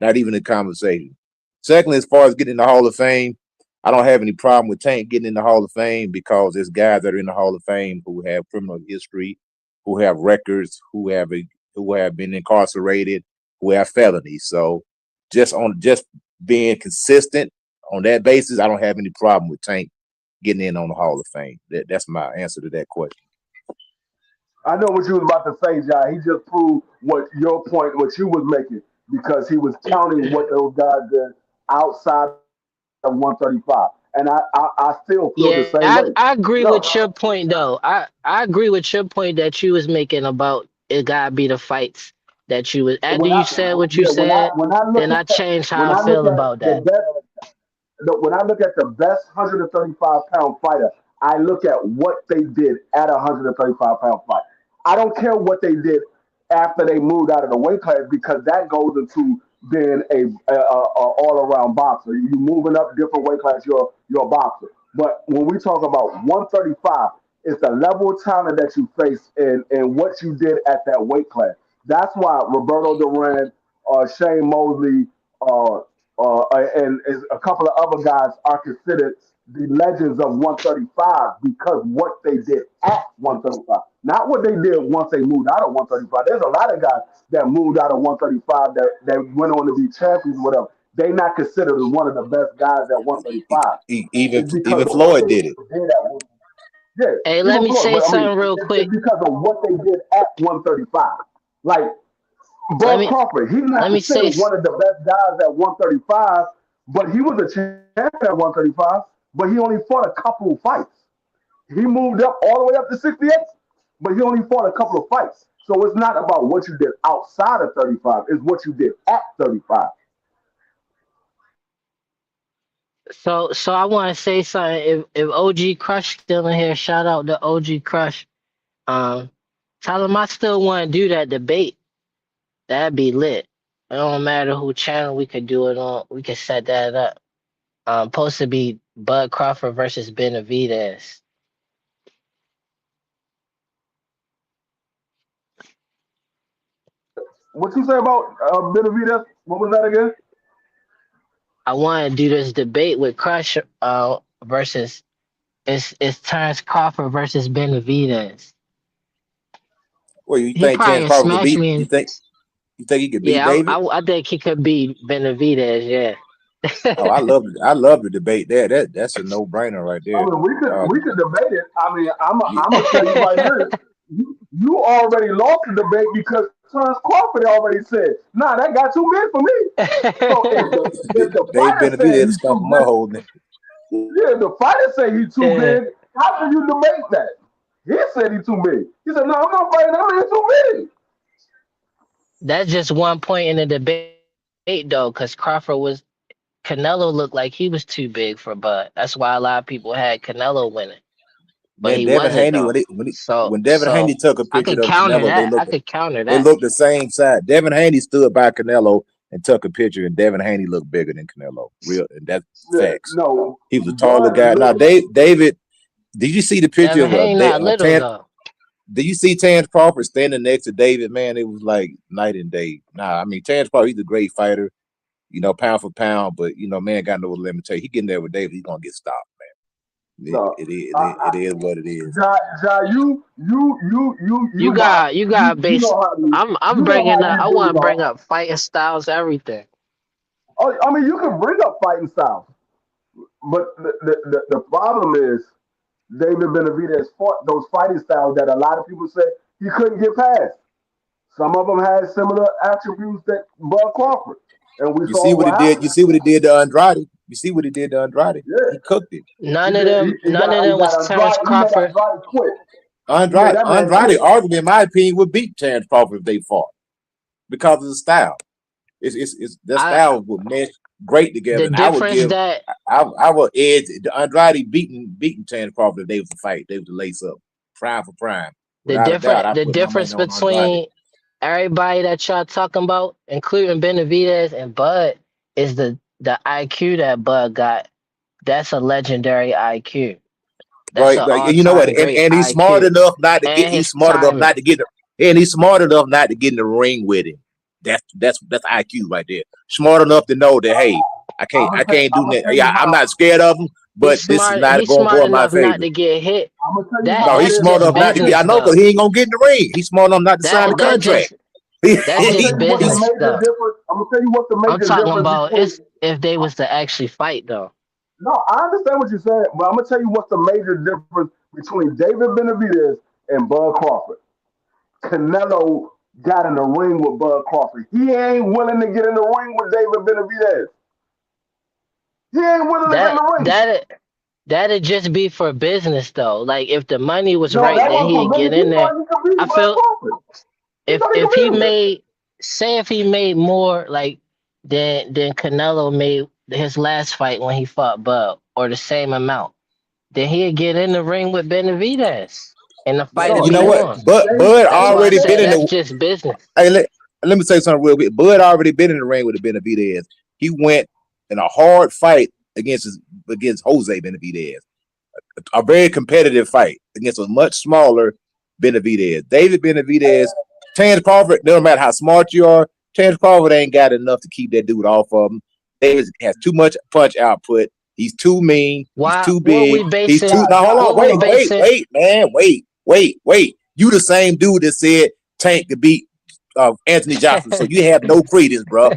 Not even a conversation. Secondly, as far as getting in the Hall of Fame, I don't have any problem with Tank getting in the Hall of Fame because there's guys that are in the Hall of Fame who have criminal history, who have records, who have been incarcerated, who have felonies. So just being consistent on that basis, I don't have any problem with Tank getting in on the Hall of Fame. That's my answer to that question. I know what you was about to say, Jai. He just proved what your point, what you was making, because he was counting what those guys did outside of 135. And I still feel the Yeah, same way. I agree No, with your point though. I agree with your point that you was making about it gotta be the fights that you was after when you I said what you yeah said, when I look then I at changed when how I I look feel at about the that. best when I look at the best 135-pound fighter, I look at what they did at a 135-pound fight. I don't care what they did after they moved out of the weight class because that goes into being a all around boxer. You moving up different weight class, you're a boxer. But when we talk about 135, it's the level of talent that you face and what you did at that weight class. That's why Roberto Duran, Shane Mosley, uh, and a couple of other guys are considered the legends of 135 because what they did at 135, not what they did once they moved out of 135. There's a lot of guys that moved out of 135 that went on to be champions, or whatever. They not considered as one of the best guys at 135. It's because Even of what Floyd they did it. did at 135. Yeah, Hey, let even me Floyd, say but I mean, something real it's quick. because of what they did at 135. Like Let Bud me Crawford, he's not let me say considered one of the best guys at 135, but he was a champion at 135, but he only fought a couple of fights. He moved up all the way up to 68, but he only fought a couple of fights. So it's not about what you did outside of 35, it's what you did at 35. so I want to say something. If OG Crush still in here, shout out to OG Crush. Um, Tell him I still want to do that debate. That'd be lit. It don't matter who channel we could do it on. We could set that up. Supposed to be Bud Crawford versus Benavidez. What you say about Benavidez? What was that again? I want to do this debate with Crush versus it's Terrence Crawford versus Benavidez. Well, you He think Terrence probably Crawford could smash beat? me. You think he could beat Yeah, David? I think he could beat Benavidez. Yeah. Oh, I love the debate there. That's a no brainer right I there. mean, we could debate it. I mean, Yeah. I'm gonna tell you right now. You already lost the debate because Terrence Crawford already said, "Nah, that got too big for me." So if the Dave fighter said Benavidez he's stump too my big, holding. yeah, if the fighter say he's too Yeah. big, how can you debate that? He said he's too big. He said, "No, I'm not fighting him. He's too big." That's just one point in the debate though, because Crawford was Canelo looked like he was too big for Bud. That's why a lot of people had Canelo winning, but Man, he Devin wasn't Haney though. So when Devin so Haney took a I picture could of counter Canelo, that. I could counter they that. looked the same size. Devin Haney stood by Canelo and took a picture, and Devin Haney looked bigger than Canelo. Real, and that's Yeah, facts. no, He was a taller Bud guy. Now, looked. David, did you see the picture Devin of Haney not little though. Did you see Terrence Crawford standing next to David? Man, it was like night and day. Nah, I mean Terrence Crawford, he's a great fighter, pound for pound, but man got no limitation. He getting there with David, he's gonna get stopped, man. No, It is what it is. You box. got You base. know how to. I'm You know bringing how up. these I dudes want to are. bring up fighting styles, everything. Oh, I mean, you can bring up fighting styles, but the problem is David Benavidez fought those fighting styles that a lot of people say he couldn't get past. Some of them had similar attributes that Bud Crawford, and we You see saw what what he did. happened. You see what he did to Andrade. You see what he did to Andrade. Yeah, He cooked him. he None of did. them. None of He them was got Terrence Andrade. He made Crawford. Andrade quit. Yeah, that man Andrade, quit. arguably, in my opinion, would beat Terrence Crawford if they fought because of the style. It's the I style would mesh. great together. The And I would difference give that I would edge Andrade beating Terrence Crawford if they was to fight. They was to lace up prime for prime. Without a doubt, I the put my money difference on Andrade. between everybody that y'all talking about, including Benavidez and Bud, is the IQ that Bud got. That's a legendary IQ. That's Right? an Like, all and you know what? time great And he's smart IQ. enough not to get. And He's his smart enough timing. not to get. And he's smart enough not to get in the ring with him. That's IQ right there. Smart enough to know that hey, I can't do I'm gonna that. tell you Yeah, I'm how. not scared of him, but this is not He's going to smart go in my enough not favor. to get hit. I'm gonna tell you how No, it he's That's is smart for just enough not to David. get. I business know because though. he ain't gonna get in the ring. He's smart enough not to sign the contract. That's I'm gonna just tell you what the business major stuff. difference. I'm gonna tell you what the I'm major talking difference about between. it's if they was to actually fight though. No, I understand what you're saying, but I'm gonna tell you what's the major difference between David Benavidez and Bud Crawford. Canelo got in the ring with Bud Crawford. He ain't willing to get in the ring with David Benavidez. He ain't willing to get in That the ring. that that'd just be for business though. Like if the money was No, right, that then was for he'd get business. He in there. thought he could beat I Bud feel Crawford. He thought he if could he beat him. made say if he made more like than Canelo made his last fight when he fought Bud or the same amount, then he'd get in the ring with Benavidez and the fight Man, would No, you be know what? on. But Bud That's why I already been said in that's the. just business. Hey, let me say something real quick. Bud already been in the ring with the Benavidez. He went in a hard fight against Jose Benavidez, a very competitive fight against a much smaller Benavidez. David Benavidez, Terrence Crawford. No matter how smart you are, Terrence Crawford ain't got enough to keep that dude off of him. David has too much punch output. He's too mean. He's Why too what big. we He's too. basing Now hold on. what we basing Wait, man. Wait. You the same dude that said Tank could beat Anthony Joshua. So you have no credence, bro.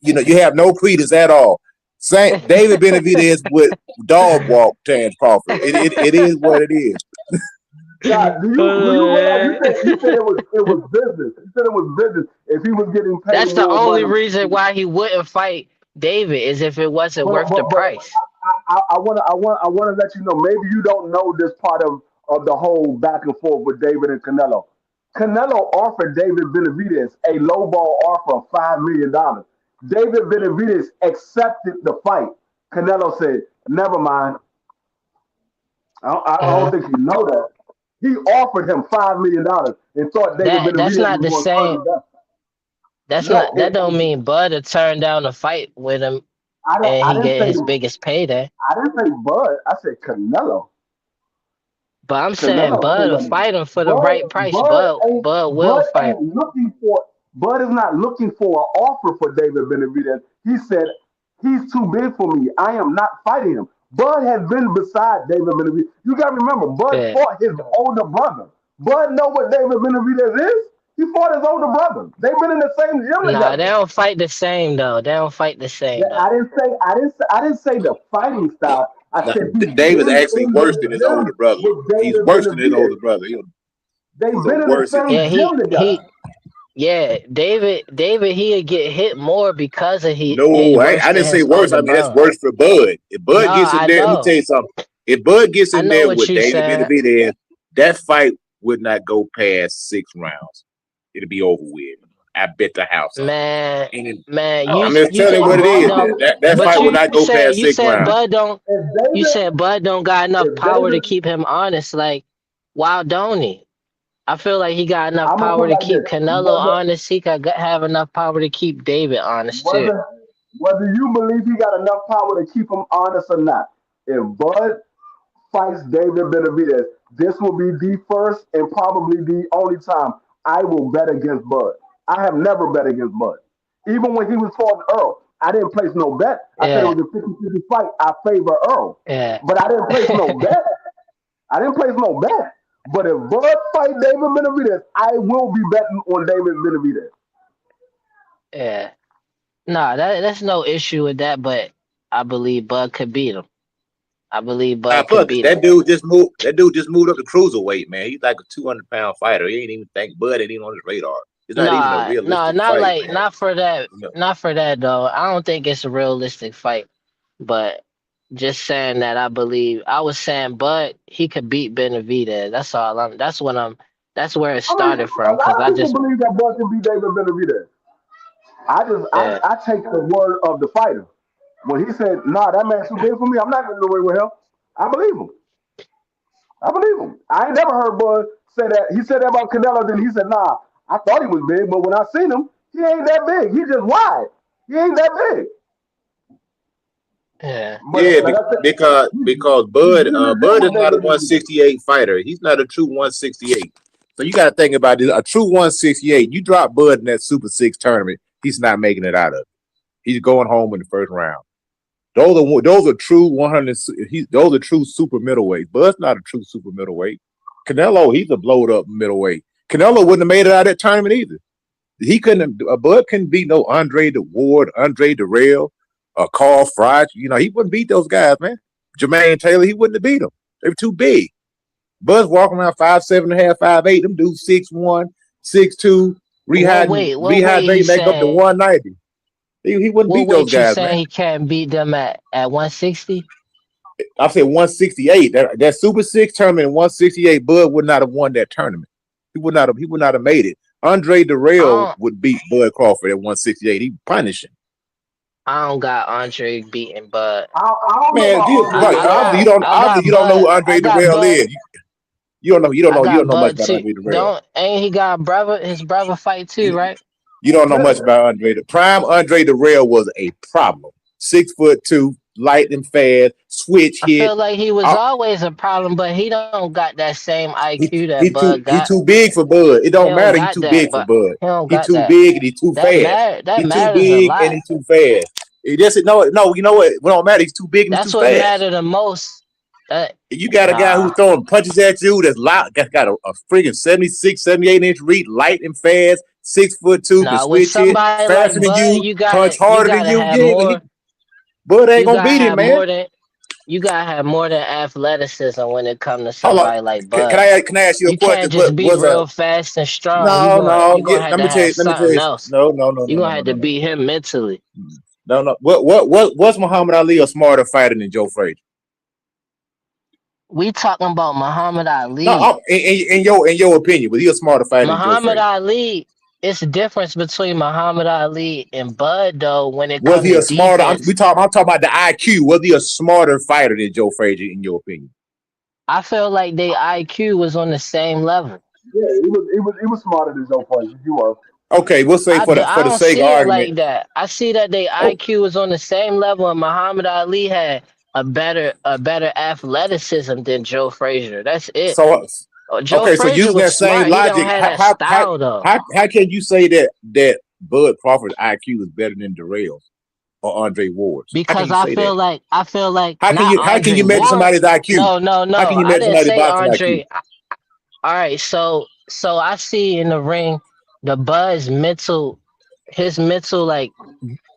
You know you have no credence at all. Saint David Benavidez would dog walk Terrence Crawford. It is what it is. God, do you realize you said it was business. You said it was business if he was getting paid That's the more only money. reason why he wouldn't fight David is if it wasn't But worth the but but price. I wanna let you know. Maybe you don't know this part of the whole back and forth with David and Canelo. Canelo offered David Benavidez a lowball offer of $5 million. David Benavidez accepted the fight. Canelo said, "Never mind. I don't Uh, think you know that." He offered him $5 million and thought David that's Benavidez not was the going to turn same. him down. That's No, not that don't mean Bud to turn down a fight with him I didn't. and I he didn't get say. his biggest payday. I didn't say Bud. I said Canelo. But I'm saying Canelo Bud said will that. fight him for the Bud. right price. Bud ain't. Bud will Bud fight him. ain't looking for. Bud is not looking for an offer for David Benavidez. He said he's too big for me. I am not fighting him. Bud has been beside David Benavidez. You got to remember, Bud Yeah. fought his older brother. Bud know what David Benavidez is. He fought his older brother. They've been in the same gym Nah, they together. don't fight the same though. They don't fight the Yeah, same I though. didn't say I didn't say, I didn't say the fighting style. I Now, said he's David's been actually in worse the than his older gym brother. with He's David worse than his older Benavidez. brother. They've He's a been in the worse. same Yeah, gym together. David he'd get hit more because of he No, worse I than didn't say his worse. I older mean that's brother. worse for Bud. If No, Bud gets in I there, let me tell know. you something. If Bud gets I in know there what with you David said. Benavidez, that fight would not go past 6 rounds. It'll be over with. I bet the house on Man, it. And man, I'm just you telling you think what it Bud is. don't That but fight would not go past you six said rounds. Bud don't If you David, said Bud don't got enough if power to David, keep him honest. Like, why don't he? I feel like he got enough I'm gonna put power it to like keep this: Canelo honest. He could have enough power to keep David honest too. whether whether you believe he got enough power to keep him honest or not, if Bud fights David Benavidez, this will be the first and probably the only time I will bet against Bud. I have never bet against Bud. Even when he was fighting Earl, I didn't place no bet. I said it Yeah, was a 50-50 fight. I favor Earl. yeah, But I didn't place no bet. I didn't place no bet. But if Bud fight David Benavidez, I will be betting on David Benavidez. yeah. Nah, that's no issue with that. But I believe Bud could beat him. I believe Bud could Fuck it. beat him. That dude just moved. That dude just moved up to cruiserweight, man. He's like a 200-pound fighter. He ain't even think Bud ain't even on his radar. It's not even a Nah, realistic fight, man. You know, not for that though. I don't think it's a realistic fight. But just saying that I was saying Bud he could beat Benavidez. That's where it I mean, started a from. lot Cause of I people just believe that Bud can beat David Benavidez. I yeah, take the word of the fighter. When he said, "Nah, that man too big for me. I'm not gonna do away with him." I believe him. I believe him. I ain't never heard Bud say that. He said that about Canelo. Then he said, "Nah, I thought he was big, but when I seen him, he ain't that big. He just wide. He ain't that big." Yeah. But Yeah, like I said, because he's Bud getting his Bud is numbers not a bigger than me. 168 fighter. He's not a true 168. So you got to think about this. A true 168. You drop Bud in that Super Six tournament, he's not making it out of it. He's going home in the first round. Those are true 100. Those are true super middleweight. Bud's not a true super middleweight. Canelo, he's a blowed up middleweight. Canelo wouldn't have made it out of that tournament either. He couldn't. Bud couldn't beat no Andre Ward, Andre Darrell, Carl Froch. You know, he wouldn't beat those guys, man. Jermaine Taylor, he wouldn't have beat them. They were too big. Bud's walking around 5'7.5", 5'8". Them dudes 6'1", 6'2", What weight? What weight he rehydrate back up to saying? 190. He wouldn't What beat those weight you guys, saying man. he can't beat them at 160? I said 168. That Super Six tournament in 168, Bud would not have won that tournament. He would not have made it. Andre Darrell I would beat Bud Crawford at 168. He punishing. don't got Andre beating Bud. I don't know Man, about Andre obviously you Darrell. don't I got you don't know Bud. who Andre I got Darrell Bud. is. You I don't got know much Bud about too. Andre Darrell. Ain't he got his brother fight too, right? You don't know much about Andre. The prime Andre Darrell was a problem. 6'2", light and fast, switch I hit. feel like he was always a problem, but he don't got that same IQ that Bud He got. too big for Bud. It He don't don't matter. He got too that, big for but Bud. he don't He got too that. big and he too fast. That He too matters a big lot. and he too fast. It just no. You know what? It don't matter. He's too big and That's too what fast. mattered the most. You got a guy who's throwing punches at you that's loud, got a friggin' 76, 78-inch reach, light and fast, 6'2", can Nah, with switch it, somebody faster like than Bud, you, punch harder than you. have Yeah, more. Bud ain't You gonna gotta beat him, have man. more than you gotta have more than athleticism when it comes to Hold on. somebody like Bud. Can I ask you a You question? can't just be What's real fast and strong. no? You gonna have Let to me tell have you. something else. No. You gonna have to beat him mentally. No. What's Muhammad Ali a smarter fighter than Joe Frazier? We talking about Muhammad Ali. No, in your opinion, was he a smarter fighter than Joe Muhammad Frazier? Ali, it's a difference between Muhammad Ali and Bud though when it Was comes he to a smarter? I'm defense. talking about the IQ. Was he a smarter fighter than Joe Frazier, in your opinion? I feel like their IQ was on the same level. Yeah, he was smarter than Joe Frazier. You were. Okay, we'll say for the I don't sake of see it argument. like that. I see that their Oh, IQ was on the same level, and Muhammad Ali had a better athleticism than Joe Frazier. That's it. so Joe okay, so Frazier using was that same smart. He don't logic, have that style though. how can you say that Bud Crawford's IQ is better than Darrell's or Andre Ward's? Because I feel like how can you measure somebody's IQ? No. How can you I measure didn't somebody's say boxing Andre. IQ? All right, so I see in the ring the Bud's mental, his mental like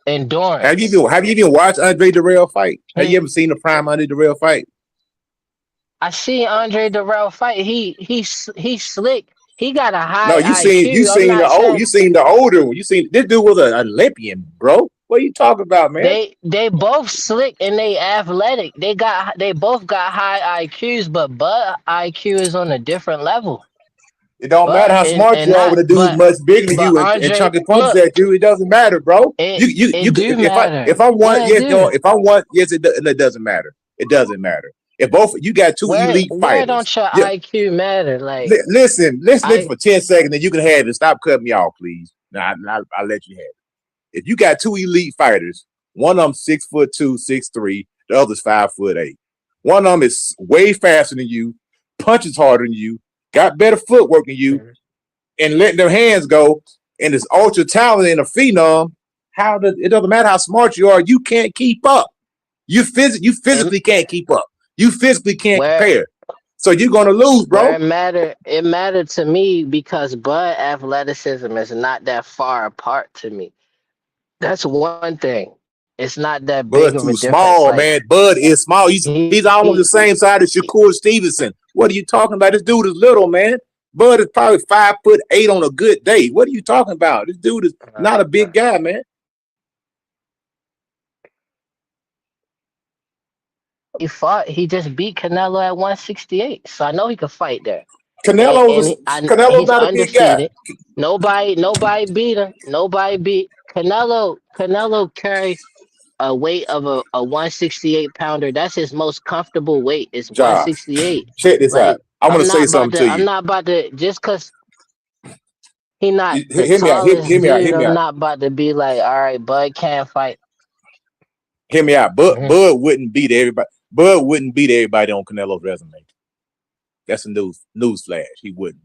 endurance. Have you even watched Andre Darrell fight? Have you ever seen a prime Andre Darrell fight? I see Andre Darrell fight. He's slick. He got a high No, IQ. you seen the older one. You seen this dude was an Olympian, bro. What are you talking about, man? They both slick and they athletic. They both got high IQs, but Bud IQ is on a different level. It don't matter how smart you are when the dude's much bigger than you and chunking punches at you. It doesn't matter, bro. If I'm one, yes, it doesn't matter. It doesn't matter. If both you got two elite fighters, where don't your IQ matter? Like, listen for 10 seconds, and you can have it. Stop cutting me off, please. Now I'll let you have it. If you got two elite fighters, one of them 6'2", 6'3", the other's 5'8". One of them is way faster than you, punches harder than you, got better footwork than you, and letting their hands go, and is ultra talented and a phenom. It doesn't matter how smart you are, you can't keep up. You physically can't keep up. You physically can't compare. So you're gonna lose, bro. It mattered to me because Bud athleticism is not that far apart to me. That's one thing. It's not that big of a difference. Small, man. Bud is small. He's almost the same size as Shakur Stevenson. What are you talking about? This dude is little, man. Bud is probably 5'8" on a good day. What are you talking about? This dude is not a big guy, man. He just beat Canelo at 168, so I know he could fight there. Canelo's not a big guy. Nobody beat him. Nobody beat Canelo. Canelo carried a weight of a 168 pounder. That's his most comfortable weight. It's Josh, 168. check this out. Like I want to say something to I'm you. not about to just cause he not the Hear me out. tallest dude. Hear me I'm out. not about to be like, all right, Bud can't fight. Hear me out. Mhm. Bud wouldn't beat everybody. Bud wouldn't beat everybody on Canelo's resume. That's a news flash. He wouldn't.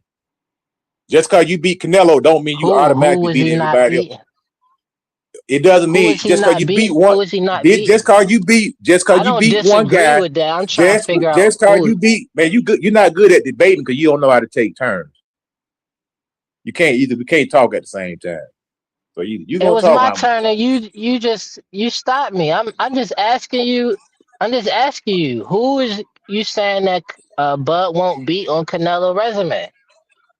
Just because you beat Canelo don't mean you Who automatically was beat he not everybody else. beating? It doesn't Who mean was he just because not you beat beating? one. Who was he not beating? Just because I you don't beat one disagree guy. with that. I'm trying to figure out Just because who. you beat, man, you're not good at debating because you don't know how to take turns. We can't talk at the same time. So you It gonna was talk. my turn, and you stopped me. I'm just asking you. I'm just asking you. Who is you saying that Bud won't beat on Canelo resume?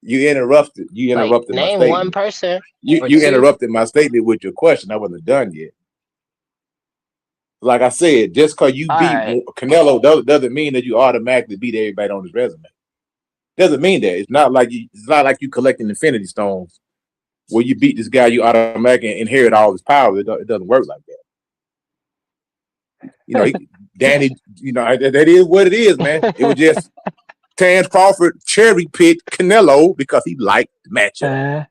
You interrupted. You Like interrupted my name one statement. person or You two. interrupted my statement with your question. I wasn't done yet. Like I said, just because you All beat right. Canelo doesn't mean that you automatically beat everybody on his resume. Doesn't mean that. It's not like you collecting Infinity Stones where you beat this guy, you automatically inherit all his power. It doesn't work like that. You know, Danny. You know that is what it is, man. It was just Terence Crawford cherry picked Canelo because he liked the matchup.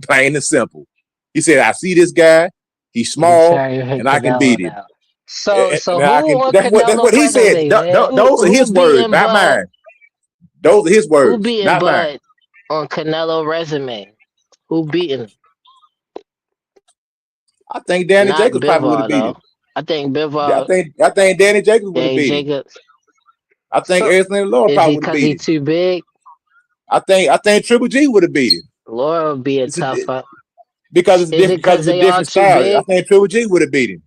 Plain and simple. He said, "I see this guy. He's You small, cherry and pick I can beat Canelo him." now. So And I who can. on That's what Canelo he said. resume, man? Those are Who his words, beating not Bud? mine. Those are his Who words, beating not mine. Bud on Canelo resume? Who beating? I think Danny Not Jacobs probably would have Bivol beat him. though. I think Bivol, I think Danny Jacobs would have Danny beat him. Jacobs. I think So Erisland Laura is probably he would have because beat he him. too big? I think Triple G would have beat him. Laura would be a It's a, tough fight. because Is it because because it's a they all different too style. I big? think Triple G would have beat him.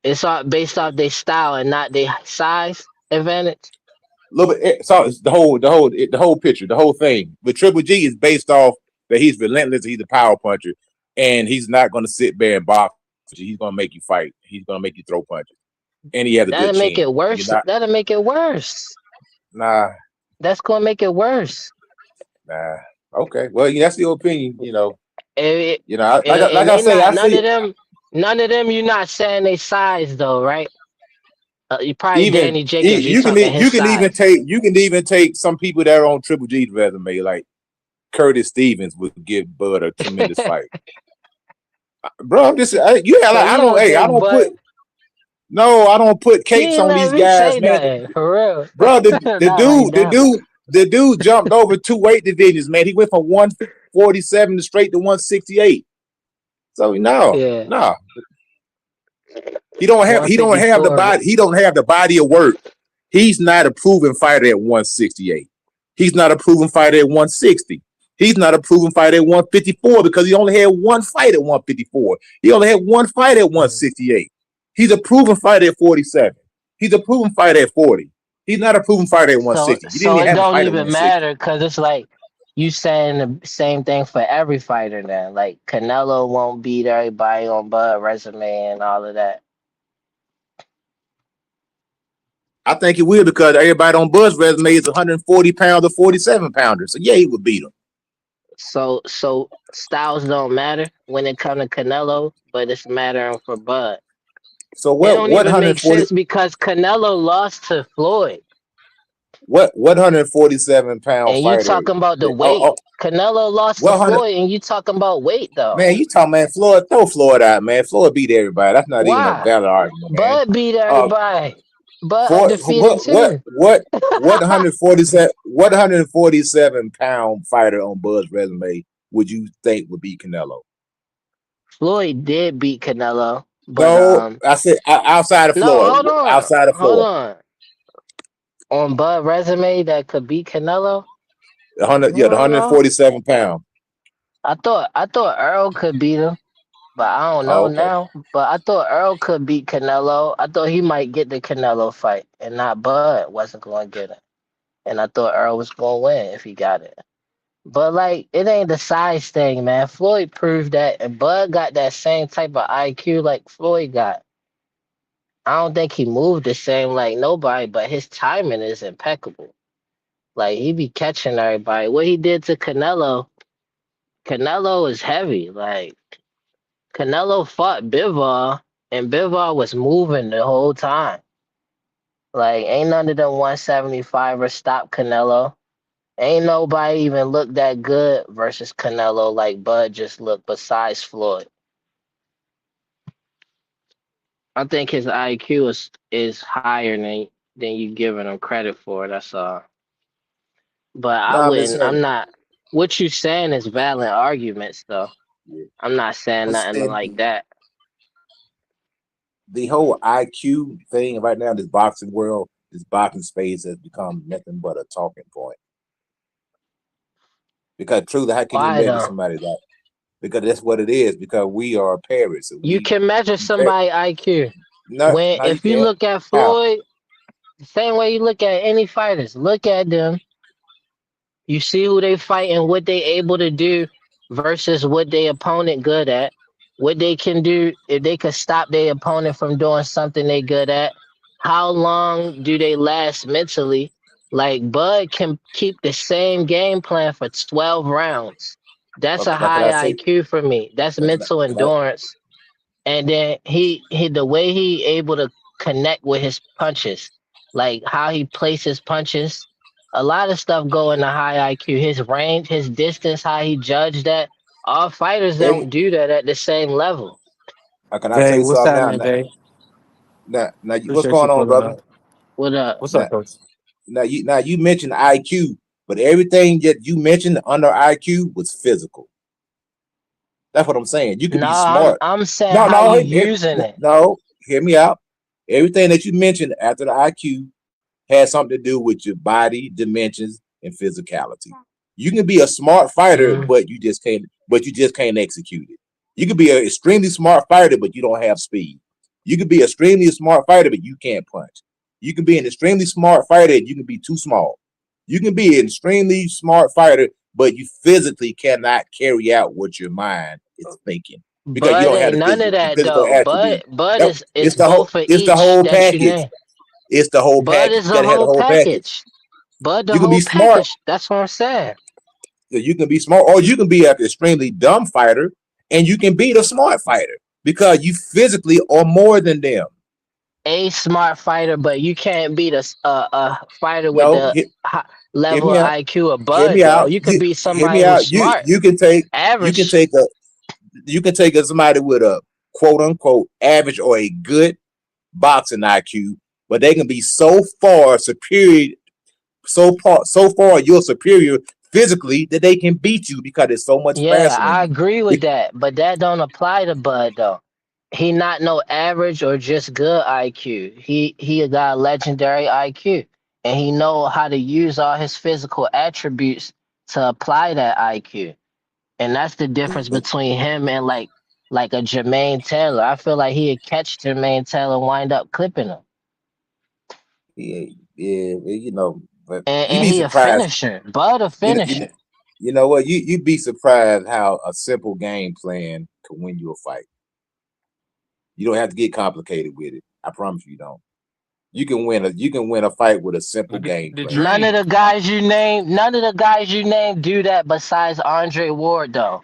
It's all based off their style and not their size advantage. A little bit. So it's the whole picture, the whole thing. But Triple G is based off that he's relentless. He's a power puncher, and he's not going to sit there and box. He's going to make you fight. He's going to make you throw punches, and he has a good That'll make chin. it You're worse. not. That'll make it worse. Nah. That's gonna make it worse. Nah. Okay. Well, yeah, that's your opinion. And, Like I they say, I not see none of them. You're not saying they size though, right? You probably even Danny Jacobs. You talking his size. you can even take some people that are on Triple G's resume, like Curtis Stevens would give Bud a tremendous fight. Bro, I'm just So you don't I think don't Bud? I don't put You capes ain't on let these me guys, say man. nothing for real. Bro, Not right now. the dude jumped over 2 weight divisions, man. He went from 147 to straight to 168. So no. Yeah, He don't have the 154. body. He don't have the body of work. He's not a proven fighter at 168. He's not a proven fighter at 160. He's not a proven fighter at 154 because he only had one fight at 154. He only had one fight at 168. He's a proven fighter at 47. He's a proven fighter at 40. He's not a proven fighter at So 160. He didn't so even it have a don't fight at even 160. matter because it's like you saying the same thing for every fighter then. Like Canelo won't beat everybody on Bud resume and all of that. I think he will because everybody on Bud's resume is 140 pounds or 47 pounders. So yeah, he would beat him. So styles don't matter when it comes to Canelo, but it's mattering for Bud. So It what don't what even make 140 sense because Canelo lost to Floyd. what 147-pound And you fighter? talking about the weight. Canelo lost to What 100 Floyd and you talking about weight though. man? You talking, man? Throw Floyd out, man. Floyd beat everybody. That's not even a Why? valid argument, man. Bud beat everybody. Bud For undefeated too. what 147-pound fighter on Bud's resume would you think would beat Canelo? Floyd did beat Canelo, but No, I said outside of no, Floyd. Outside of hold Floyd, on. On Bud resume that could beat Canelo. the 147-pound. I thought Earl could beat him, but I don't Oh, know okay. now. But I thought Earl could beat Canelo. I thought he might get the Canelo fight, and not Bud wasn't going to get it. And I thought Earl was going to win if he got it. But like, it ain't the size thing, man. Floyd proved that, and Bud got that same type of IQ like Floyd got. I don't think he moved the same like nobody, but his timing is impeccable. Like he be catching everybody. What he did to Canelo is heavy. Like Canelo fought Bivol, and Bivol was moving the whole time. Like, ain't none of them 175ers stop Canelo. Ain't nobody even looked that good versus Canelo like Bud just looked besides Floyd. I think his IQ is higher than you giving him credit for, that's all. But I No, I'm just wouldn't, saying. I'm not, what you saying is valid arguments, though. Yeah. I'm not saying I'm nothing saying like that. the whole IQ thing right now, this boxing world, this boxing space has become nothing but a talking point. Because truly, how can you Why, measure though? somebody that? Because that's what it is. Because we are parents. And You we can measure compare. somebody IQ. No, When no, you if you can't. look at How? Floyd, the same way you look at any fighters, look at them. You see who they fight and what they able to do versus what their opponent good at. What they can do if they could stop their opponent from doing something they good at. How long do they last mentally? Like Bud can keep the same game plan for 12 rounds. That's a Okay, now can I high say? IQ for me. That's mental Can I? endurance. And then he the way he able to connect with his punches, like how he places punches, a lot of stuff go into high IQ. His range, his distance, how he judged that. All fighters Every, don't do that at the same level. can I Jay, say what's something now? happening, Jay? What's Appreciate you going on, pulling brother? up. What up? What's Now, up, coach? you mentioned IQ, but everything that you mentioned under IQ was physical. That's what I'm saying. You could No, be I'm smart. I'm saying No, how no, you using it. no. Hear me out. Everything that you mentioned after the IQ has something to do with your body dimensions and physicality. You can be a smart fighter, Mm. but you just can't. But you just can't execute it. You could be an extremely smart fighter, but you don't have speed. You could be an extremely smart fighter, but you can't punch. You can be an extremely smart fighter, and you can be too small. You can be an extremely smart fighter, but you physically cannot carry out what your mind is thinking because you Bud don't have ain't none of the that physical though. Bud attribute. Bud No, is both of it's the each whole that you package. name. It's the whole Bud package. is You the gotta have the whole whole package. package. Bud the You can be whole smart. package. That's what I'm saying. You can be smart, or you can be an extremely dumb fighter, and you can be the smart fighter because you physically are more than them. A smart fighter, but you can't beat a fighter with No, the hear level me of out. IQ of Hear me Bud, though. out. You could You be hear me somebody who's out. smart, You can take average. somebody with a quote unquote average or a good boxing IQ, but they can be so far superior, so far you're superior physically that they can beat you because they're so much Yeah, faster than I you. agree with that, but that don't apply to Bud though. He not no average or just good IQ. He got legendary IQ, and he know how to use all his physical attributes to apply that IQ. And that's the difference between him and like a Jermaine Taylor. I feel like he'd catch Jermaine Taylor and wind up clipping him. Yeah, but you'd And be he a surprised. finisher, but a You know, you know, finisher. you know what? You'd be surprised how a simple game plan can win you a fight. You don't have to get complicated with it. I promise you don't. You can win a fight with a simple game The plan. None of dream. the guys you name do that besides Andre Ward though.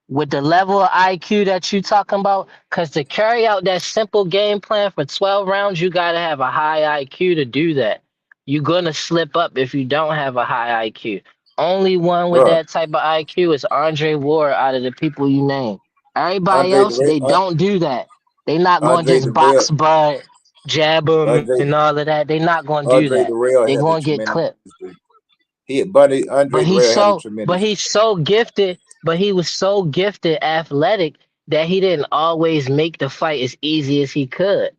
With the level of IQ that you talking about, because to carry out that simple game plan for 12 rounds, you gotta have a high IQ to do that. You're gonna slip up if you don't have a high IQ. Only one with Bro, that type of IQ is Andre Ward out of the people you name. Everybody Andre else, the they don't do that. They not gonna Andre just the Real box Bud, jab him, Andre and all of that. They not gonna do Andre that. the Real They has a gonna get tremendous clipped. Andre But the he's Real has a so but tremendous. he's so gifted, but he was so gifted athletic that he didn't always make the fight as easy as he could.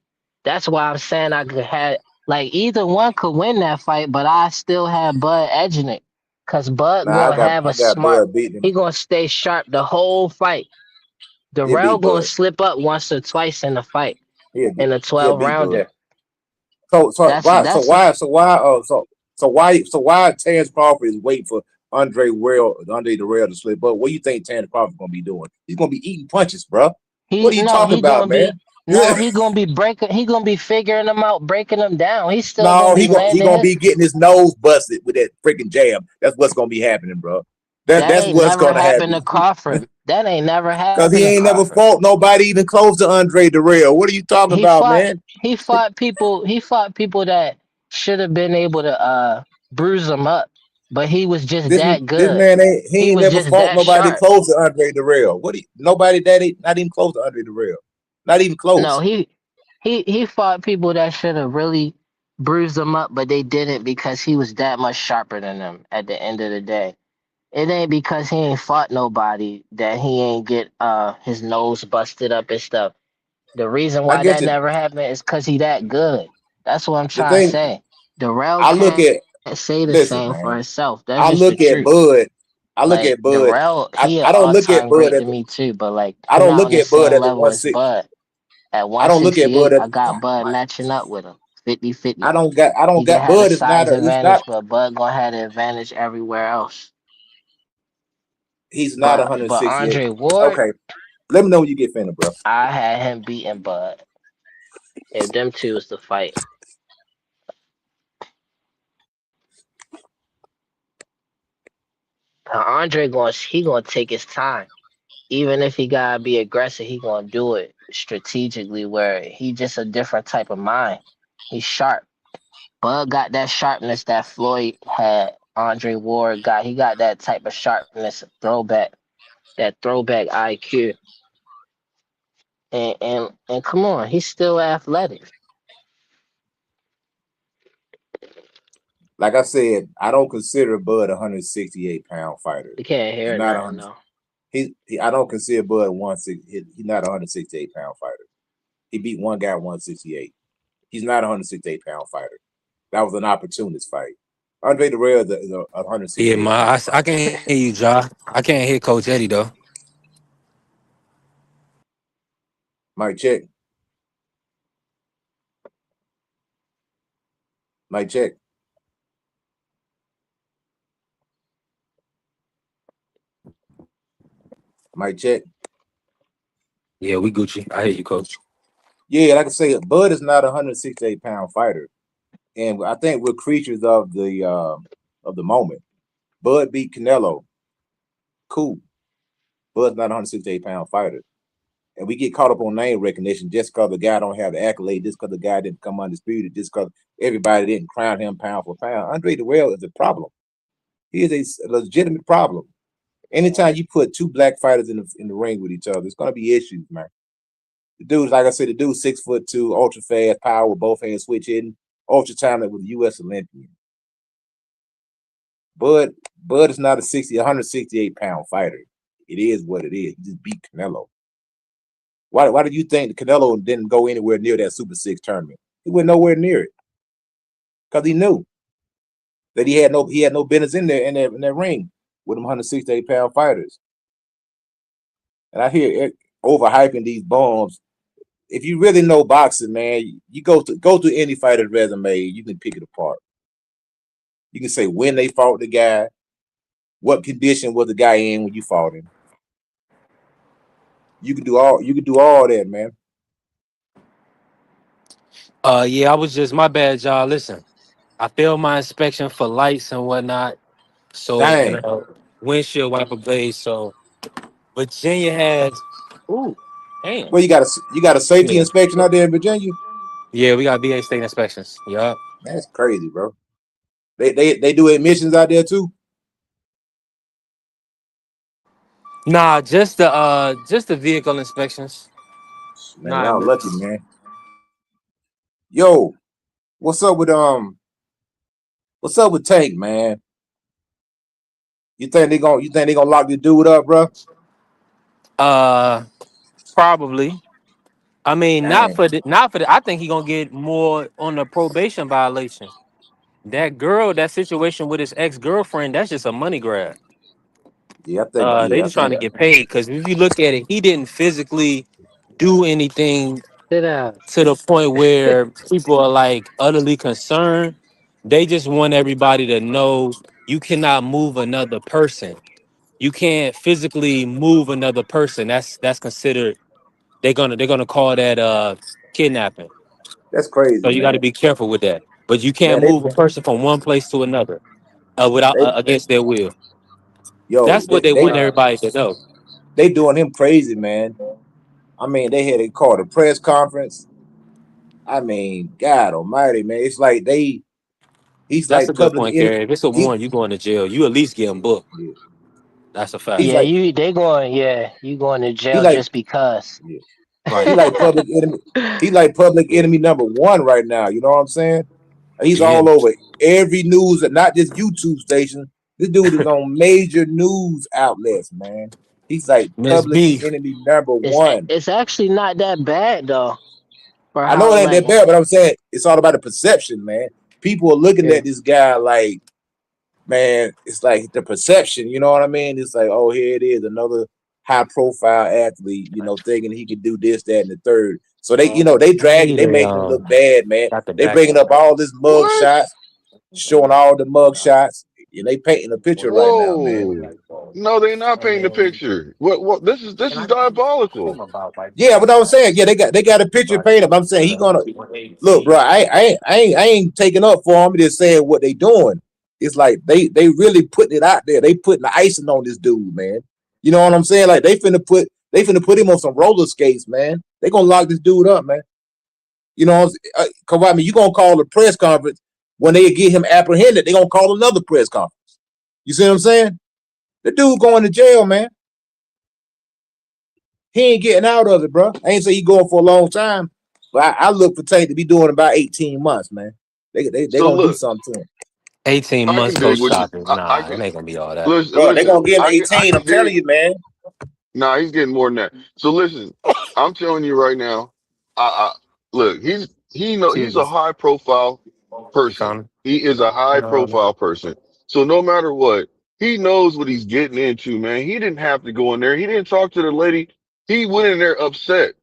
That's why I'm saying I could have like either one could win that fight, but I still have Bud edging it. Cause Bud Now gonna have a I got smart, Bud beating he him. gonna stay sharp the whole fight. He'll Darrell beat gonna Bud. slip up once or twice in the fight in a He'll 12 beat Bud. rounder. So That's that's a why Terrence Crawford is waiting for Andre the Real to slip up? What do you think Terrence Crawford gonna be doing? He's gonna be eating punches, bro. He What are you no, talking he about, gonna man? be no, he gonna be breaking. He gonna be figuring them out, breaking them down. He's still gonna No, be he landing gonna his. be getting his nose busted with that freaking jab. That's what's gonna be happening, bro. That That's ain't what's never gonna happened happen. to Crawford. That ain't never Cause he happened in ain't never Crawford. fought nobody even close to Andre Darrell. What are you talking He about, fought man? he fought people that should have been able to bruise him up, but he was just This that this good. man He he ain't was never just fought that nobody sharp. close to Andre Darrell. Nobody that ain't not even close to Andre Darrell. Not even No, close. he fought people that should have really bruised him up, but they didn't because he was that much sharper than them at the end of the day. It ain't because he ain't fought nobody that he ain't get his nose busted up and stuff. The reason I why get that you. never happened is because he that good. That's what I'm The trying to thing say. Darrell I look can't at say the listen, same for man. himself. That's I just the look at truth. Bud. I look Like at Bud. Darrell, he an I don't all look at time Bud great as to me too. But like I he don't not look on the at Bud same as a level one as six. Bud. At I don't look at Bud 168, as I got Bud matching up with him 50-50. I don't He can got have the Bud is not size a advantage, but Bud gonna have the advantage everywhere else. he's not But 168. Andre Ward, Okay. Let me know when you get finished, bro. I had him beating Bud. If them two was to fight. Andre gonna take his time. Even if he gotta be aggressive, he gonna do it strategically where he just a different type of mind. He's sharp. Bud got that sharpness that Floyd had. Andre Ward got he got that type of sharpness, that throwback IQ. And come on, he's still athletic. Like I said, I don't consider Bud a 168-pound fighter. You can't He's hear not a nothing hundred. though. I don't consider Bud he's not a 168-pound fighter. He beat one guy at 168. He's not a 168-pound fighter. That was an opportunist fight. Andre Darrell is a Yeah, 168-pound I fighter. can't hear you, Ja. I can't hear Coach Eddie though. Mike check. Mike check. Mike check. Yeah, we Gucci. I hear you, Coach. Yeah, like I say, Bud is not a 168-pound fighter. And I think we're creatures of the moment. Bud beat Canelo. Cool. Bud's not a 168-pound fighter. And we get caught up on name recognition just because the guy don't have the accolade, just because the guy didn't come undisputed, just because everybody didn't crown him pound for pound. Andre Darrell is a problem. He is a legitimate problem. Anytime you put two black fighters in the ring with each other, it's gonna be issues, man. The dude's like I said, the dude's 6'2", ultra fast, power with both hands, switch hitting, ultra talented with U.S. Olympian. Bud is not a 168-pound fighter. It is what it is. He just beat Canelo. Why do you think Canelo didn't go anywhere near that Super Six tournament? He went nowhere near it because he knew that he had no business in that ring with them 168-pound fighters. And I hear it overhyping these bombs. If you really know boxing, man, you go to any fighter's resume, you can pick it apart. You can say when they fought the guy, what condition was the guy in when you fought him. You can do all that, man. Yeah, I was just my bad, y'all. Listen, I failed my inspection for lights and whatnot. So Dang. and windshield wiper blades. So Virginia has. Ooh, damn. Well, you got a safety Yeah, inspection out there in Virginia? yeah, we got VA state inspections. Yup. That's crazy, bro. They do admissions out there too. Nah, just the vehicle inspections. Man, Nah, y'all lucky, man. Yo, what's up with Tank, man? You think they gonna lock this dude up, bro? probably. I mean, Dang. not for the. I think he gonna get more on the probation violation. That girl, that situation with his ex girlfriend, that's just a money grab. Yeah, They just trying to get paid because if you look at it, he didn't physically do anything Sit down. to the point where people are like utterly concerned. They just want everybody to know you cannot move another person. You can't physically move another person. That's considered. They're gonna call that kidnapping. That's So crazy, you got to man. be careful with that. But you can't Man, move a person from one place to another without they against their will. yo, That's what they want everybody to know. they doing him crazy, man. I mean, they had it called a press conference. I mean, God Almighty, man, it's like he's That's a like good public point, enemy. Gary. If it's a He, one, you going to jail. You at least get him booked. yeah. That's a He's fact. Yeah, like you going to he jail like just because. yeah. He Right. like public enemy. He like public Yeah. enemy number one right now. You know what I'm saying? He's You hear all me? over every news, and not just YouTube station. This dude is on major news outlets, man. He's like Miss public B. enemy number It's one. it's actually not that bad though for I know how it ain't that like bad, but I'm saying it's all about the perception, man. People are looking yeah. at this guy like, man, it's like the perception. You know what I mean? It's like, oh, here it is, another high profile athlete, thinking he could do this, that, and the third. So they I drag it, need they a make him look bad, man. got the They back bringing up. up all this mug What? shots, showing all the mug shots, and they painting a picture right now, man. Whoa. No, they're not painting the picture. What this is diabolical. Yeah, but I was saying, yeah, they got a picture painted. I'm saying he gonna look, bro. I ain't taking up for him. Just saying what they doing. It's like they really putting it out there. They putting the icing on this dude, man. You know what I'm saying? Like they finna put him on some roller skates, man. They gonna lock this dude up, man. You know, cause I mean, you gonna call a press conference when they get him apprehended. They gonna call another press conference. You see what I'm saying? The dude going to jail, man. He ain't getting out of it, bro. I ain't say he going for a long time, but I look for Tate to be doing about 18 months, man. They So gonna do look, something to him, 18 I months, can dig Coach what you Stockton. I Nah, it can ain't gonna be all that. bro. They listen, gonna give him I 18. I'm can telling dig. you, man. Nah, he's getting more than that. So listen, I'm telling you right now, I look, Excuse he's me. a high profile You person. found it? He is a high profile person. So no matter what, he knows what he's getting into, man. He didn't have to go in there. He didn't talk to the lady. He went in there upset.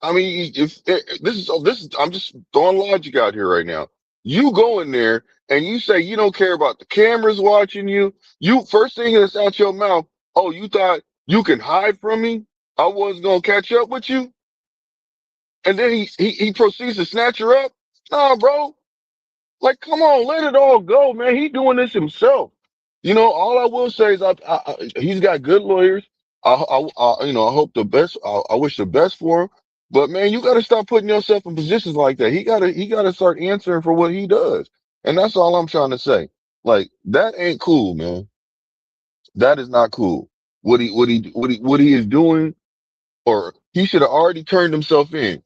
I mean, this is I'm just throwing logic out here right now. You go in there and you say you don't care about the cameras watching you. You first thing that's out your mouth, oh, you thought you can hide from me? I wasn't gonna catch up with you. And then he proceeds to snatch her up. Nah, bro. Like, come on, let it all go, man. He doing this himself. All I will say is he's got good lawyers. I hope the best. I wish the best for him. But man, you got to stop putting yourself in positions like that. He got to start answering for what he does. And that's all I'm trying to say. Like, that ain't cool, man. That is not cool. What he is doing, or he should have already turned himself in.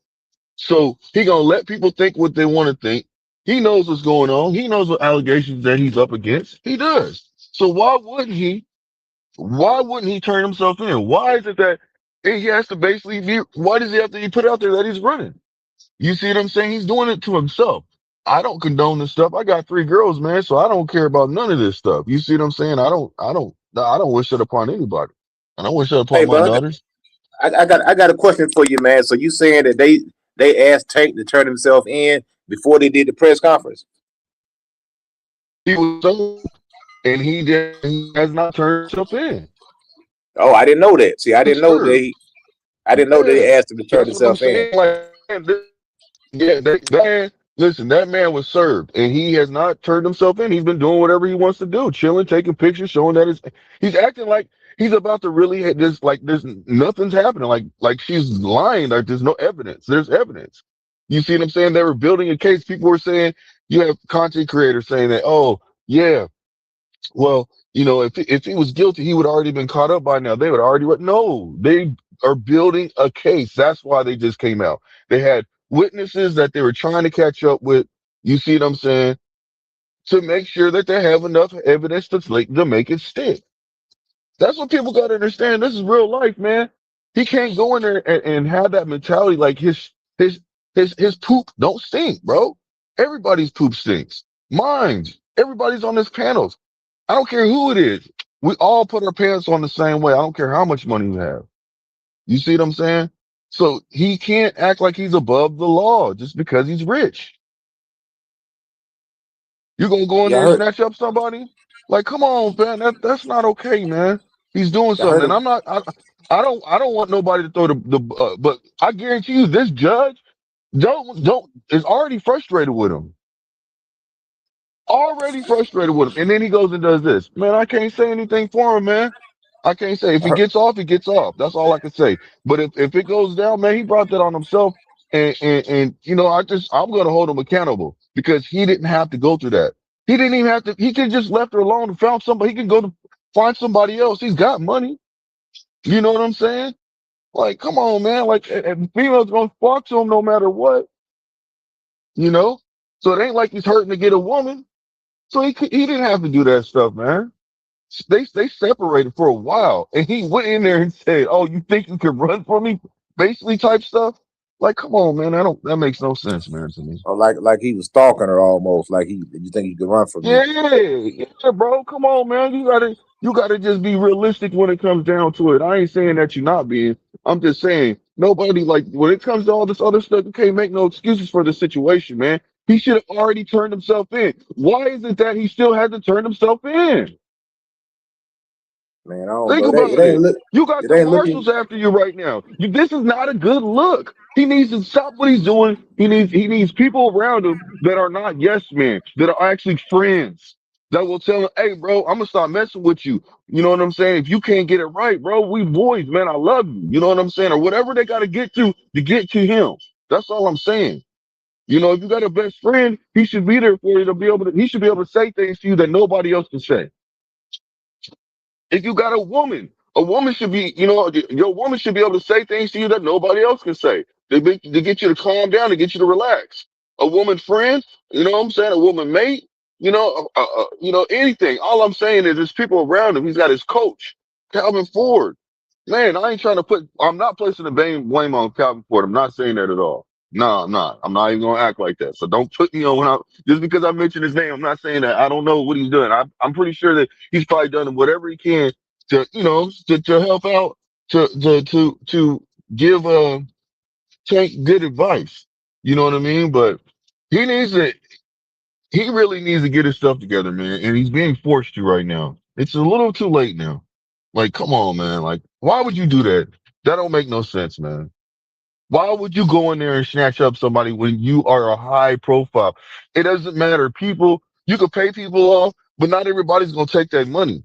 So he gonna let people think what they want to think. He knows what's going on. He knows what allegations that he's up against. He does. So why wouldn't he? Why wouldn't he turn himself in? Why is it that he has to basically be? Why does he have to be put out there that he's running? You see what I'm saying? He's doing it to himself. I don't condone this stuff. I got 3 girls, man, so I don't care about none of this stuff. You see what I'm saying? I don't wish that upon anybody. I don't wish that Hey, upon my bro, daughters. I got a question for you, man. So you saying that they asked Tank to turn himself in before they did the press conference? He was so, and he has not turned himself in. Oh, I didn't know that. See, I didn't know Sir. that Yeah, they asked him to turn that's what I'm himself in. saying. Like, yeah, that man. Listen, that man was served, and he has not turned himself in. He's been doing whatever he wants to do, chilling, taking pictures, showing that he's acting like he's about to really hit this. Like there's nothing's happening. Like she's lying. Like there's no evidence. There's evidence. You see what I'm saying? They were building a case. People were saying you have content creators saying that, oh yeah, well, if he was guilty, he would already been caught up by now. They would already. No, they are building a case. That's why they just came out. They had witnesses that they were trying to catch up with. You see what I'm saying? To make sure that they have enough evidence to make it stick. That's what people got to understand. This is real life, man. He can't go in there and have that mentality like his his poop don't stink, bro. Everybody's poop stinks. Mine. Everybody's on this panel. I don't care who it is. We all put our pants on the same way. I don't care how much money you have. You see what I'm saying? So he can't act like he's above the law just because he's rich. You gonna go in Yeah, there and snatch up somebody? Like, come on, man. That's not okay, man. He's doing I heard something, and him. I don't want nobody to throw but I guarantee you, this judge don't is already frustrated with him. Already frustrated with him, and then he goes and does this. Man, I can't say anything for him, man. I can't say if he Her- gets off, he gets off. That's all I can say. But if it goes down, man, he brought that on himself. And you know, I'm gonna hold him accountable because he didn't have to go through that. He didn't even have to. He could just left her alone and found somebody. He could go to find somebody else. He's got money. You know what I'm saying? Like, come on, man. Like, and females gonna fuck to him no matter what. You know. So it ain't like he's hurting to get a woman. So he didn't have to do that stuff, man. They separated for a while, and he went in there and said, "Oh, you think you can run for me?" Basically, type stuff. Like, come on, man. That makes no sense, man, to me. or like he was stalking her almost. Like you think you could run from me? Yeah, bro. Come on, man. You gotta just be realistic when it comes down to it. I ain't saying that you're not being. I'm just saying nobody like when it comes to all this other stuff, you can't make no excuses for the situation, man. He should have already turned himself in. Why is it that he still had to turn himself in? Man, I don't Think know. about it. You got It the ain't looking. marshals after you right now. This is not a good look. He needs to stop what he's doing. He needs people around him that are not yes men, that are actually friends, that will tell him, "Hey, bro, I'm gonna start messing with you." You know what I'm saying? If you can't get it right, bro, we boys, man. I love you. You know what I'm saying? Or whatever they got to get to him. That's all I'm saying. You know, if you got a best friend, he should be there for you to be able to. He should be able to say things to you that nobody else can say. If you got a woman should be, you know, your woman should be able to say things to you that nobody else can say. To get you to calm down, to get you to relax. A woman friend, you know what I'm saying? A woman mate, anything. All I'm saying is there's people around him. He's got his coach, Calvin Ford. Man, I'm not placing the blame on Calvin Ford. I'm not saying that at all. No, I'm not. I'm not even gonna act like that. So don't put me on just because I mentioned his name. I'm not saying that I don't know what he's doing. I'm pretty sure that he's probably done whatever he can to, to help out, to give Tank good advice. You know what I mean? But he needs to. He really needs to get his stuff together, man. And he's being forced to right now. It's a little too late now. Like, come on, man. Like, why would you do that? That don't make no sense, man. Why would you go in there and snatch up somebody when you are a high profile? It doesn't matter. You could pay people off, but not everybody's gonna take that money.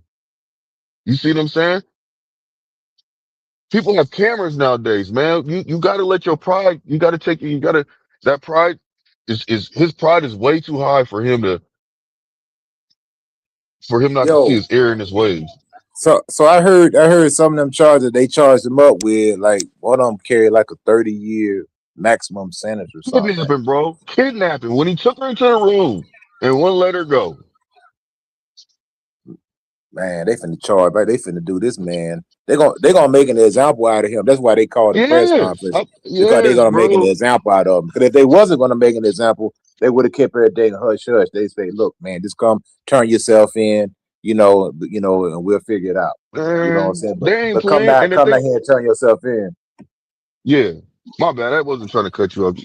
You see what I'm saying? People have cameras nowadays, man. You gotta let your pride, that pride his pride is way too high for him not to see Yo, his error in his ways. so I heard some of them charges they charged him up with, like one of them carried like a 30-year maximum sentence or something, man. Kidnapping, bro. Kidnapping. When he took her into the room and wouldn't let her go. Man, they finna charge, right? They finna do this, man. They gonna make an example out of him. That's why they called a press Yes. conference, because they Yes, gonna make an bro. example out of him. Because if they wasn't gonna make an example, they would have kept everything hush hush. They say, "Look, man, just come turn yourself in, and we'll figure it out." You know what I'm And saying? But they ain't but come playing. back, And if come they, back here and turn yourself in. yeah, my bad. I wasn't trying to cut you up.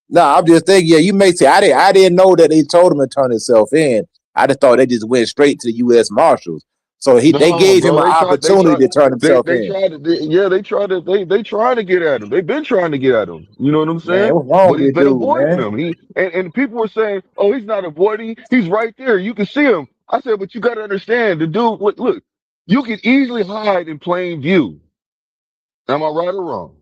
No, I'm just thinking. Yeah, you may say I didn't know that they told him to turn himself in. I just thought they just went straight to the U.S. Marshals. So they No, gave him bro. an opportunity to turn himself They in. tried to, they trying to get at him. They've been trying to get at him. You know what I'm Man, saying? what's wrong But with he's this been dude, avoiding man? them. And people were saying, "Oh, he's not avoiding. He's right there. You can see him." I said, "But you got to understand, the dude. Look, you can easily hide in plain view. Am I right or wrong?"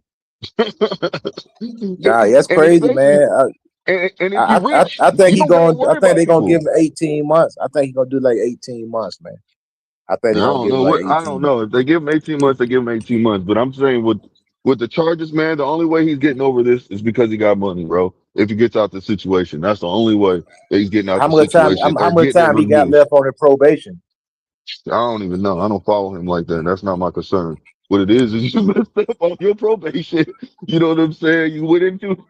Nah, that's And crazy, especially, man. and if I you I, rich, I think you he don't got to going. I worry think about they're gonna give people. him 18 months. I think he's gonna do like 18 months, man. I think I they're gonna don't give him know like what I 18 don't know. months. If they give him 18 months, they give him 18 months. But I'm saying with the charges, man, the only way he's getting over this is because he got money, bro. If he gets out the situation, that's the only way that he's getting out How the much time? situation How or much getting him time he got removed. left on the probation? I don't even know. I don't follow him like that. That's not my concern. What it is you messed up on your probation. You know what I'm saying?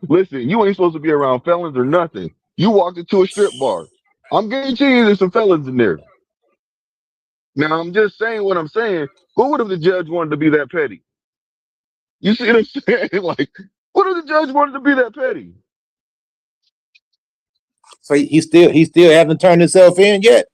Listen, you ain't supposed to be around felons or nothing. You walked into a strip bar. I'm guaranteeing you there's some felons in there. Now I'm just saying what I'm saying. But what if the judge wanted to be that petty? You see what I'm saying? Like, what if the judge wanted to be that petty? So he still haven't turned himself in yet.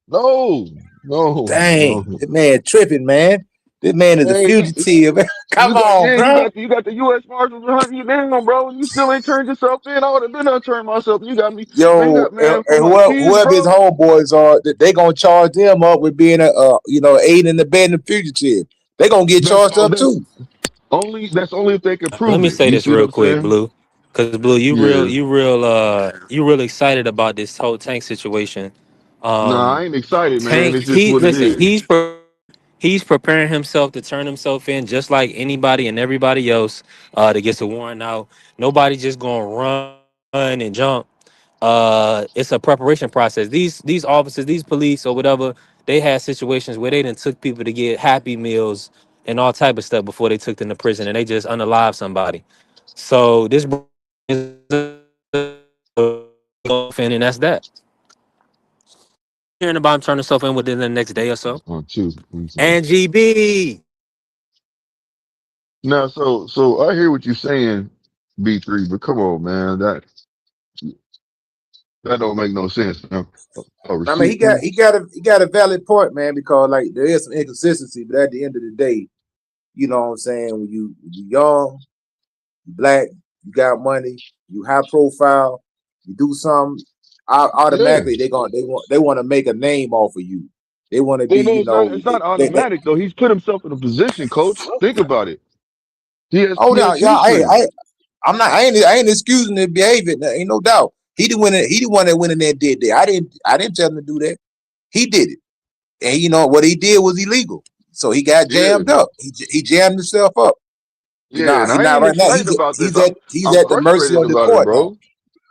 No, no, Dang, no. that man tripping, man. This man is a Hey, fugitive. Come on, bro. you got the U.S. Marshals hunting you down, bro. And you still ain't turned yourself in. I would have been unturned myself. You got me, man. You Yo, got man for and my kids, whoever his bro. homeboys are, they gonna charge them up with being a aiding and abetting fugitive. They gonna get That's charged up too. that's only if they can Let prove me it. say You this see what real I'm quick, saying? Blue. Cause Blue, Yeah. you real excited about this whole Tank situation. Nah, I Um, ain't excited, man. Tank, It's just he what it listen, is. he's preparing himself to turn himself in just like anybody and everybody else that gets a warrant out. Nobody just gonna run and jump. It's a preparation process. These officers, these police or whatever, they had situations where they done took people to get Happy Meals and all type of stuff before they took them to prison, and they just unalive somebody. So this is and that's that. Hearing about him turn himself in within the next day or so. On two. And GB. Now, so I hear what you're saying, B3, but come on, man. That don't make no sense, man. Oh, I mean, receipt. he got a valid point, man, because like there is some inconsistency, but at the end of the day, you know what I'm saying, when you young, you black, you got money, you high profile, you do something, Yeah. automatically they want to make a name off of you. They want to be, Well, no, it's not they automatic though. He's put himself in a position, coach. Think about it. oh He no, has yeah, history. I ain't excusing the behavior, ain't no doubt. He the one that went in there and did that. I didn't tell him to do that. He did it. And you know what he did was illegal. So he got Yeah. jammed up. He jammed himself up. Yeah, and He I not ain't right now. excited about this. He's I'm at the mercy frustrated of the about it, court now. bro.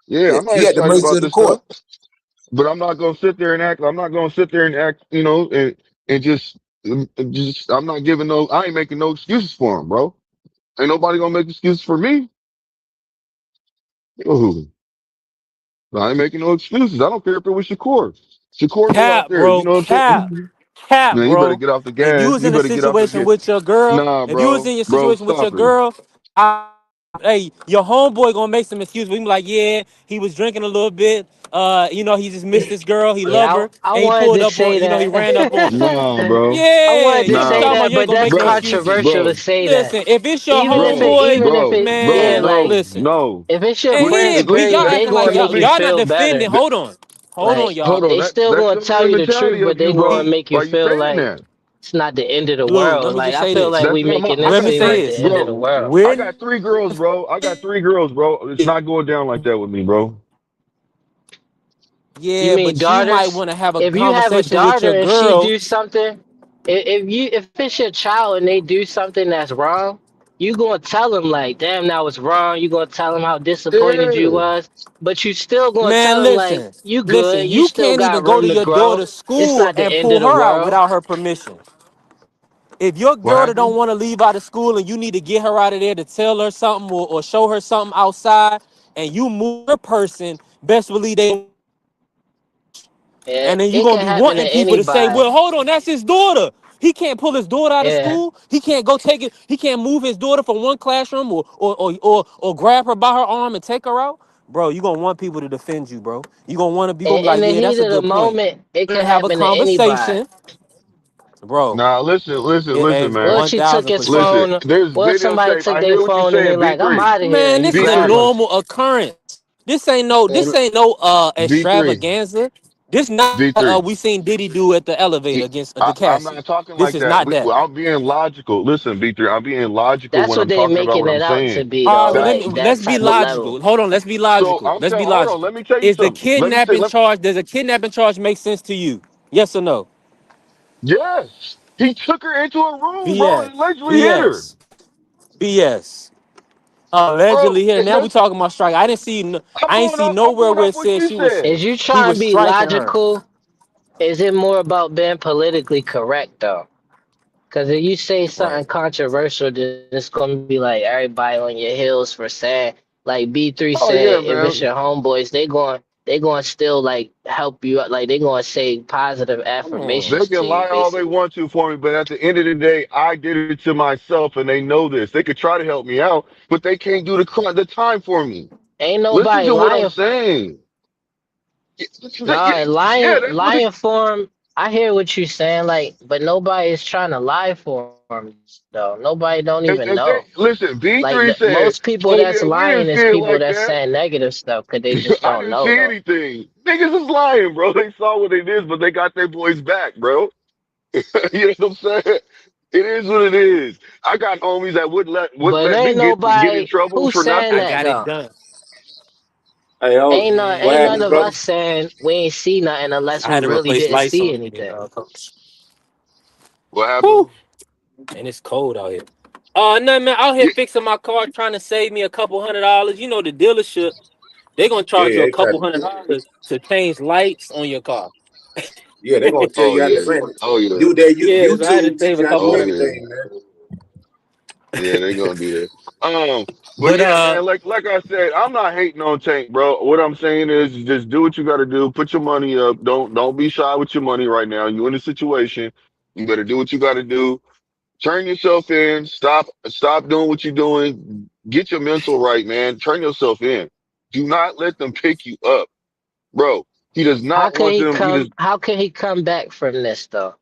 Yeah, Yeah, I'm not he at the excited mercy about of the this court. stuff. But I'm not gonna sit there and act. I'm not gonna sit there and act, and just. I'm not giving no. I ain't making no excuses for him, bro. Ain't nobody gonna make excuses for me. Ooh, I ain't making no excuses. I don't care if it was Shakur. Shakur, go out Cap, there. You bro. know what I'm Cap. saying? Cap, Man, you better bro. get off the If you gas. was You in a better get off the situation gas. with your girl, Nah, if you was bro. in your Bro, situation with your stop it. girl, hey, your homeboy gonna make some excuse. We be like, yeah, he was drinking a little bit. He just missed this girl. He love Yeah, her, I and he wanted pulled to up on. say He ran up on her. Nah, that. bro. I Yeah, wanted to you Nah, say talking about that, you ain't but gonna that's make no bro, excuses. controversial to bro, say that. Listen, if it's your homeboy, man, bro, listen. no. if it's your And What? he friends, ain't, he, period, y'all they acting like gonna Because y'all, make you see, y'all not feel defending. better. Hold on, Like y'all. hold on. they still That gonna shows the tell you the mentality truth, but of you, they gonna bro. make you Why you feel saying like that? it's not the end of the Blue, let world. me Like just I say feel this. like That's we not making I'm this Let me not seem say like saying, the this. end of the bro. world. I We're got three girls, bro. It's not going down like that with me, bro. You Yeah, mean but you might daughters? want to have a If you have a conversation with daughter your and she girl. do something, if it's your child and they do something that's wrong, you gonna tell them like, damn, that was wrong. You gonna tell them how disappointed you Yeah. was, but you still gonna tell Man, them like, you listen. good. You You still can't got even go to room to your grow. daughter's It's school not the and end of pull the her out world. without her permission. If your What daughter don't happened? want to leave out of school and you need to get her out of there to tell her something or show her something outside, and you move her person, best believe they. Yeah, And then you're it gonna can be happen to wanting people to say, anybody. well, hold on, that's his daughter. He can't pull his daughter out of Yeah, school. He can't go take it. He can't move his daughter from one classroom or grab her by her arm and take her out. Bro, you're gonna want people to defend you, bro. You're gonna want to be gonna and be in like, the yeah, heat that's a of the good point. moment, it We're can gonna have a happen to anybody. conversation, bro. Nah, listen, What if man. she took his 1000%. Listen, phone? there's What if somebody videotape. took I their hear what you're phone and they saying, like, I'm B3. out of here, Man, and you this is a grab B3. them? normal occurrence. This And ain't no B3. extravaganza. This not B3. we seen Diddy do at the elevator against I'm DeCassie. not talking This like is that. not that. I'm being logical. Listen, B3, I'm being logical that's when what I'm they talking about making what I'm it out to saying. be, All right, though. well That's Like let's that be type of logical. level. Hold on, let's be so logical. I'm Let's telling. be Hold on, logical. let me tell you Is the something. Let me say. kidnapping charge? Does a kidnapping charge make sense to you? Yes or no? Yes, he took her into a room, bro, BS. and allegedly hit her, BS. BS. bro. Allegedly here. Now we talking about strike. I ain't see I'm nowhere going where off it what said you said. Is you he trying to was be striking her. logical? Is it more about being politically correct, though? Because if you say Right. something controversial, then it's gonna be like everybody on your heels for saying. Like B3 Oh said, yeah, if it's man. your homeboys, they going to still like help you out. Like they going to say positive Come on. They affirmations to can you, lie all they basically. want to for me, but at the end of the day, I did it to myself, and they know this. They could try to help me out, but they can't do the time for me. Ain't Listen nobody to what I'm lying. saying. No, and Yeah, that's what it. lying for 'em, I hear what you're saying. Like, but nobody is trying to lie for 'em. though. Nobody don't even If they know. listen, Like B3 said, most people "Oh that's yeah, we lying didn't is see it people like that's that." saying negative stuff because they just I don't didn't know see though. anything. Niggas is lying, bro. They saw what it is, but they got their boys back, bro. You know what I'm saying? It is what it is. I got homies that wouldn't But let me ain't get in nobody trouble who's for saying I nothing. that got it though. done. Hey, what Ain't Man, none happened, of brother? us saying we ain't see nothing unless I we had to really replace didn't lights see on it, anything. coach. What happened? Whew. And it's cold out here. No man, out here Yeah, fixing my car, trying to save me a couple $100. You know the dealership, they gonna Yeah, charge you a they try couple to. $100 to change lights on your car. Yeah, they're gonna tell oh you how to yeah. friend. Oh yeah. Do that Yeah, so I had to YouTube teach save a you how to couple do Oh hundred. yeah. everything, man. Yeah, they gonna do that. But But yeah, man, like I said, I'm not hating on Tank, bro. What I'm saying is just do what you gotta do. Put your money up. Don't be shy with your money right now. You in a situation. You better do what you gotta do. Turn yourself in. Stop doing what you're doing. Get your mental right, man. Turn yourself in. Do not let them pick you up, bro. He does How not can want he them. He come? does. How can he come back from this though?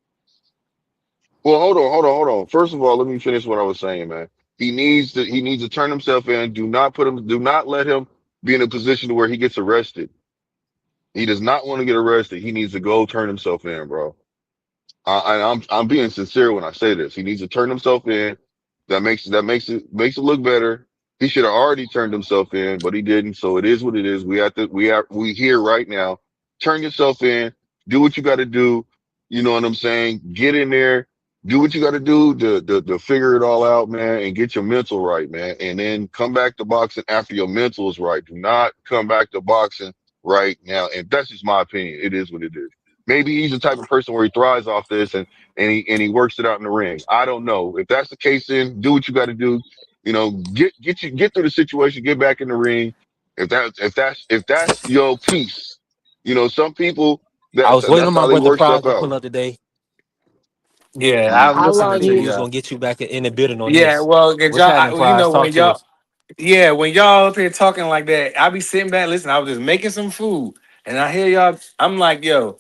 Well, hold on. First of all, let me finish what I was saying, man. He needs to turn himself in. Do not let him be in a position to where he gets arrested. He does not want to get arrested. He needs to go turn himself in, bro. I'm being sincere when I say this. He needs to turn himself in. That makes it look better. He should have already turned himself in, but he didn't. So it is what it is. We here right now. Turn yourself in. Do what you got to do. You know what I'm saying? Get in there. Do what you got to do to figure it all out, man, and get your mental right, man. And then come back to boxing after your mental is right. Do not come back to boxing right now. And that's just my opinion. It is what it is. Maybe he's the type of person where he thrives off this and he works it out in the ring. I don't know. If that's the case, then do what you got to do. You know, get through the situation, get back in the ring. If that's your piece, some people I was waiting that's on my how they brother work Prize stuff to out. pull up today. Yeah, You, I'm How listening long He to said he you? was you. gonna get you back in the building on Yeah, this. well, get What's y'all, happening, you Prize? know, Talk when to y'all, us. yeah, when y'all up here talking like that, I be sitting back, listen, I was just making some food, and I hear y'all, I'm like, yo,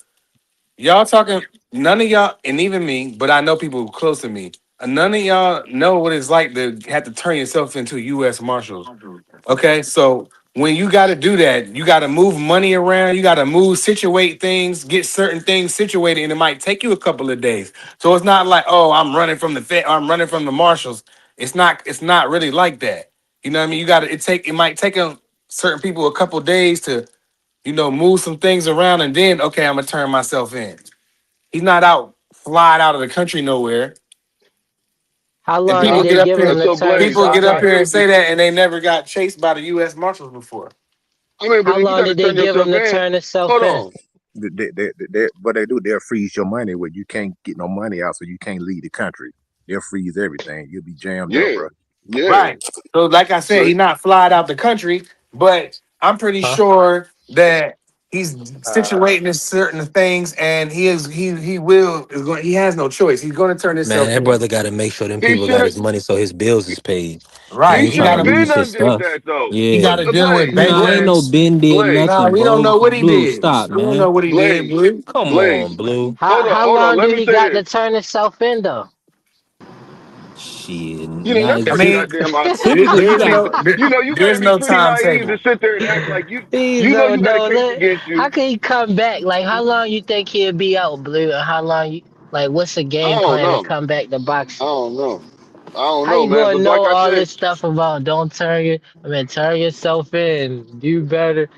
y'all talking, none of y'all, and even me, but I know people close to me, none of y'all know what it's like to have to turn yourself into U.S. Marshals. Okay, so when you got to do that, you got to move money around, you got to move, situate things, get certain things situated, and it might take you a couple of days. So it's not like, oh, I'm running from the Fed, I'm running from the marshals. It's not really like that. You know what I mean? You got to it might take certain people a couple of days to move some things around, and then okay, I'm gonna turn myself in. He's not out flying out of the country nowhere. How And long nah, did people they get up give here, him to so turn Blaze, people I, get himself up I in? here hear and what you. say that, and they never got chased by the U.S. Marshals before. I mean, but How then you long got to did they turn give him yourself to in. turn himself Hold in? on. What they do, they'll freeze your money where you can't get no money out, so you can't leave the country. They'll freeze everything. You'll be jammed up, Yeah, bro. yeah. Right. So, like I said, So he's not flying out the country, but I'm pretty Huh? sure that he's Uh, situating certain things, and he has no choice. He's going to turn Man, himself that in. brother got to make sure them he people should got have. his money so his bills is paid. He Right. He ain't He should trying got to have to. been lose his done did stuff. that though. He got Yeah. to deal with Blaze, Nah, ain't no Blaze, bankers. Ben did Blaze, No, nothing, we don't bro. know what he Blue, did. stop, We don't know man. what he did, Blaze, Blue. Come on, Blaze. Blue. how Hold on. long Let do me he say got to this. turn himself in though? Shit, That's not I pretty mean, goddamn obvious. typically you there's got. no You got to there's be no pretty naive timetable. to sit there and act like Please you don't got a know. case against How you. can he come back? Like how long you think he'll be out, Blue? And how long you like? What's the I game don't plan to know. come back to I boxing? don't know. I don't How know, you man. gonna But know like I all said, this stuff about don't turn yourself in, do better,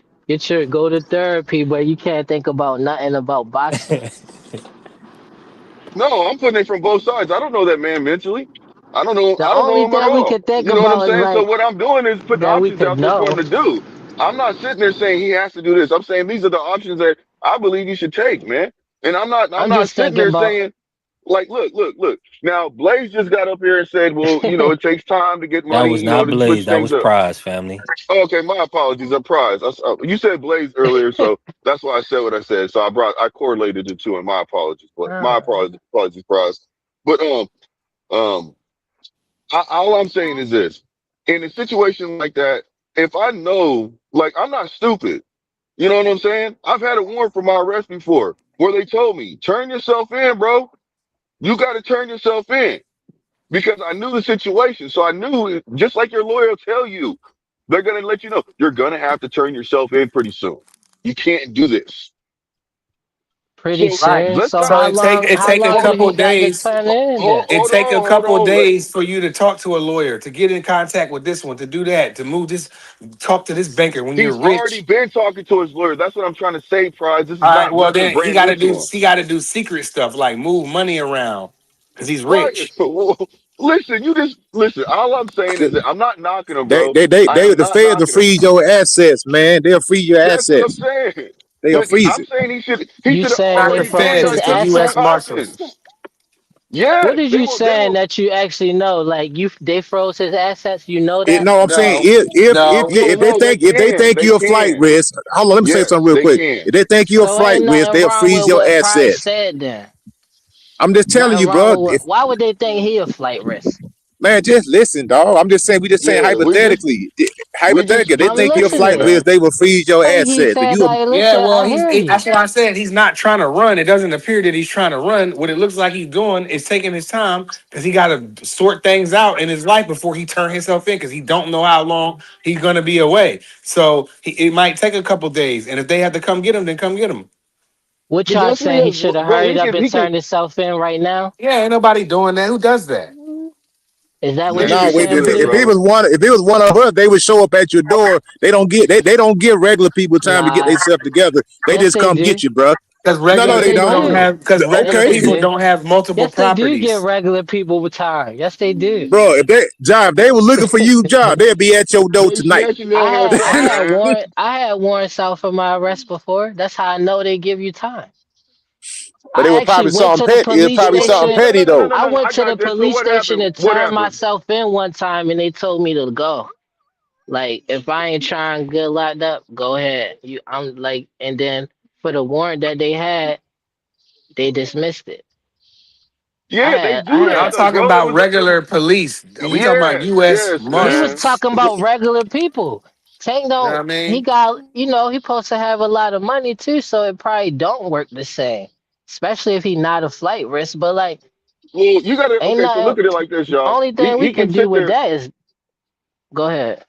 go to therapy, but you can't think about nothing about boxing. no, I'm putting it from both sides. I don't know that man mentally. I don't know. The I don't know only him at thing we all. could think You know what I'm about is saying? So like what I'm doing is putting that we options could out there for him know. to do. I'm not sitting there saying he has to do this. I'm saying these are the options that I believe you should take, man. And I'm I'm not just sitting thinking there about saying like, look. Now Blaze just got up here and said, well, it takes time to get That money, was not to Blaze. switch That things was up. Prize, family. Okay, my apologies. I'm surprised. You said Blaze earlier, so that's why I said what I said. So I correlated the two, and my apologies. But my uh, apologies, Prize. But um, all I'm saying is this: in a situation like that, if I know, like, I'm not stupid. You know what I'm saying? I've had a warrant for my arrest before, where they told me, "Turn yourself in, bro. You got to turn yourself in." because I knew the situation. So I knew, just like your lawyer will tell you, they're going to let you know you're going to have to turn yourself in pretty soon. You can't do this. Pretty So Right. soon. let's So not So it how take a long do couple he got to days. turn it in then? It hold take a on, hold couple on. days for you to talk to a lawyer, to get in contact with this one, to do that, to move this, talk to this banker when you're He's already rich. been talking to his lawyer. That's what I'm trying to say, Prize. This is All right. not Well, nothing then brand new to him. he got to do secret stuff like move money around because he's Right. rich. Listen, you just listen. All I'm saying is that I'm not knocking him, They bro. they they I they am the not Fed to knocking him. freeze your assets, man. They'll freeze your That's what I'm assets. saying. They'll But freeze I'm it. saying he You should have saying Not they the already been Fed, froze his done it's the giving U.S. assets? precautions. Marshals. What Yes, is they you will. They saying will. that you actually know? Like they froze his assets. You know It, that? no, I'm saying No, no. No, no, if they think they you're a flight can. risk, hold on, let me say Yes, something real they quick. can. If they think you're a So flight ain't risk, nothing they'll wrong freeze with your what Price assets. said then. I'm just telling Nothing you, wrong bro. with what? If Why would they think he a flight risk? man, just listen, dog. I'm just saying, we just saying Yeah, hypothetically. Hypothetically, if they I'm think you're a speculation, flight listening. risk, man. they will freeze your I think he assets. If said you like, Yeah, listen, well, I hear that's you. why I said he's not trying to run. It doesn't appear that he's trying to run. What it looks like he's doing is taking his time because he got to sort things out in his life before he turn himself in because he don't know how long he's gonna be away. So it might take a couple days, and if they have to come get him, then come get him. What But y'all that's what he saying? He has, should have bro. hurried He up can. and He can. turned himself in right now. Yeah, ain't nobody doing that. Who does that? Is that Nah, what you no, he can saying, do it, if Blue? it bro. was one of us, they would show up at your door. They don't give regular people time to get Nah. themselves together. They Yes, just they come do. get you, bro. Because No, Yes, they regular they people don't. don't do. have because Yes, regular Okay, they people do. don't have multiple Yes, they do give properties. regular people with time. Yes, they do. bro. If they were looking for you, job, they'd be at your door They tonight. snatching your ass I up, had man. warrants out for my arrest before. That's how I know they give you time. But it I was actually probably went something to the petty. It was police probably something station. petty though. I No. went I to the got that. So police what station happened? and What turned happened? myself in one time, and they told me to go. Like, if I ain't trying to get locked up, go ahead. I'm like, and then for the warrant that they had, they dismissed it. Yeah, they I do that I'm had. though, talking bro. It about was a. regular police. We talking about Yes, U.S. yes, We was man. Marshals. talking about regular people. Tank You know what don't. I He mean? got. He supposed to have a lot of money too, so it probably don't work the same. Especially if he not a flight risk. But like, Well, you gotta. ain't Okay, so nothing. look at it like this, y'all. Only He thing we he can could do sit with there. that is go ahead.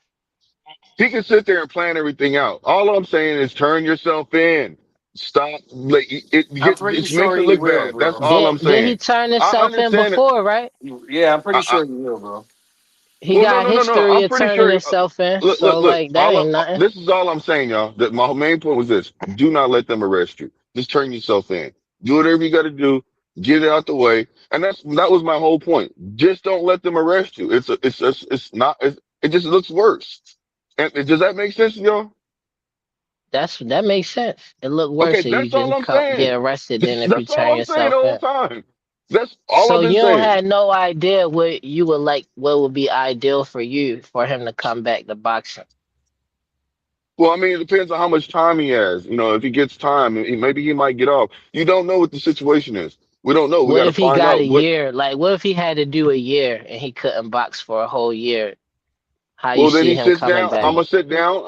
He can sit there and plan everything out. All I'm saying is turn yourself in. Stop. Like I'm pretty it makes sure it he look will, bad. That's bro. all Did I'm did he saying. turn I himself in understand it. before? Right. Yeah, I'm pretty I sure he will, bro. He well, no, got no, no, no. history I'm of pretty turning sure. himself in. Look, So look. like that ain't nothing. This is all I'm saying, y'all. That my main point was this: do not let them arrest you. Just turn yourself in. Do whatever you got to do. Get it out the way. And that was my whole point. Just don't let them arrest you. It's not. It just looks worse. And does that make sense, to y'all? That makes sense. It look Okay, worse if you that's all just I'm saying. get arrested than if you That's all turn I'm saying the yourself whole in. time. That's all So I've been you don't saying. have no idea what you would like, what would be ideal for you for him to come back to boxing. Well, I mean, it depends on how much time he has. If he gets time, maybe he might get off. You don't know what the situation is. We don't know. We What got to if he find got a out what. year? Like, what if he had to do a year and he couldn't box for a whole year? How you Well, then see he him sits coming down. I'm back? gonna sit down.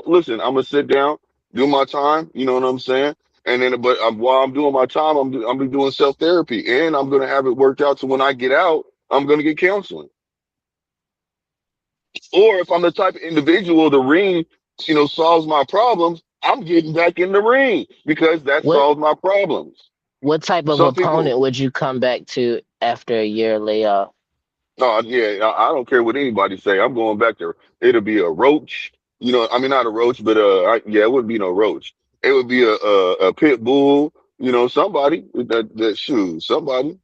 Listen. I'm gonna sit down, do my time. You know what I'm saying? And then, but while I'm doing my time, I'm be doing self therapy, and I'm gonna have it worked out. So when I get out, I'm gonna get counseling. Or if I'm the type of individual, the ring, solves my problems. I'm getting back in the ring because that What solves my problems. what type of Some people, opponent would you come back to after a year layoff? oh yeah, I don't care what anybody say. I'm going back there. It'll be a roach. I mean not a roach, but yeah, it wouldn't be no roach. It would be a pit bull. Somebody that shoes. Somebody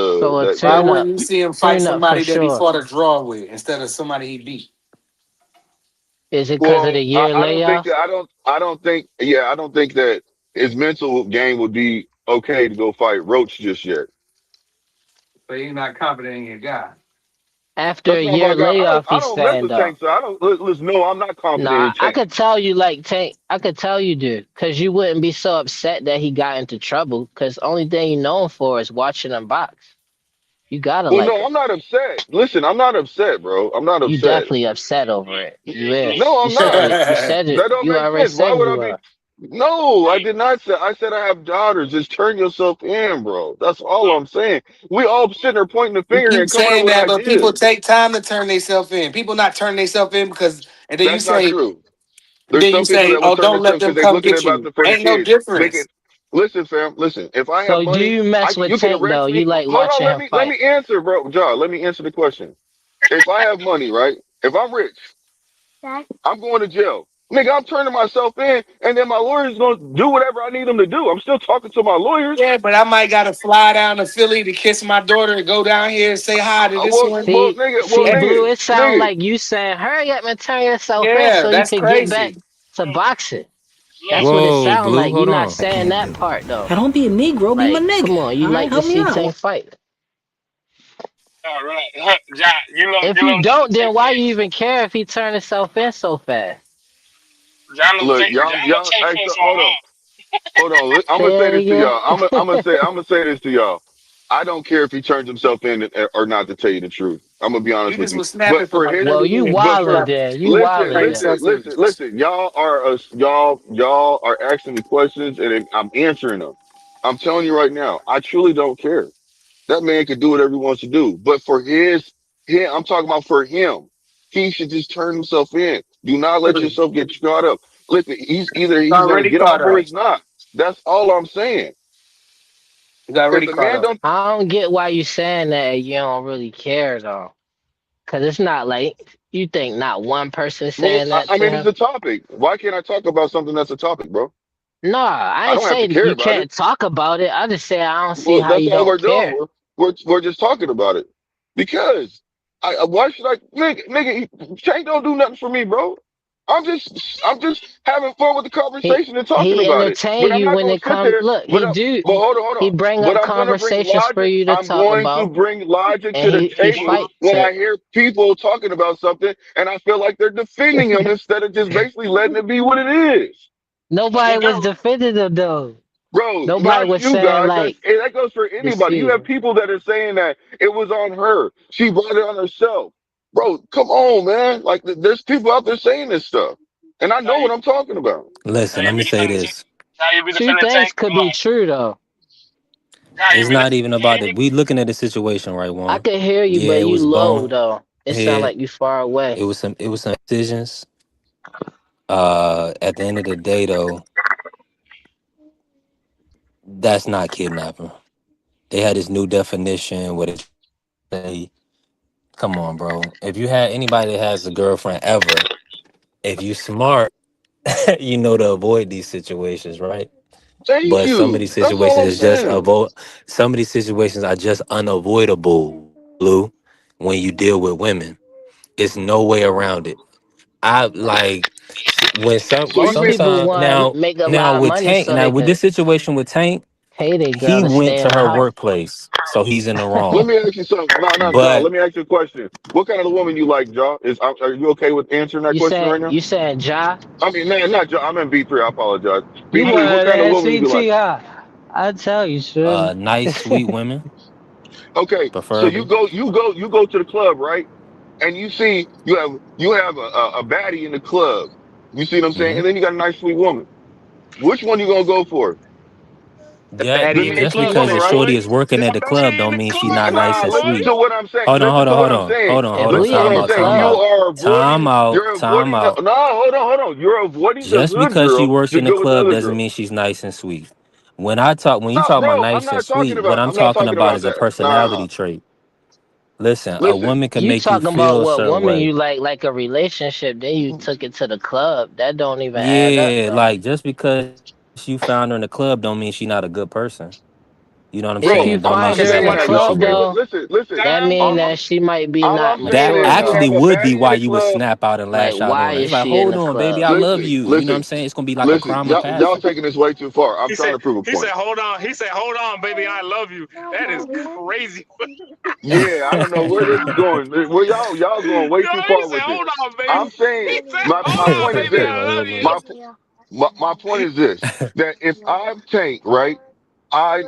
So a Why that. wouldn't you see him fight tune up for somebody that he sure. fought a draw with instead of somebody he beat? Is it because of the Well, year I don't think layoff? that I don't think that his mental game would be okay to go fight Roach just yet. So you're not confident in your guy. After That's a why year my guy. layoff, I he's don't mess saying with though. Tank. So I don't listen. No, I'm not confident in Nah, I Tank. could tell you like Tank. I could tell you, dude, because you wouldn't be so upset that he got into trouble. Because only thing you know him for is watching him box. You gotta Well, like no, him. I'm not upset. Listen, I'm not upset, bro. I'm not You upset. definitely upset over it. You is. No, You I'm said not. it. You said it. That don't You make already sense. Why said would I you be? are. No, I did not say. I said I have daughters. Just turn yourself in, bro. That's all I'm saying. We all sitting there pointing the You finger keep and coming up saying with that, but people ideas. take time to turn themselves in. People not turn themselves in because, That's not true. and There's then you some people say, that will oh, turn don't let themselves them because they're come looking get about you. the for the Ain't no kids. difference. Listen, fam. Listen. If I So have do money, you mess with you can Tank arrest though? me. You like Hold on. watching Let him me fight? answer, bro. John, let me answer the question. If I have money, right? If I'm rich, I'm going to jail. Nigga, I'm turning myself in, and then my lawyer's gonna do whatever I need them to do. I'm still talking to my lawyers. Yeah, but I might gotta fly down to Philly to kiss my daughter and go down here and say hi to this one. Well, See, nigga, see, Blue, it sounds nigga. like you saying, "Hurry up and turn yourself in Yeah, so you that's can get back crazy. to boxing." That's what it Whoa, sounds Blue, like. You're hold not on. saying that part though. Now don't be a Negro, be my Like, nigga. come on, you All right, like to help me see out. Tank fight. All right. John, If you you love John don't, the then Tank why fan. you even care if he turned himself in so fast? Look, John the y'all. Tank Hey, fan so, to my mom. hold on. I'm gonna Say say it this to again. y'all. I'm gonna say this to y'all. I don't care if he turns himself in or not. To tell you the truth, I'm gonna be honest You with just you. was snapping But for for like his, 30 Well, you minutes. You but wildin' for snapping. then. You listen, wildin' Turn then. yourself in. listen. Y'all are asking me questions and I'm answering them. I'm telling you right now. I truly don't care. That man can do whatever he wants to do. But for I'm talking about for him. He should just turn himself in. Do not let You yourself get caught up. Listen, he's gonna already get caught off or up. he's not. That's all I'm saying. You If already the caught man up. don't, I don't get why you saying that and you don't really care though. Cause it's not like you think not one person well, saying that I to mean, it's him. a topic. Why can't I talk about something that's a topic, bro? No, I I ain't don't have to saying care you about it. can't talk about it. I just say I don't see Well, how that's you all don't we're doing. care. We're just talking about it because why should I, nigga? Tank don't do nothing for me, bro. I'm just having fun with the He conversation and talking he about it. entertain But I'm you not when gonna it sit come. there. Look, he do. But hold He on. bring But up I'm gonna bring conversations for logic. you to I'm talk going to about, bring logic and to the he table fight when to. I hear people talking about something, and I feel like they're defending him instead of just basically letting it be what it is. He Nobody was do. defending him though. Bro, Nobody not was you saying guys. like That goes for this anybody. You have here. people that are saying that it was on her. She brought it on herself. Bro, come on, man. Like there's people out there saying this stuff. And I Now know what you, I'm talking about. Listen, now let you me be say defending Tank. this. Now you be Two defending things Tank. could Come be on. true though. Now It's you be. not even about it. We looking at the situation, right, I Juan? can hear you, Yeah, but it you was low bone though. It sound head. like you far away. It was some decisions. At the end of the day though, that's not kidnapping. They had this new definition where they say, come on, bro. If you had anybody that has a girlfriend ever, if you smart, you know to avoid these situations, right? Thank But some of you. these That's all situations I'm is just saying. avoid. Some of these situations are just unavoidable, Blue. When you deal with women, it's no way around it. I like when So you Most mean people sometimes want to make a now lot of with money Tank so they with could this situation with Tank, pay their girl he to went stay to in the her house. workplace, so he's in the let wrong. me ask you something. No, no, Jaw. But Let me ask you a question. What kind of woman you like, Jaw? Are you okay with answering that question right now? You saying Ja? I mean, man, not Jaw. I'm in B3. I apologize. You B3, what wanted kind of to woman you be like? SVT, I tell you, Shorty. nice, sweet women, Okay, so preferably. you go to the club, right? And you see you have a baddie in the club. You see what I'm saying? Hmm. And then you got a nice sweet woman. Which one you gonna go for? The Yeah, baddie The in the nice just sweet club because woman, the say right? shorty what? is working It's at a the club, baddie in don't the mean she's not club, nice Nah, and boy. listen sweet. to what I'm saying. Hold on, Listen hold to on, what hold I'm on, saying. hold on, hold If on. we Listen to what in Time I'm the out, saying. time You club, out, are time avoiding. out, You're time avoiding. out. No, hold on. You're Just the good because she girl works to in the go with the club other doesn't girl. mean she's nice and sweet. When you No, talk about bro, I'm nice and not talking sweet, what about. I'm I'm not talking talking about about is a that. Nah, personality trait. Listen, a listen. woman can you make you talking about feel a what certain woman way. you like a relationship, then you took it to the club. That don't even add up Yeah, though. like just because you found her in the club don't mean she's not a good person. You know what I'm If Bro, saying? you Don't I'm mean find not she's her a in saying the bad that. person club Okay, either. but though, listen. that mean All, that she might be all not I'm That saying is mature you though. actually have a would be baddie in why the you would club. snap out and Like lash out why on her. is It's like, she in hold the on, baby, club? I love you. You know what I'm Listen. saying? It's gonna be like a crime of Y'all passage. taking this way too far. I'm He trying said, to prove a he said, point. hold on. He said, hold on, baby, I love you. That is crazy. Yeah, I don't know where this is going. Where y'all going way Yo, too he far said, with this. hold on, baby. I'm saying He said, my hold on, point is baby, this. I love My you. my point is this. That if I'm Tank, right? I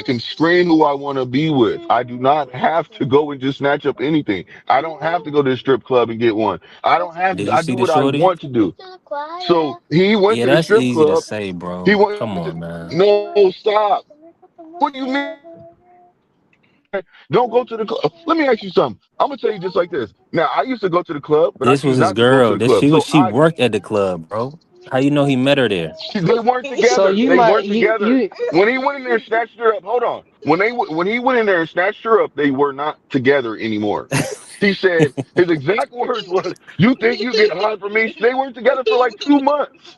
can screen who I want to be with. I do not have to go and just snatch up anything. I don't have to go to the strip club and get one. I don't have Did to. you I see do the what I shorty? want to do. So he went Yeah, to the that's strip easy to club. say, He bro. went Come to, on, man. no, stop. What do you mean? Don't go to the club. Let me ask you something. I'm gonna tell you just like this. Now, I used to go to the club, but I This was choose his not to go to girl. the This club. she was. So She worked at the club, bro. How you know he met her there? they weren't So together. you They might weren't you together. you When he went in there and snatched her up, hold on. When he went in there and snatched her up, they were not together anymore. He said his exact words was, "You think you get high from me?" They weren't together for like 2 months.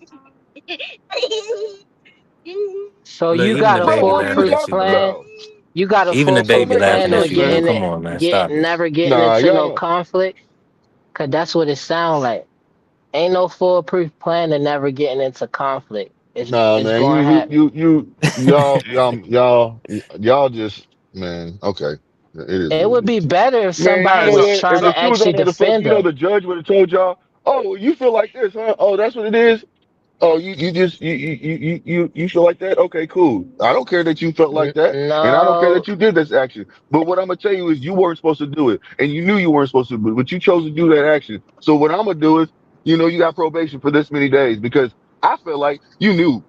so Look, you even got the a Bro, baby what are you laughing foolproof at you, talking bro. plan. about? You got a Even the So foolproof baby let me ask plan laughing you at on this, you, bro. man. Come on, man. Stop it. never getting Nah, into no y'all. conflict. Cause that's what it sounds like. Ain't no foolproof plan to never getting into conflict. Nah, It's man. going to happen. Y'all just, man. Okay, it is It what would it be is. better if Man, you somebody know So was what? trying If the to so shoe was on actually the other foot, defend you know them. the judge would have told y'all, "Oh, you feel like this, huh? Oh, that's what it is. Oh, you just you feel like that? Okay, cool. I don't care that you felt like that, and I don't care No, that you did this action. But what I'm gonna tell you is you weren't supposed to do it, and you knew you weren't supposed to do it, but you chose to do that action. So what I'm gonna do is, you got probation for this many days because I feel like you knew.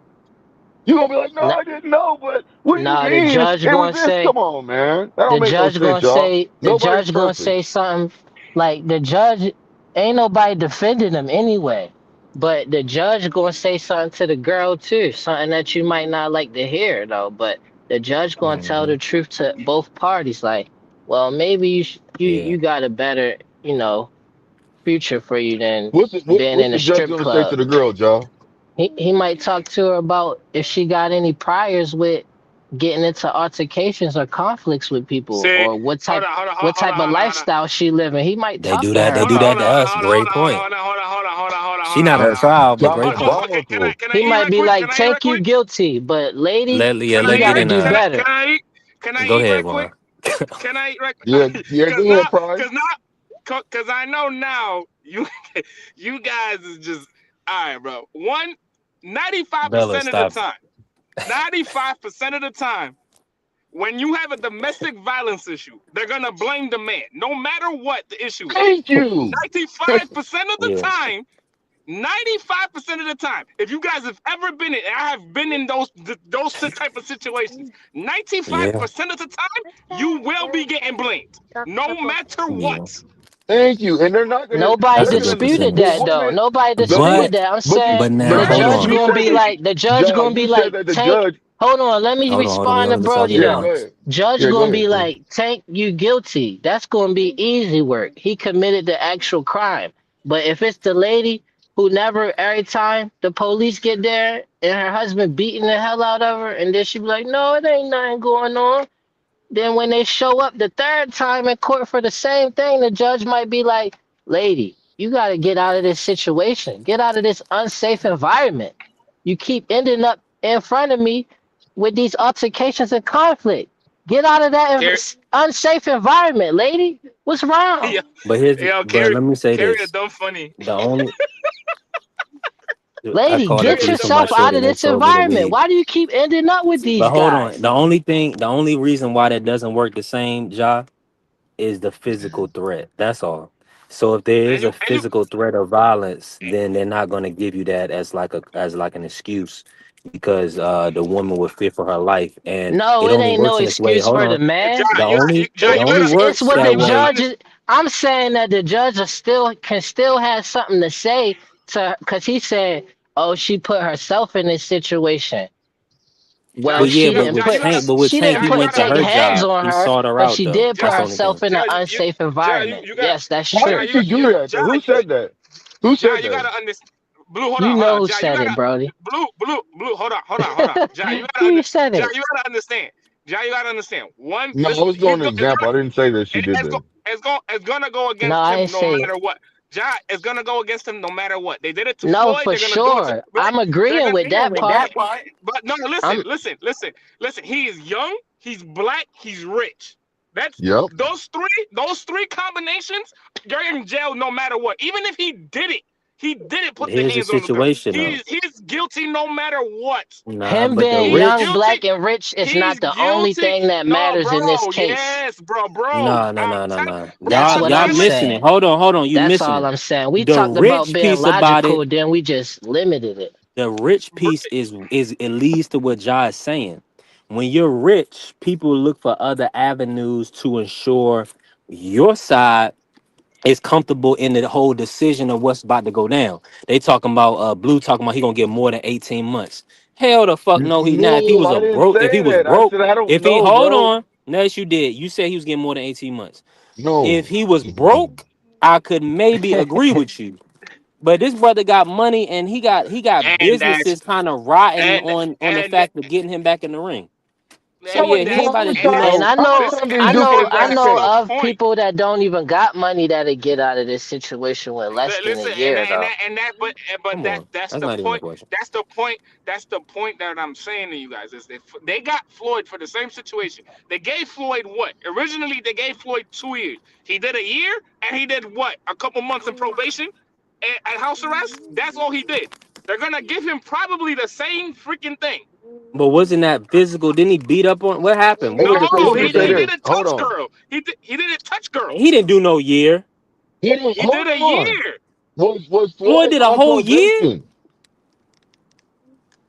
You gonna be like, no, no, I didn't know, but what do you no. mean? It was this. Come on, man. That don't make no sense, y'all. The Nobody's judge gonna perfect. say something like the judge ain't nobody defending them anyway. But the judge gonna say something to the girl too, something that you might not like to hear though. But the judge gonna tell Hmm. the truth to both parties. Like, well, maybe Yeah. you got a better future for you than being What's in the a judge strip gonna say to club. the girl, y'all? He might talk to her about if she got any priors with getting into altercations or conflicts with people, see, or hold on, hold on, what hold on, type of hold on, hold on. lifestyle she living. He might They talk do to that. her They do Hold on, that hold about to on, it. hold on, us. hold on, hold Great on, hold on, point. hold on, hold on, hold on, hold on, hold on, She hold on, not hold on on. That's trial, but great point. Okay, diabolical. can I He eat might right be quick? like, Can I eat right take you quick? guilty, but lady, Yeah, Can you I let's eat get got to right? in do Can I there. better. can I eat? Can I Go eat ahead, right quick? Juan. Can I eat right? Yeah, yeah. Cause Go now, ahead, Price. cause now, cause I know now you guys is just all right, bro. 95% Bella, of the stop it. time, 95% of the time, when you have a domestic violence issue, they're gonna blame the man, no matter what the issue is. Thank you. 95% of the Yeah. time, 95% of the time, if you guys have ever been in, I have been in those type of situations. Yeah. 95% of the time, you will be getting blamed, no matter Yeah. what. Thank you. And they're not gonna. Nobody That's They're a good gonna. disputed The percentage. that though. woman. Nobody The wo- disputed But that. I'm But you. saying now But the hold John, judge on. you gonna said be that. like the judge John, gonna you be said like that the Tank. judge. Hold on, let me Hold on. We respond don't to let the talk Brody get Yeah. though. Go long. ahead. Judge Yeah. Go gonna be ahead, King. like Tank, you guilty. That's gonna be easy work. He committed the actual crime. But if it's the lady who never, every time the police get there and her husband beating the hell out of her, and then she be like, no, it ain't nothing going on. Then when they show up the third time in court for the same thing, the judge might be like, lady, you got to get out of this situation. Get out of this unsafe environment. You keep ending up in front of me with these altercations and conflict. Get out of that Carry, unsafe environment, lady. What's wrong? yeah, But let me say carry a this. dumb funny. The only I Lady, called the get Carry a police on dumb my yourself funny. out shorty of and they this told me to environment. leave. Why do you keep ending up with these But hold on. guys? The only reason why that doesn't work the same, Ja, is the physical threat. That's all. So if there is And you a physical threat of violence, then they're not going to give you that as like an excuse because the woman would fear for her life, and No, it it only ain't no works in this way. excuse Hold for the on. man. The only Ja, it you only gotta, It's works what Ja, the that you gotta way. judge understand. is. I'm saying that the judge is still can still have something to say to because he said, "Oh, she put herself in this situation." Ja, Well, But yeah, Ja, Ja, you gotta, with she Tank, didn't he Ja, you put went to gotta, take her hands job. on He her, sought her but out she though. did Ja, put That's the only herself thing. in an Ja, unsafe environment. you got, Yes, that's Why Ja, true. did she do that? Ja, Though? Who said that? Who Ja, said you that? gotta understand. Blue, You hold know on. who Ja, you said it, gotta, Brody. blue, hold on. Ja, You said Ja, it. you gotta understand. Ja, you gotta understand. One, No, I listen, was doing an example. I didn't say that she did that. it's gonna go No, against I him ain't no say it. matter what. Ja, it's gonna go against him no matter what. They did it to No, Floyd. for They're gonna do it to sure. Black. I'm They're agreeing gonna, with that part. but no, I'm listen. He is young. He's black. He's rich. That's Yep. those three combinations. You're in jail no matter what. Even if he did it, He didn't put the Here's the hands on the girl. situation though. He's guilty no matter what. Nah, Him but the being He's rich. young, guilty. black, and rich is He's not the only guilty. thing that No, matters in this bro. case. Yes, bro. No, no, I'm no, no, telling. no. Bro, That's I'm what Y'all I'm telling. missing it. saying. Hold on. You That's missing all it. I'm saying. We The talked about rich being piece about logical, it. then we just limited it. The rich piece is it leads to what Jai is saying. When you're rich, people look for other avenues to ensure your side is comfortable in the whole decision of what's about to go down. They talking about Blue talking about he gonna get more than 18 months. Hell the fuck no, he not. No, I didn't If he say was that. I broke, said I don't if he know, hold bro. on, yes you did. You said he was getting more than 18 months. If No. he was broke, I could maybe agree with you. But this brother got money and he got And that's businesses kind of rotting and on the and fact of getting him back in the ring. So and How yeah, much he ain't how about that's to much and do time And that's no. I how much know, listen, time did he I do and, for know, the and I last that's know the check? of point. people that don't even got money that'll get out of this situation with less than a Listen, and year, though. but Come on. that's That's the not even a point. question. That's the point. That's the point that I'm saying to you guys is that they got Floyd for the same situation. They gave Floyd what? Originally, they gave Floyd 2 years. He did a year, and he did what? A couple months in probation and house arrest. That's all he did. They're gonna give him probably the same freaking thing. But wasn't that physical? Didn't he beat up on what happened? What was No, the Okay, so let physical me he say he thing? this. didn't Hold touch on. girl. He didn't touch girl. He didn't do no year. He did Hold a on. year. Was Floyd Floyd did a on whole year? probation?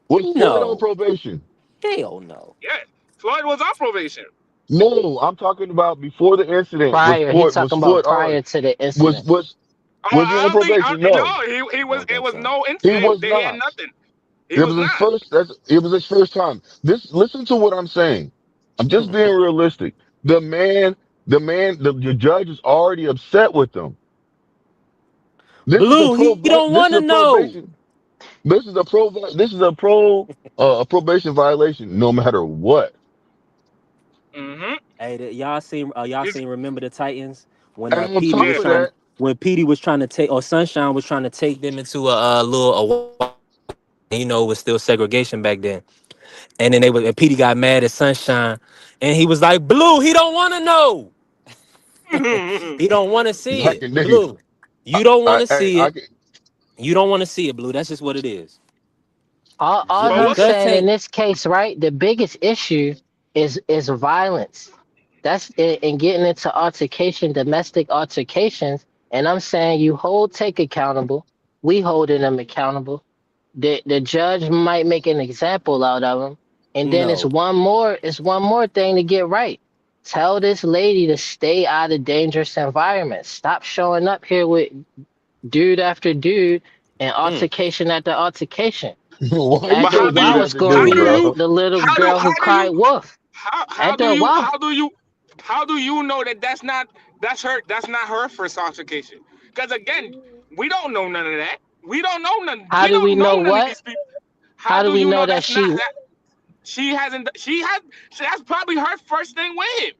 Was Floyd on No. probation? Hell no. Yeah, Floyd was on probation. No, I'm talking about before the incident. Prior, he Was talking about Floyd on prior to the was incident. was Oh, was he I on don't think. probation? No, No, he I was. don't It think was so. no he incident. was He had not. nothing. He It was was his not. first. It was his first time. Listen to what I'm saying. I'm just being realistic. The judge is already upset with them. Blue, he don't This want is to a know. probation. This is a probation violation. No matter what. Mm-hmm. Hey, y'all He's seen Remember the Titans when And on Petey top was yeah. of trying that, when Petey was trying to take or Sunshine was trying to take them into a little it was still segregation back then. And then and Petey got mad at Sunshine and he was like, Blue, he don't want to know. He don't want to see I it. can dig. Blue, you don't want to see I it. can. You don't want to see it, Blue. That's just what it is. All but I'm what? Because saying in Tank, this case, right, the biggest issue is violence. That's in getting into altercation, domestic altercations. And I'm saying you hold Take accountable. We holding them accountable. The judge might make an example out of him. And then no. it's one more thing to get right. Tell this lady to stay out of dangerous environments. Stop showing up here with dude after dude and Mm. altercation after altercation. Why you But After say a how do while, you? dude it's after gonna How dude, be do you? bro? the little How do girl how who do you? cried wolf. How After do a you? while, How do you know that that's not her first altercation? Because again, we don't know none of that. We don't know none. how We do we don't know know none of what? these people. How How do do we you know know that that's not she? that? She hasn't. She has. That's probably her first thing with him.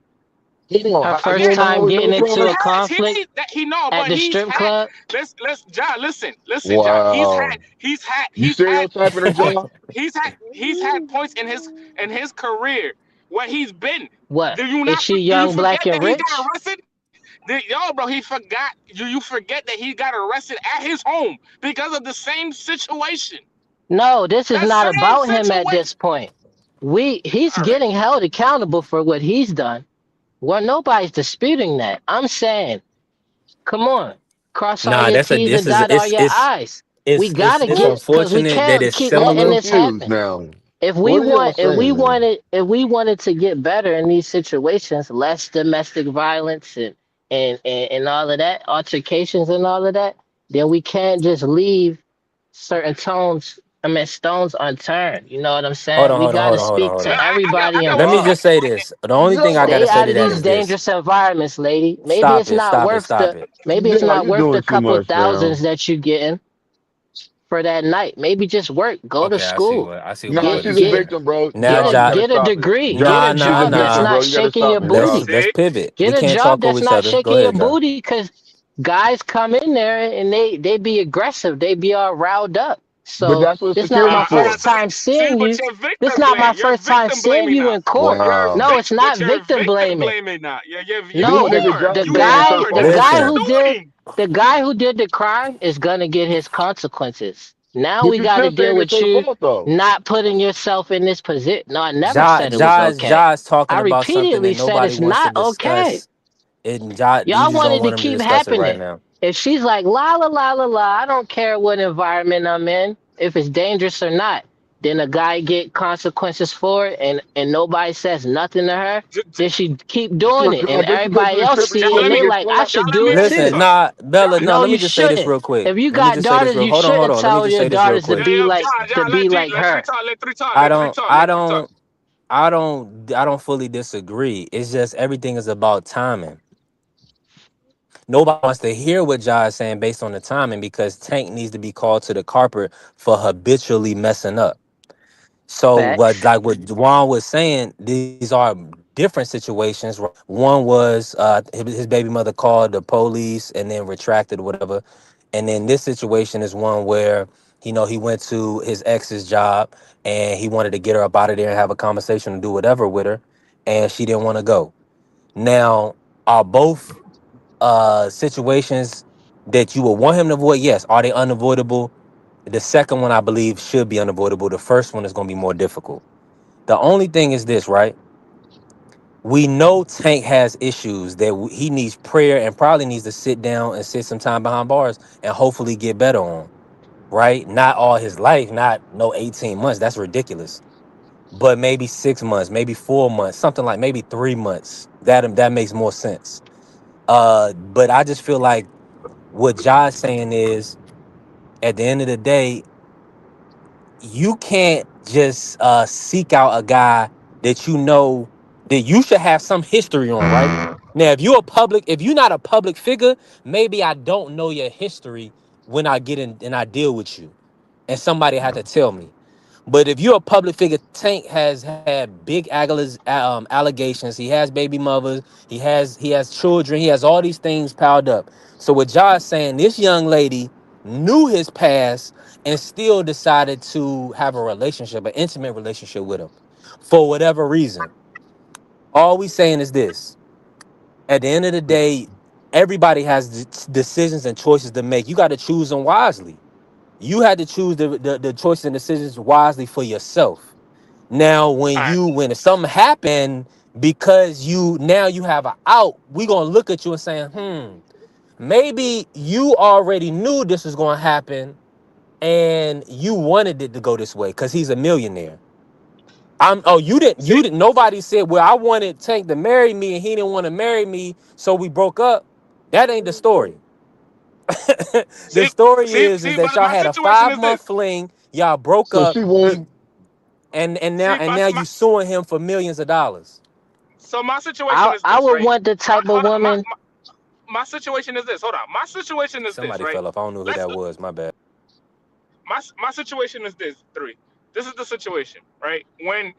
Hold on. Her You first wanna know Again, how time we know getting it's he into wrong? a has. conflict He know, at but the he's strip had. club. Let's John. Listen, John. Wow. You He's had stereotyping her, point. John? He's had points in his career where he's been. What Do you is not? she? Do you Young, forget black, and that he got rich? arrested? Yo, bro, he forgot. You forget that he got arrested at his home because of the same situation. No, this is The not same about him at situation. this point. He's All right. getting held accountable for what he's done. Well, nobody's disputing that. I'm saying, come on, cross all Nah, your that's a T's this and is dot all your I's. We gotta it's get, cause we unfortunate that can't it's keep I'm letting similar. this confused happen. now. If we What are y'all want, saying, man? if we wanted to get better in these situations, less domestic violence and all of that, altercations and all of that, then we can't just leave certain stones unturned. You know what I'm Hold saying? on, We hold on, got hold to on, hold on, speak hold to on. everybody I got Let me one. involved. just say this. The only thing I Stay gotta say out to of that these is this. dangerous environments, lady. Stop it, stop it, stop it. Maybe it's Yeah, not you're worth doing the too couple much now. thousands that you getting for that night. Maybe just work, go to Okay, school, I see what my Nah, brother's she's a saying. get victim, bro. Now, Nah, you gotta get a stop it. degree, get a nah, She's nah, a job that's victim, nah. bro. not You gotta shaking stop your it, bro. booty. Let's See? pivot. We Get a can't talk job over that's each not other. Go shaking your ahead, John. booty because guys come in there and they be aggressive. They be all riled up. But So that's what this not my security's first for. time See, seeing but you. This not my you're first time victim seeing blaming you now. in court. Wow. No, it's not But you're victim victim blaming. blaming now. You No, This nigga are. Josh the You blaming guy third are. the That's party what guy you're Listen, who victims. did doing. The guy who did the crime is gonna get his consequences. Now But we you're got to still deal saying it's with their you fault though. not putting yourself in this position. No, I never Ja, said it was Ja, okay. Ja is talking I about something that repeatedly said nobody it's wants to not okay. discuss. And Ja, you Y'all just don't wanted to want him to keep discuss it right happening. now. If she's like la la la la la, I don't care what environment I'm in, if it's dangerous or not. Then a guy get consequences for it, and nobody says nothing to her. J- j- Then she keep doing it, and Just because everybody you're a else stripper, y'all you see it, want let and them to me they get like, I slapped? should y'all let do me it ask you too. Listen, something. nah, Bella, Y'all, no, No, let me you just say this shouldn't. real quick. If you Let me got just say this daughters, real. you Hold on, hold shouldn't on. Let me tell just your say this real daughters to quick. be yo, like John, let G, let three her. talk, let three talk, I let three don't, talk, I let three talk. don't, I don't fully disagree. It's just everything is about timing. Nobody wants to hear what Ja is saying based on the timing because Tank needs to be called to the carpet for habitually messing up. So what, Facts. like what Juwan was saying, these are different situations. Right? One was his baby mother called the police and then retracted or whatever, and then this situation is one where he went to his ex's job and he wanted to get her up out of there and have a conversation and do whatever with her, and she didn't want to go. Now, are both situations that you would want him to avoid? Yes. Are they unavoidable? The second one, I believe, should be unavoidable. The first one is going to be more difficult. The only thing is this, right? We know Tank has issues that he needs prayer and probably needs to sit down and sit some time behind bars and hopefully get better on, right? Not all his life, not no 18 months. That's ridiculous. But maybe 6 months, maybe 4 months, something like maybe 3 months. That makes more sense. But I just feel like what Josh saying is at the end of the day, you can't just seek out a guy that you know that you should have some history on, right? Now, if you're not a public figure, maybe I don't know your history when I get in and I deal with you, and somebody had to tell me. But if you're a public figure, Tank has had big allegations. He has baby mothers. He has children. He has all these things piled up. So what Josh saying, this young lady knew his past and still decided to have a relationship, an intimate relationship with him, for whatever reason. All we saying is this: at the end of the day, everybody has decisions and choices to make. You got to choose them wisely. You had to choose the choices and decisions wisely for yourself. Now, All right, when something happened because you have an out, we gonna look at you and saying, maybe you already knew this was gonna happen and you wanted it to go this way because he's a millionaire. see, You didn't nobody said, well, I wanted Tank to marry me and he didn't want to marry me, so we broke up. That ain't the story. The see, story is but that y'all my had a situation is this. 5 month fling, y'all broke So up, she went. he and now See, and now you suing him for millions of dollars. so my situation I is I this, would right? want the My, type of hold on, woman. my situation is this. Hold on, my situation is this, Somebody right? fell off. I don't know who Let's that was. My bad. my situation is this. Three. This is the situation, right? When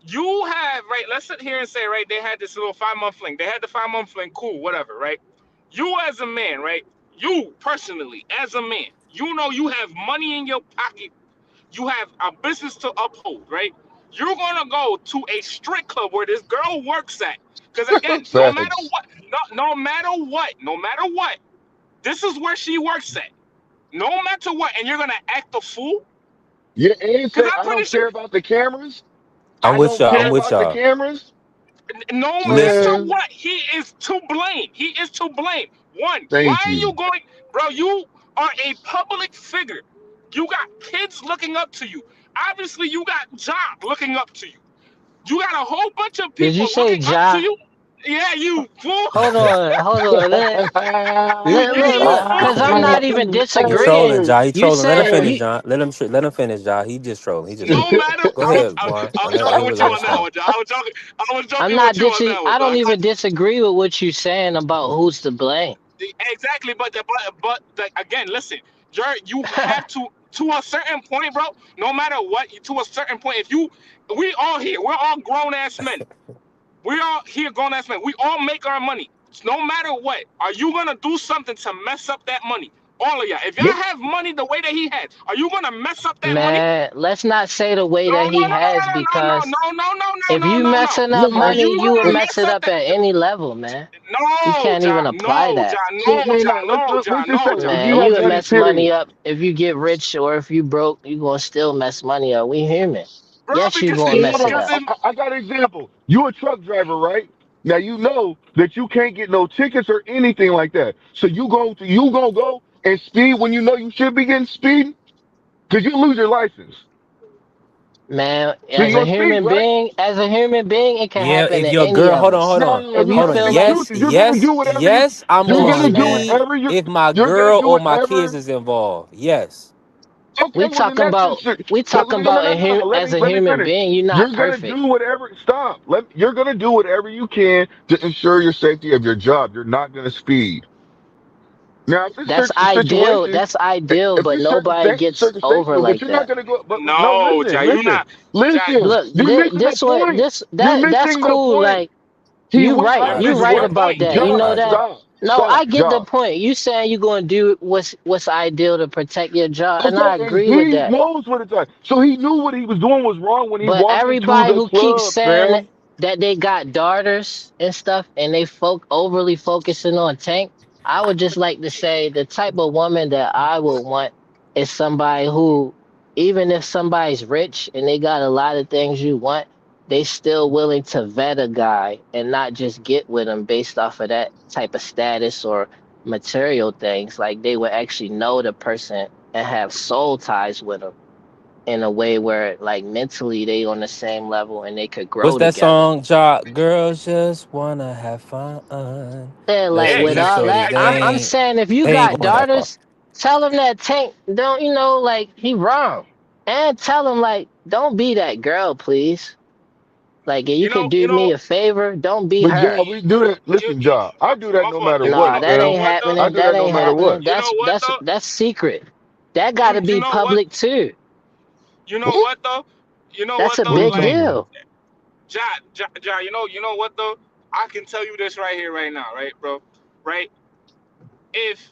you have right, let's sit here and say, right, they had this little 5 month fling. They had the 5 month fling, cool, whatever, right? You as a man, right? You personally, as a man, you know you have money in your pocket. You have a business to uphold, right? You're gonna go to a strip club where this girl works at. Because again, no matter Facts. what, no matter what, this is where she works at. No matter what, and you're gonna act a fool. Yeah, and Because say I'm I pretty don't sure care about the cameras. I'm I with don't y'all. care I'm with about the y'all. cameras. no matter Listen, Man, what, he is to blame. He is to blame. One, why thank are you. you going, bro? You are a public figure. You got kids looking up to you. Obviously, you got job looking up to you. You got a whole bunch of Did you people say looking up to Ja? you. Yeah, you fool. Hold on. Yeah, you Look, fool. because I'm not even he trolling, disagreeing. Ja. He You trolling. Let him said finish, you. John. Let him finish, Ja. He just trolling. He just No trolling. matter, Go ahead, Juan. I'm joking with you Let him on that finish. one, John. I was I'm joking with not you on dis. that one, I but don't I even got disagree with what you're saying about who's to blame. exactly. But again, listen, Jared, you have to a certain point, bro. No matter what, to a certain point, if you, we all here, we're all grown ass men. We all here grown ass men. We all make our money. No matter what, are you gonna do something to mess up that money? All of y'all. If y'all Look, have money the way that he had, are you gonna mess up that money? Man, let's not say the way No, that no, he no, has, no, no, no, because no, no, no, no, if no, you no, no. messing up Are look, money, you you would gonna mess mess it up up that? at any level, man. You No, can't even John. apply No, that. John. so No, hey, John. now No, let's John. just No, say if John. you Man, No, you have would that John. mess money experience, up. If you get rich or if you broke, you gonna still mess money up. We human. Bro, Yes, you because gonna hold mess it on, because up. if I got an example. You a truck driver, right? Now you know that you can't get no tickets or anything like that. So you gonna go and speed when you know you should be getting speed because you lose your license. Man, So you gonna speed, right? as a human being, it can Yeah, happen if to your any girl, of hold on, us. hold on, If No, you hold no, on. no feel like, Yes, excuses. You're gonna yes, do whatever yes, I'm you're come gonna gonna on, do man. speed whatever if my you're gonna girl do or my kids whatever. is involved. Yes. Okay, well then that's just We but talking no, no, about no, no. as a Let me human finish. being. You're not You're gonna perfect. do whatever. Stop. You're gonna do whatever you can to ensure your safety of your job. You're not gonna speed. Now, if it's That's certain ideal. situations, That's ideal, if but it's certain nobody gets certain over statements, but like you're not that. gonna go. But no, no, listen, John, you listen, not John. listen. Look, You're missing the this what point. this You're that's missing the cool. point. Like, He went You're out of you his missing right the way. about point. that. Yeah, You Job, know I that. agree. stop, No, I stop, get the job. point. You saying you gonna do what's ideal to protect your job, and I Okay, and agree with he that. knows what it's like. So he knew what he was doing was wrong when he But walked into everybody the who keeps club, saying fam. that they got daughters and stuff, and they overly focusing on Tank, I would just like to say the type of woman that I would want is somebody who, even if somebody's rich and they got a lot of things you want, they still willing to vet a guy and not just get with him based off of that type of status or material things. Like they would actually know the person and have soul ties with him in a way where like mentally they on the same level and they could What's grow that together. song, Jock? Girls just wanna have fun. Yeah, Let's like Yeah, with meet all exactly, shorties. that, I'm exactly. saying if you They ain't got going that far. daughters, tell them that Tank don't, like he wrong, and tell him like don't be that girl, please. Like if you could You do know, me a favor, don't be But her. job, we do that. you, Listen, you, job, I do that my no fault. matter You Nah, what, know, that you know fam. ain't what though? I happening. do That that no ain't matter what. happening. You know what though? That's secret. That got to You be know what? public too. You know What? what though? You know That's what a What are though? you big Like, talking about? deal. Ja, you know what though? I can tell you this right here, right now, right, bro? Right? If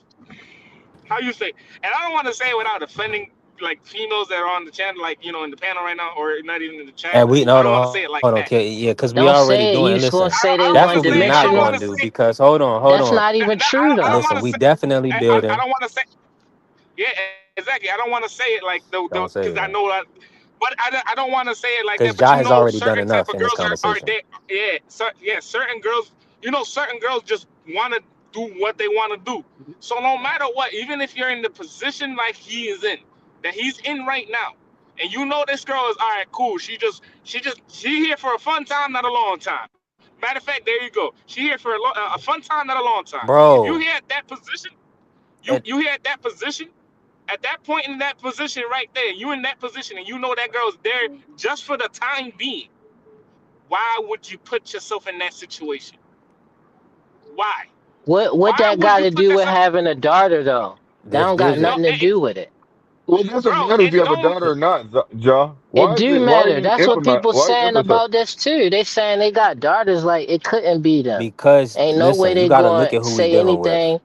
how you say, and I don't want to say it without offending like females that are on the channel, like in the panel right now, or not even in the chat. And we I hold don't want to on, say it like hold on, that. okay, yeah, because we Don't already say it. You doing. just gonna Listen, say they I don't that's want one what to we say. I not don't want going to to dimensional. do. say. Because hold That's on. not even true I don't though. want Listen, to we say. definitely I building. don't want to say. Yeah, exactly. I don't want to say it like the Don't say because I that, know that, but I don't want to say it like that. because But Ja has already done certain type enough of in this girls are conversation. there. Yeah, certain girls. Certain girls just want to do what they want to do. So no matter what, even if you're in the position like he is in, that he's in right now, and this girl is all right, cool. She here for a fun time, not a long time. Matter of fact, there you go. She here for a fun time, not a long time. You Bro, here at that position. and You here at that position at that point in that position right there, you in that position and you know that girl's there just for the time being, why would you put yourself in that situation? Why? What Why that would got you to put do with yourself? having a daughter though? That let's don't got give No, it. nothing to do with it. Well, it doesn't bro, matter if you it have a don't. daughter or not, Ja. It Why is do it? Why are matter. you That's what implement? people Why you saying emphasize? about this too. They saying they got daughters like it couldn't be them. Because Ain't no way listen, you they got to going look at to who we say dealing with. anything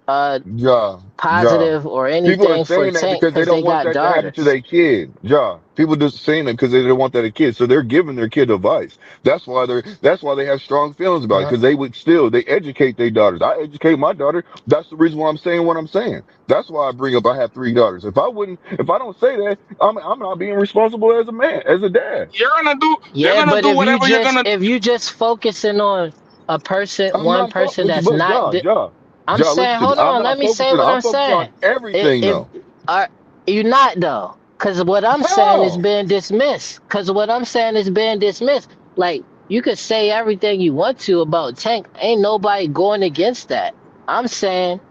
uh Ja, Ja. positive or People are anything for saying that Tank because they because don't they want got that to happen to daughters. their kid. Ja. People just saying that because they don't want that to kid. So they're giving their kid advice. That's why they have strong feelings about it. Uh, Because they educate their daughters. I educate my daughter. That's the reason why I'm saying what I'm saying. That's why I have 3 daughters. If I don't say that, I'm not being responsible as a man, as a dad. You're yeah, gonna but do whatever you're gonna. if you just focusing on I'm one not, person that's but not. I'm listen saying, to me. hold I'm on, let not me say focusing. what I'm I'm focused on saying. everything If though. are you not though? Because what I'm saying is How? being dismissed. Because what I'm saying is being dismissed. Like you could say everything you want to about Tank. Ain't nobody going against that. I'm saying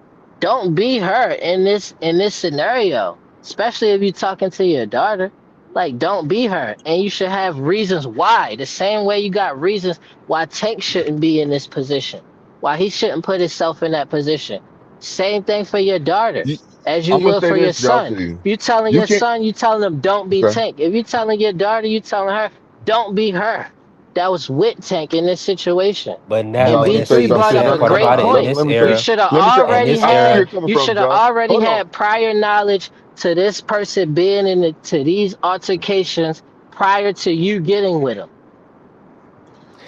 don't be her in this scenario, especially if you're talking to your daughter. Like don't be her, and you should have reasons why. The same way you got reasons why Tank shouldn't be in this position, why he shouldn't put himself in that position. Same thing for your daughter You, as you I'm gonna will say for your this, y'all, son. to you. If you telling You your can't. son, you telling him don't be Okay. Tank. If you telling your daughter, you telling her don't be her. that was with Tank in this situation. But now, And Josh, but let me then tell you B3 see, something. but brought see, up the Let, a part let, great about it let, in point. this let me say You this. era, should have Let me say. in already this I see where era, you're had coming you from, should have Josh. already Hold on. had prior knowledge to this person being to these altercations prior to you getting with him.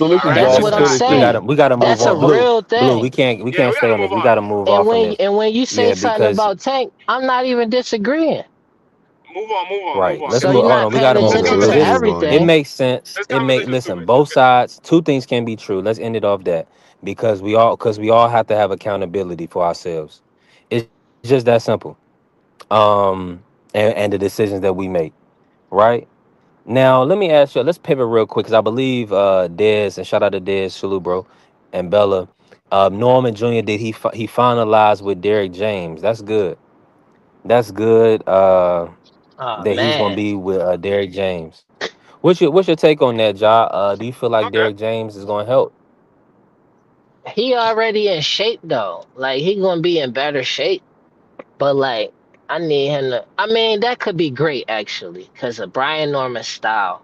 So All listen, right, That's Josh. man, Let what me I'm say nah, this to saying. you. we gotta move That's a on. real Blue, thing. we yeah, can't we stay gotta on this. move We on. gotta move off from this. And when you say Yeah, something because about Tank, I'm not even disagreeing. Move on, move on, move right. on. Let's So move. you're Hold not on. We paying gotta This move attention on because to let's this move on. it conversation, everything. makes sense. this It make conversation listen. stupid. Both Okay. sides. Two things can be true. Let's end it off that because we all have to have accountability for ourselves. It's just that simple. And the decisions that we make. Right now, let me ask you. Let's pivot real quick because I believe Dez, and shout out to Dez, salute, bro, and Bella. Norman Jr. did he finalized with Derek James? That's good. That's good. Oh That he's gonna man. be with Derek James. What's your take on that, Ja? Do you feel like Okay. Derek James is gonna help? He already in shape though. Like he gonna be in better shape. But like I need him to I mean that could be great actually, because of Brian Norman's style.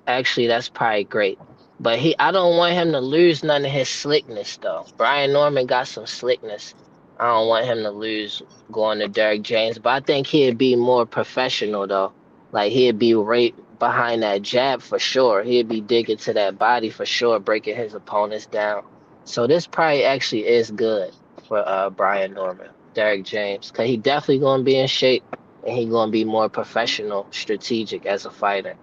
Actually, that's probably great. But I don't want him to lose none of his slickness though. Brian Norman got some slickness. I don't want him to lose going to Derrick James, but I think he'd be more professional though. Like he'd be right behind that jab for sure. He'd be digging to that body for sure, breaking his opponents down. So this probably actually is good for Brian Norman, Derrick James, because he definitely gonna be in shape and he gonna be more professional, strategic as a fighter.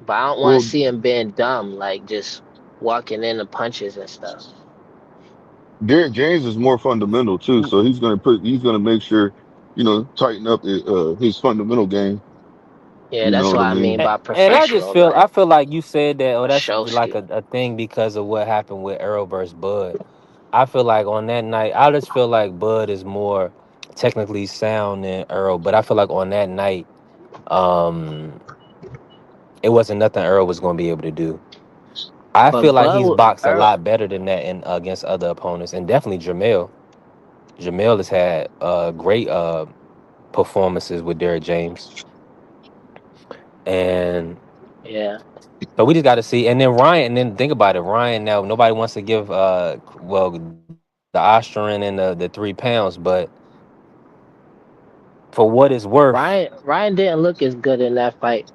But I don't want to Well, see him being dumb, like just walking into punches and stuff. Derek James is more fundamental too, so he's gonna make sure, tighten up his fundamental game. Yeah, You know that's what what I I mean mean? by And I just professional, feel like you said that, oh, a that's show like skill. a thing because of what happened with Errol versus Bud. I feel like on that night, I just feel like Bud is more technically sound than Earl, but I feel like on that night, um, it wasn't nothing Earl was going to be able to do. I feel But like he's boxed a Earl, lot better than that in against other opponents, and definitely Jamel. Jamel has had great performances with Derrick James, and yeah. so we just got to see. And then Ryan, and then think about it, Ryan. Now nobody wants to give the Osterin and the 3 pounds, but for what it's worth, Ryan didn't look as good in that fight.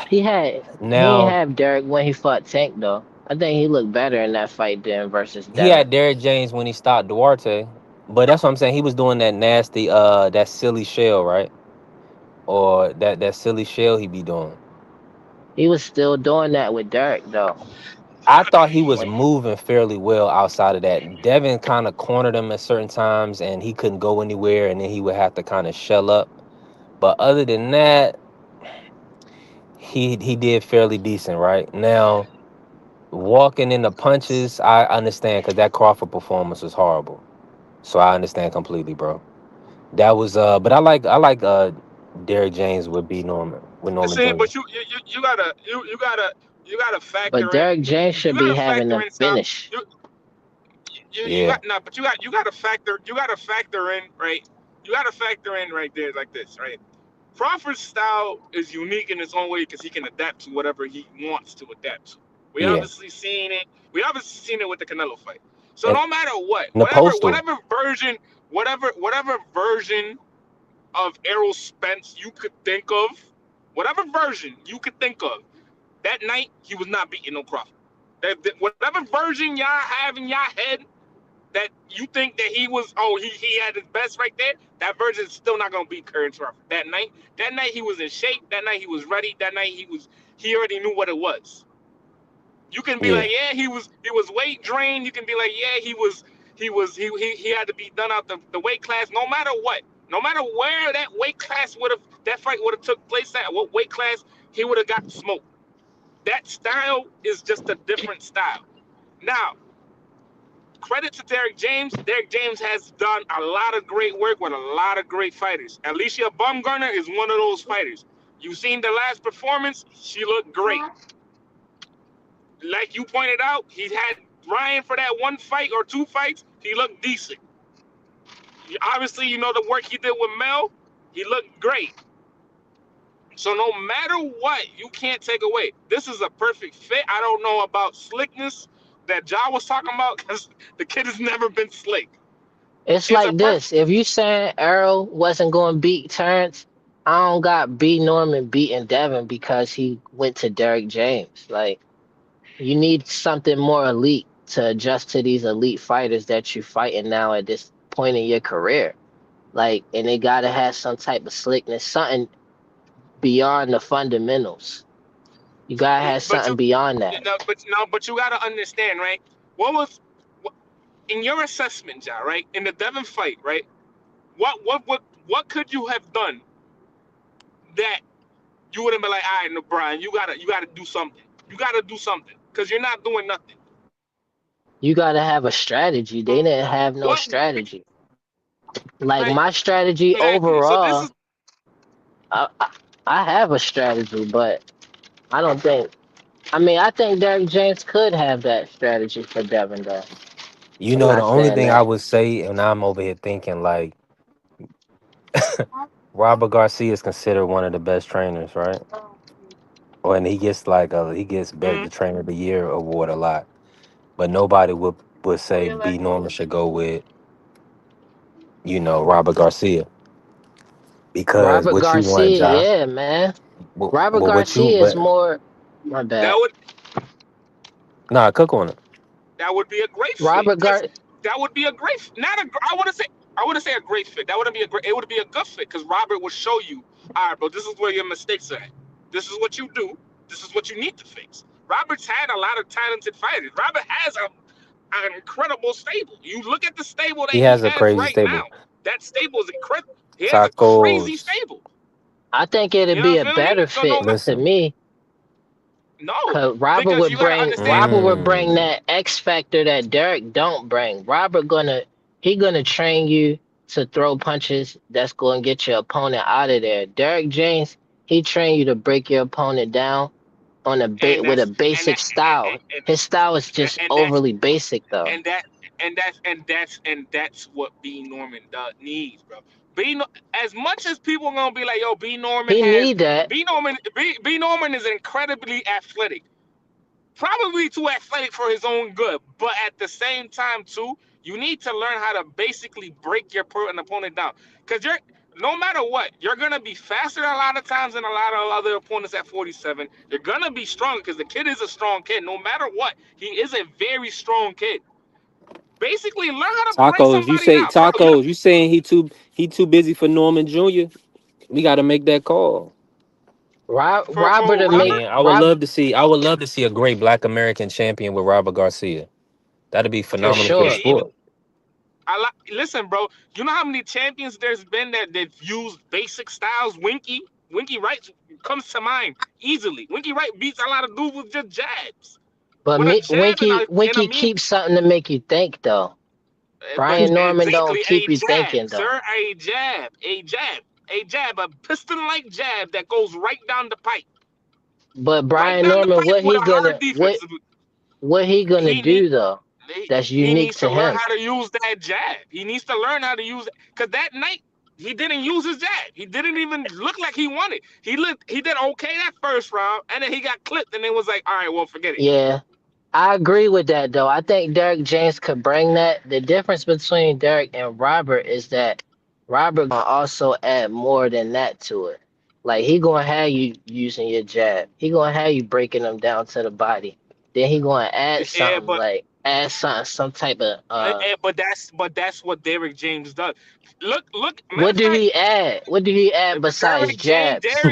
He ain't now have Derek when he fought Tank though. I think he looked better in that fight than versus he Devin. had Derrick James when he stopped Duarte, but that's what I'm saying. He was doing that nasty, that silly shell, right? Or that silly shell he be doing. He was still doing that with Derek though. I thought he was When moving fairly well outside of that. Devin kind of cornered him at certain times, and he couldn't go anywhere, and then he would have to kind of shell up. But other than that, he did fairly decent, right? Now walking in the punches, I understand because that Crawford performance was horrible. So I understand completely, bro. That was but I like Derrick James with Norman See, Jr. but you gotta but factor in. Derek James You should be gotta having factor a in some. finish. You Yeah. got no, but you gotta factor in, right. You gotta factor in right there like this, right. Crawford's style is unique in its own way because he can adapt to whatever he wants to adapt to. We Yeah. obviously seen it. We obviously seen it with the Canelo fight. So And no matter what, the postal. whatever version of Errol Spence you could think of, whatever version you could think of, that night he was not beating no Crawford. Whatever version y'all have in y'all head that you think that he was, he had his best right there, that version is still not gonna beat Curtis Crawford. That night he was in shape. That night he was ready. That night he already knew what it was. You can be like, Yeah. yeah, he was weight drained. You can be like, yeah, he had to be done out the weight class. No matter what, no matter where that fight would have took place at, what weight class he would have got smoked. That style is just a different style. Now, credit to Derrick James. Derrick James has done a lot of great work with a lot of great fighters. Alicia Baumgartner is one of those fighters. You seen the last performance? She looked great. Like you pointed out, he had Ryan for that one fight or two fights. He looked decent. Obviously, you know the work he did with Mel. He looked great. So no matter what, you can't take away. This is a perfect fit. I don't know about slickness that Ja was talking about because the kid has never been slick. It's It's a like perfect. this. If you saying Earl wasn't going to beat Terrence, I don't got B Norman beating Devin because he went to Derrick James. Like, you need something more elite to adjust to these elite fighters that you're fighting now at this point in your career. Like, and they gotta have some type of slickness, something beyond the fundamentals. You gotta have But something beyond you that. know, but you gotta understand, right? What was in your assessment, Ja? Right, in the Devin fight, right? What could you have done that you would have been like, all right, no, Brian, you gotta do something. You gotta do something because you're not doing nothing. You gotta have a strategy. They didn't have no What would it be? strategy. Like Right, my strategy exactly. So this overall, is I, I, I have a strategy, but I don't think. I mean, I think Derrick James could have that strategy for Devin, though. You I'm know, the not only saying thing I that. would say, and I'm over here thinking like Robert Garcia is considered one of the best trainers, right? Or and he gets he gets mm, the trainer of the year award a lot, but nobody would say B Norman should go with Robert Garcia because Robert what you want, Garcia, Ja. yeah, man. Robert But what you Garcia is but more. My that bad. would nah, cook on it. that would be a great fit Robert because Gar. that would be a great not a I wouldn't say a great fit. That wouldn't be a great. It would be a good fit because Robert would show you, all right, bro. This is where your mistakes are at. This is what you do. This is what you need to fix. Robert's had a lot of talented fighters. Robert has an incredible stable. You look at the stable that He he has a has crazy right now. stable. That stable is incredible. He has a crazy Tacos. stable. I think You it'd know be what a I feel me? better So no, fit to Listen. me. no, Cause because you gotta understand. Robert would bring Mm. that X factor that Derek don't bring. He gonna train you to throw punches that's gonna get your opponent out of there. Derek James, he train you to break your opponent down on And with a that's and basic that style. His style is just and that's overly basic though. and that and that's what B Norman needs, bro. As much as people are gonna be like, yo, He need that, B Norman is incredibly athletic, probably too athletic for his own good, but at the same time too, you need to learn how to basically break an opponent down, because you're no matter what, you're gonna be faster a lot of times than a lot of other opponents at 47. You're gonna be strong because the kid is a strong kid. No matter what, he is a very strong kid. Basically, learn how to break Tacos. You somebody say down, bro. tacos. You saying he too busy for Norman Jr.? We got to make that call. For Robert to I Robert, make mean, Rob I would love to see a great Black American champion with Robert Garcia. That'd be for phenomenal for the sure. even sport. listen, bro. You know how many champions there's been that they've used basic styles? Winky Wright comes to mind easily. Winky Wright beats a lot of dudes with just jabs, But with a me, jab and a Winky mean. keeps something to make you think though. But Brian Norman don't exactly keep a you jab, thinking though. sir. A piston-like jab that goes right down the pipe, But right Brian down the Norman, pipe with a hard defense. what he gonna He need do though? That's he unique needs to to learn him. how to use that jab. He needs to learn how to use it. Because that night he didn't use his jab. He didn't even look like he wanted. He did okay that first round, and then he got clipped, and it was like, all right, well, forget it. Yeah, I agree with that though. I think Derek James could bring that. The difference between Derek and Robert is that Robert gonna also add more than that to it. Like he gonna have you using your jab. He gonna have you breaking them down to the body. Then he gonna Yeah, but add something, some type of but that's what Derrick James does. Look. Matter what of do fact, he add? What do he add besides jabs?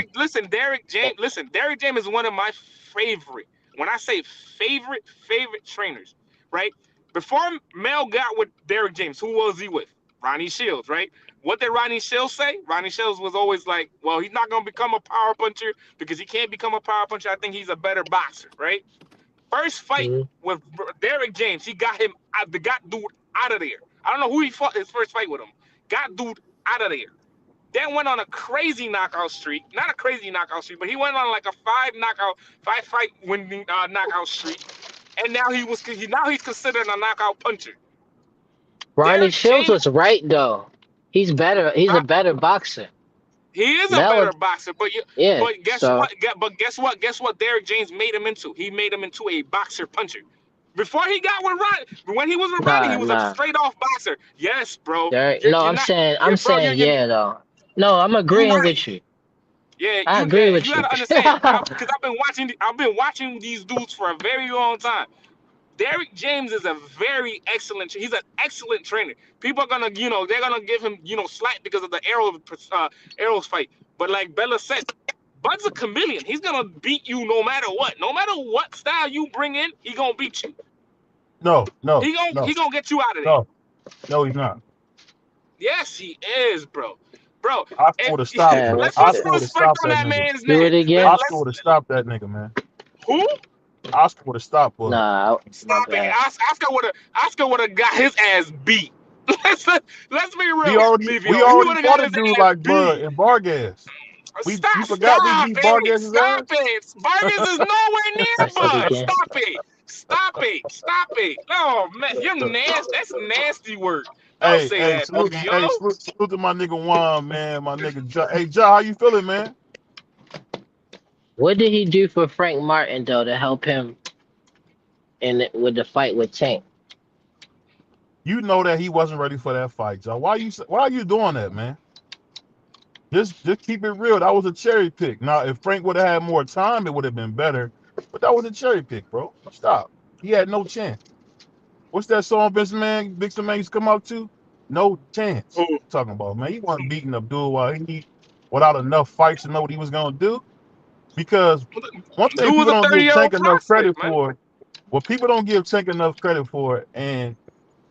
Derrick James is one of my favorite. When I say favorite trainers, right? Before Mel got with Derrick James, who was he with? Ronnie Shields, right? What did Ronnie Shields say? Ronnie Shields was always like, well, he's not gonna become a power puncher because he can't become a power puncher. I think he's a better boxer, right? First fight Mhm. with Derrick James, he got dude out of there. I don't know who he fought his first fight with him. Got dude out of there. Then went on a crazy knockout streak. Not a crazy knockout streak, but he went on like a five fight winning knockout streak. And now he's considered a knockout puncher. Ronnie Derrick Shields James, was right though. He's better. He's a huh? better boxer. He is a Mel, better boxer, yeah. but guess So what? Guess what? Derrick James made him into. He made him into a boxer puncher. Before he got with Ronnie, when he was with Ronnie, he was a nah. straight off boxer. Yes, bro. Derek, You're no, you're not, I'm bro. saying yeah though. No, I'm You agreeing right. with you. Yeah, I agree you with you. gotta understand, because I've been watching these dudes for a very long time. Derrick James is a very excellent. He's an excellent trainer. People are gonna, they're gonna give him, slack because of the arrows fight. But like Bella said, Bud's a chameleon. He's gonna beat you no matter what. No matter what style you bring in, he gonna beat you. No, no, He no, gonna get you out of there. no, no, he's not. Yes, he is, bro. Bro, Oscar would have stopped, Yeah, man. let's put Oscar some would have respect stopped on that that nigga. man's do name. it again. Oscar would have stopped that nigga, man. Who? Oscar would have stopped Bud. Nah, my Stop it. bad. Oscar would have got his ass beat. let's be We real, already we Livio. He would already have got fought a his dude ass like Bud beat. and Vargas. You forgot we Stop beat it. Vargas' Stop ass? it. Vargas is nowhere near Press it Bud. again. Stop it. No, man, you're nasty. That's nasty work. Don't Hey, say hey, that, salute, Livio. hey, salute to my nigga Juan, man. My nigga Ja. Hey, Ja, how you feeling, man? What did he do for Frank Martin though to help him with the fight with Tank? You know that he wasn't ready for that fight, Ja. Why are you doing that, man? Just keep it real. That was a cherry pick. Now, if Frank would have had more time, it would have been better. But that was a cherry pick, bro. Stop. He had no chance. What's that song Vincent Man used to come out to? No chance. Who? Talking about, man. He wasn't beating Abdul Wahid without enough fights to know what he was gonna do. Because one thing Dude was people a don't give 30-year-old Tank enough credit prospect, man. for, what people don't give Tank enough credit for, and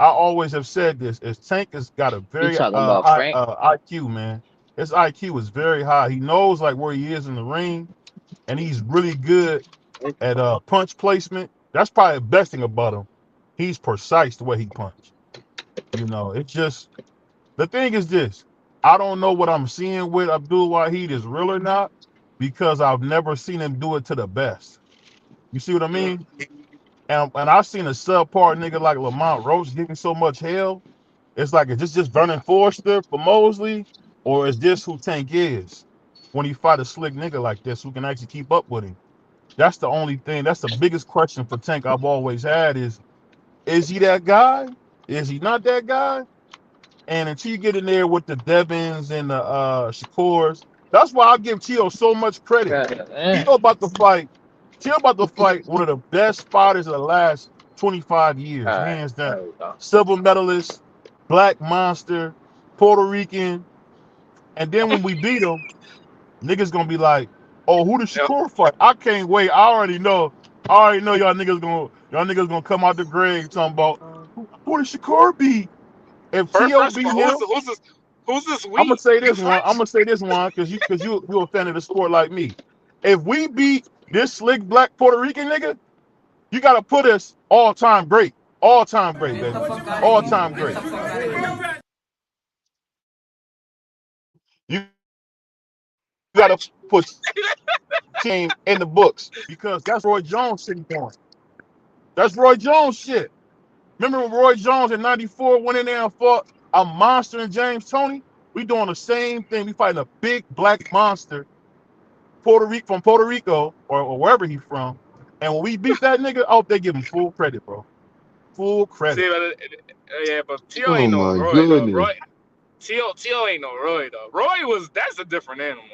I always have said this, is Tank has got a You very talking about high Frank? IQ, man. His IQ is very high. He knows like where he is in the ring, and he's really good at punch placement. That's probably the best thing about him. He's precise the way he punches. It's just the thing is this. I don't know what I'm seeing with Abdul Wahid is real or not because I've never seen him do it to the best. You see what I mean? And I've seen a subpar nigga like Lamont Roach getting so much hell. It's like, is this just Vernon Forrester for Mosley, or is this who Tank is when he fight a slick nigga like this who can actually keep up with him? That's the only thing. That's the biggest question for Tank I've always had is he that guy? Is he not that guy? And until you get in there with the Devins and the Shakurs, that's why I give Tio so much credit. Tio about to fight one of the best fighters of the last 25 years, All right, hands down. there we go. Silver medalist, black monster, Puerto Rican. And then when we beat him, niggas gonna be like, oh, who the Shakur fight? I can't wait. I already know y'all niggas gonna come out the grave talking about who the Shakur beat. If Tio First of beat all, him, who's this we? I'm gonna say this You one. French? I'm gonna say this one because you a fan of the sport like me. If we beat this slick black Puerto Rican nigga, you gotta put us all time great, baby, all time great. You gotta put team in the books because that's Roy Jones shit going. That's Roy Jones shit. Remember when Roy Jones in '94 went in there and fought a monster in James Toney? We doing the same thing. We fighting a big black monster, from Puerto Rico or wherever he's from. And when we beat that nigga, I hope they give him full credit, bro. Full credit. See, but Tio Oh ain't no my Roy though. goodness. Tio ain't no Roy though. That's a different animal.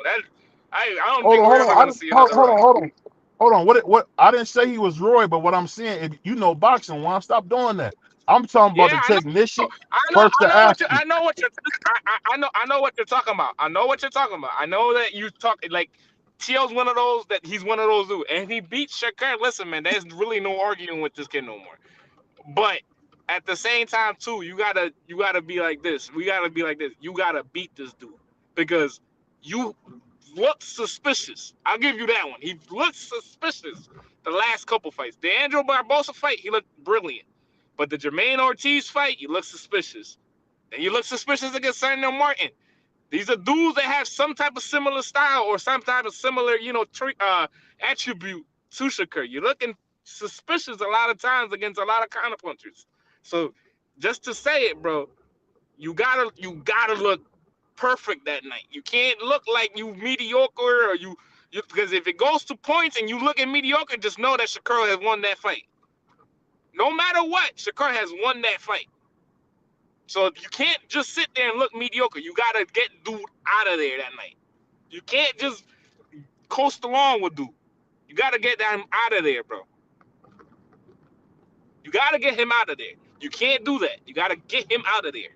I don't Hold think on, we're hold ever on. gonna see another Roy. Hold on. What? I didn't say he was Roy, but what I'm saying, if you know boxing, why stop doing that? I'm talking about the technician versus the athlete. I know what you're talking about. I know what you're talking about. I know that you talk like Tio's one of those he's one of those dudes. And if he beats Shakur, listen, man, there's really no arguing with this kid no more. But at the same time, too, you gotta be like this. We gotta be like this. You gotta beat this dude because you look suspicious. I'll give you that one. He looked suspicious the last couple fights. The Andrew Barbosa fight, he looked brilliant. But the Jermaine Ortiz fight, you look suspicious. And you look suspicious against Sandor Martin. These are dudes that have some type of similar style or some type of similar, attribute to Shakur. You're looking suspicious a lot of times against a lot of counterpunchers. So just to say it, bro, you gotta look perfect that night. You can't look like you mediocre or you because if it goes to points and you look at mediocre, just know that Shakur has won that fight. No matter what, Shakur has won that fight. So you can't just sit there and look mediocre. You gotta get dude out of there that night. You can't just coast along with dude. You gotta get him out of there, bro. You gotta get him out of there. You can't do that. You gotta get him out of there.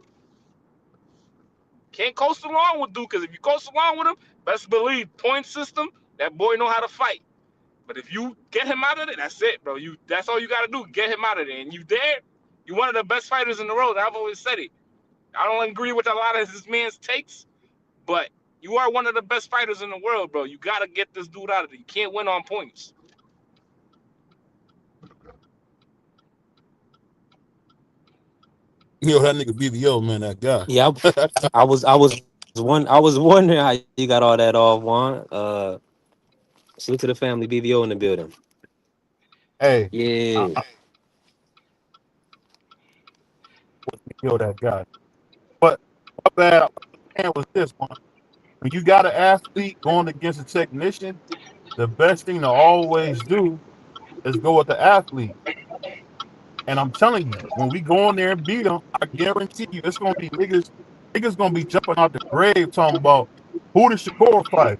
Can't coast along with dude, because if you coast along with him, best believe point system, that boy know how to fight. But if you get him out of there, that's it, bro. That's all you gotta do. Get him out of there. And you there, you're one of the best fighters in the world. I've always said it. I don't agree with a lot of this man's takes, but you are one of the best fighters in the world, bro. You gotta get this dude out of there. You can't win on points. Yo, that nigga BBO, man, that guy. Yeah, I was wondering how you got all that off, Juan. Salute to the family, BBO in the building. Hey, Yeah. yo, that guy. But my bad man was this one. When you got an athlete going against a technician, the best thing to always do is go with the athlete. And I'm telling you, when we go in there and beat them, I guarantee you, it's gonna be niggas gonna be jumping out the grave talking about who did Shakur fight.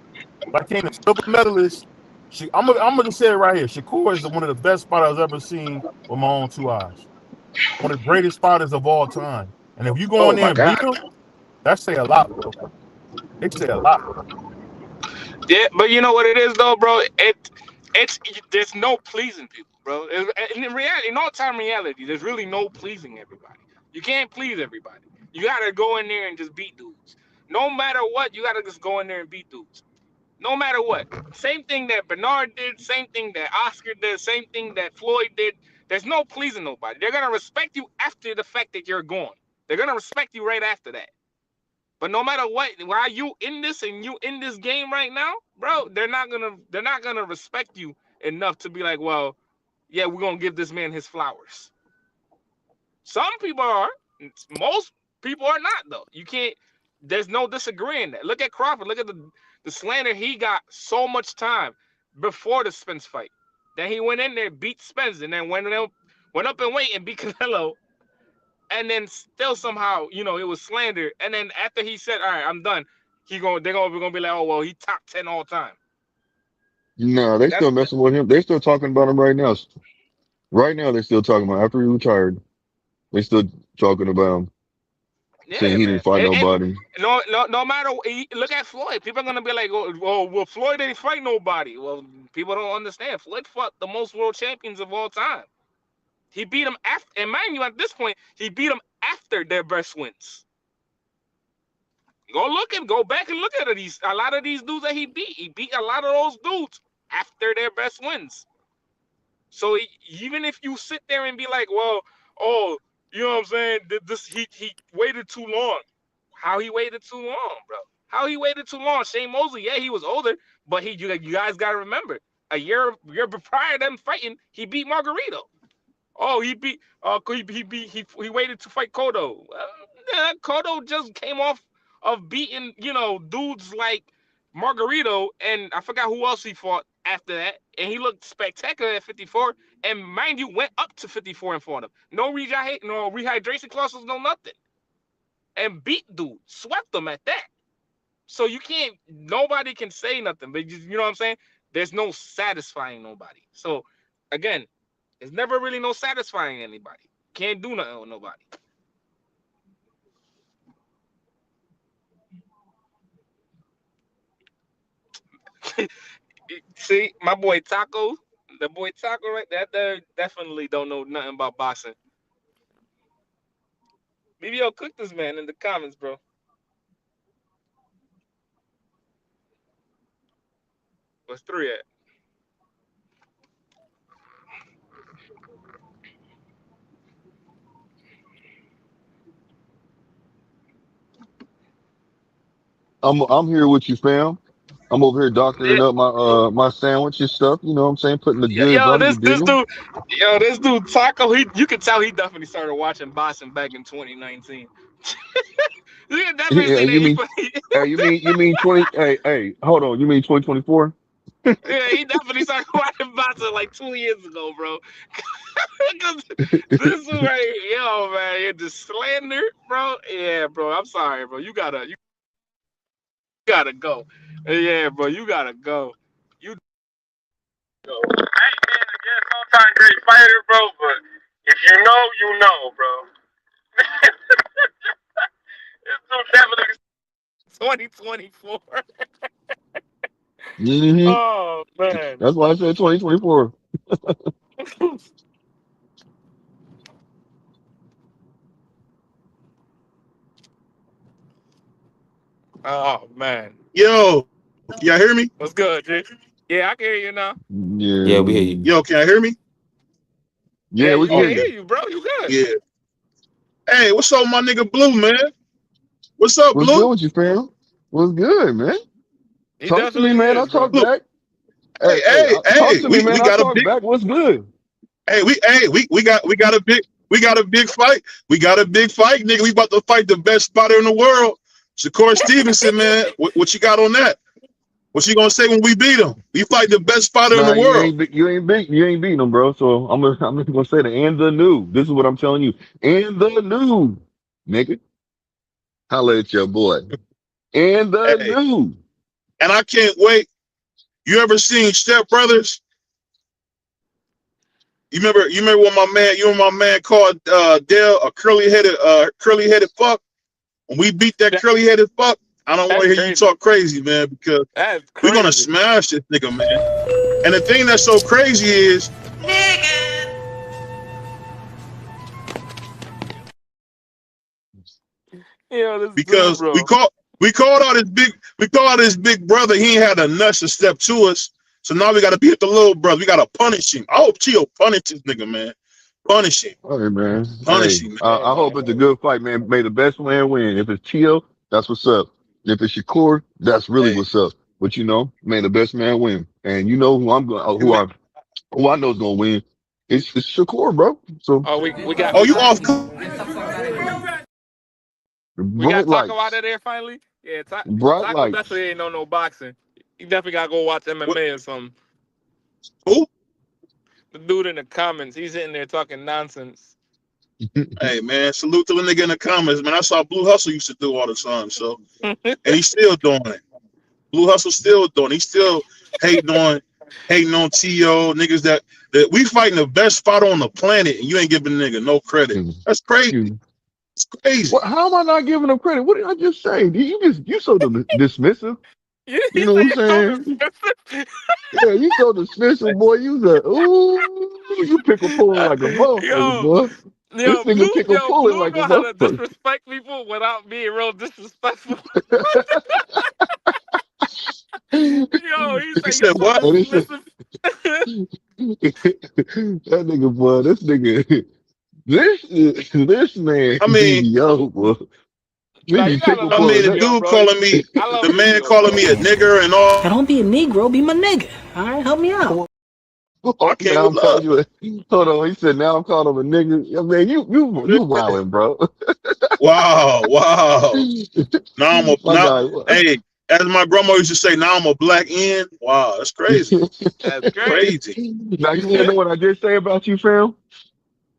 Like came a silver medalist. I'm gonna say it right here. Shakur is one of the best fighters I've ever seen with my own two eyes. One of the greatest fighters of all time. And if you go in there and beat him, that say a lot, bro. It say a lot. Yeah, but you know what it is though, bro? There's no pleasing people, bro. In reality, in all time reality, there's really no pleasing everybody. You can't please everybody. You gotta go in there and just beat dudes. No matter what, you gotta just go in there and beat dudes. No matter what. Same thing that Bernard did, same thing that Oscar did, same thing that Floyd did. There's no pleasing nobody. They're gonna respect you after the fact that you're gone. They're gonna respect you right after that. But no matter what, while you in this and you in this game right now, bro, they're not gonna respect you enough to be like, well, yeah, we're gonna give this man his flowers. Some people are, most people are not though. You can't. There's no disagreeing that. Look at Crawford. Look at the slander he got so much time before the Spence fight. Then he went in there, beat Spence, and then went up in weight and beat Canelo. And then still somehow, it was slander. And then after he said, all right, I'm done, they're gonna be like, oh well, he top 10 all time. No, they still messing with him. They're still talking about him right now. Right now, they're still talking about after he retired. They're still talking about him. Yeah, saying he didn't fight nobody. No matter. Look at Floyd. People are gonna be like, "Oh, well, Floyd didn't fight nobody." Well, people don't understand. Floyd fought the most world champions of all time. He beat them after, and mind you, at this point, he beat them after their best wins. Go back and look at it. A lot of these dudes that he beat a lot of those dudes after their best wins. So even if you sit there and be like, well, oh, you know what I'm saying? He waited too long. How he waited too long, bro? How he waited too long? Shane Mosley, yeah, he was older, but you guys gotta remember, a year prior to them fighting, he beat Margarito. Oh, he waited to fight Cotto. Cotto just came off of beating, dudes like Margarito, and I forgot who else he fought after that, and he looked spectacular at 54, and mind you, went up to 54 and fought him. No rehydration clauses, no nothing. And beat dude, swept them at that. So nobody can say nothing, but you know what I'm saying? There's no satisfying nobody. So again, there's never really no satisfying anybody. Can't do nothing with nobody. See, my boy Taco, the boy Taco right there, definitely don't know nothing about boxing. BBO, cook this man in the comments, bro. What's 3 at? I'm here with you, fam. I'm over here doctoring up my sandwich and stuff. You know what I'm saying? Putting the goods on it. This dude Taco, you can tell he definitely started watching boxing back in 2019. He definitely Yeah, seen you that. mean, hey, you mean 20? Hey, hold on. You mean 2024? Yeah, he definitely started watching boxing like 2 years ago, bro. Because this is right, yo, man, you're just slander, bro. Yeah, bro. I'm sorry, bro. You gotta go. Yeah, bro. You gotta go. You go. I ain't been against all-time great fighter, bro. But if you know, you know, bro. It's definitely 2024. Mm-hmm. Oh man. That's why I said 2024. Oh man. Yo, can y'all hear me? What's good, G? Yeah, I can hear you now. Yeah, we hear Yeah. you. Yo, can I hear me? Yeah, we can Yeah, hear I hear you. you, bro. You good? Yeah. Hey, what's up, my nigga Blue, man? What's up, What's good Blue? with you, fam? What's good, man? He Talk to me, definitely man. is, I'll bro. talk Blue. back. Hey, Talk to me, we man. I'll got a talk big back. What's good? we got a big fight. We got a big fight, nigga. We about to fight the best spotter in the world. Shakur Stevenson, man. What you got on that? What you gonna say when we beat him? We fight the best spotter in Nah, the world. you ain't beating them, bro. So I'm just gonna say the and the new. This is what I'm telling you. And the new, nigga. Holla at your boy. And the Hey, new. and I can't wait. You ever seen Step Brothers? You remember when my man called Dale a curly headed fuck? When we beat that That, curly headed fuck, I don't want that's to hear you crazy. talk crazy, man, because That's we're gonna crazy. smash this nigga, man. And the thing that's so crazy is Yeah, this dude, because bro. we called out his big brother. He ain't had the nuts to step to us. So now we got to beat the little brother. We got to punish him. I hope Chio punish this nigga, man. Punish him. All right, man. Punish Hey, him, man. I hope it's a good fight, man. May the best man win. If it's Tio, that's what's up. If it's Shakur, that's really Hey, what's up. But you know, may the best man win. And you know who I'm going, you who I know is gonna win. It's Shakur, bro. So Oh, we got oh, you off? bright Taco out lights, of there finally. Yeah, bright Taco lights. definitely ain't know no boxing. He definitely gotta go watch What? MMA or something. Who? The dude in the comments, he's sitting there talking nonsense. Hey, man, salute to the nigga in the comments, man. I saw Blue Hustle used to do all the time, so and he's still doing it. Blue Hustle still doing it. He's still hating on T.O. niggas that we fighting the best spot on the planet and you ain't giving the nigga no credit. That's crazy. It's crazy. What? How am I not giving him credit? What did I just say? You so dismissive. You You know say what I'm you're so saying? Yeah, you so dismissive, boy. You pick a pulling like a motherfucker, yo, boy. This nigga pick a pulling Blue like a know how to motherfucker. disrespect people without being real disrespectful. Yo, he He say you're said so what? And it's dismissive. that nigga, boy. This man, I mean, yo, boy. Nah, Nigga you pick gotta a I love pulling. mean, the Blue, dude bro. calling me, I love the man Blue, calling bro. me a nigger and all. Don't be a Negro, be my nigga. All right, help me out. I came Now with I'm calling love. you. Hold on, he said. Now I'm calling him a nigga. Yeah, man, you wildin', bro. Wow. Now My guy. hey, as my grandma used to say, now I'm a black end. Wow, that's crazy. That's crazy. Crazy. Now you want to know what I did say about you, fam?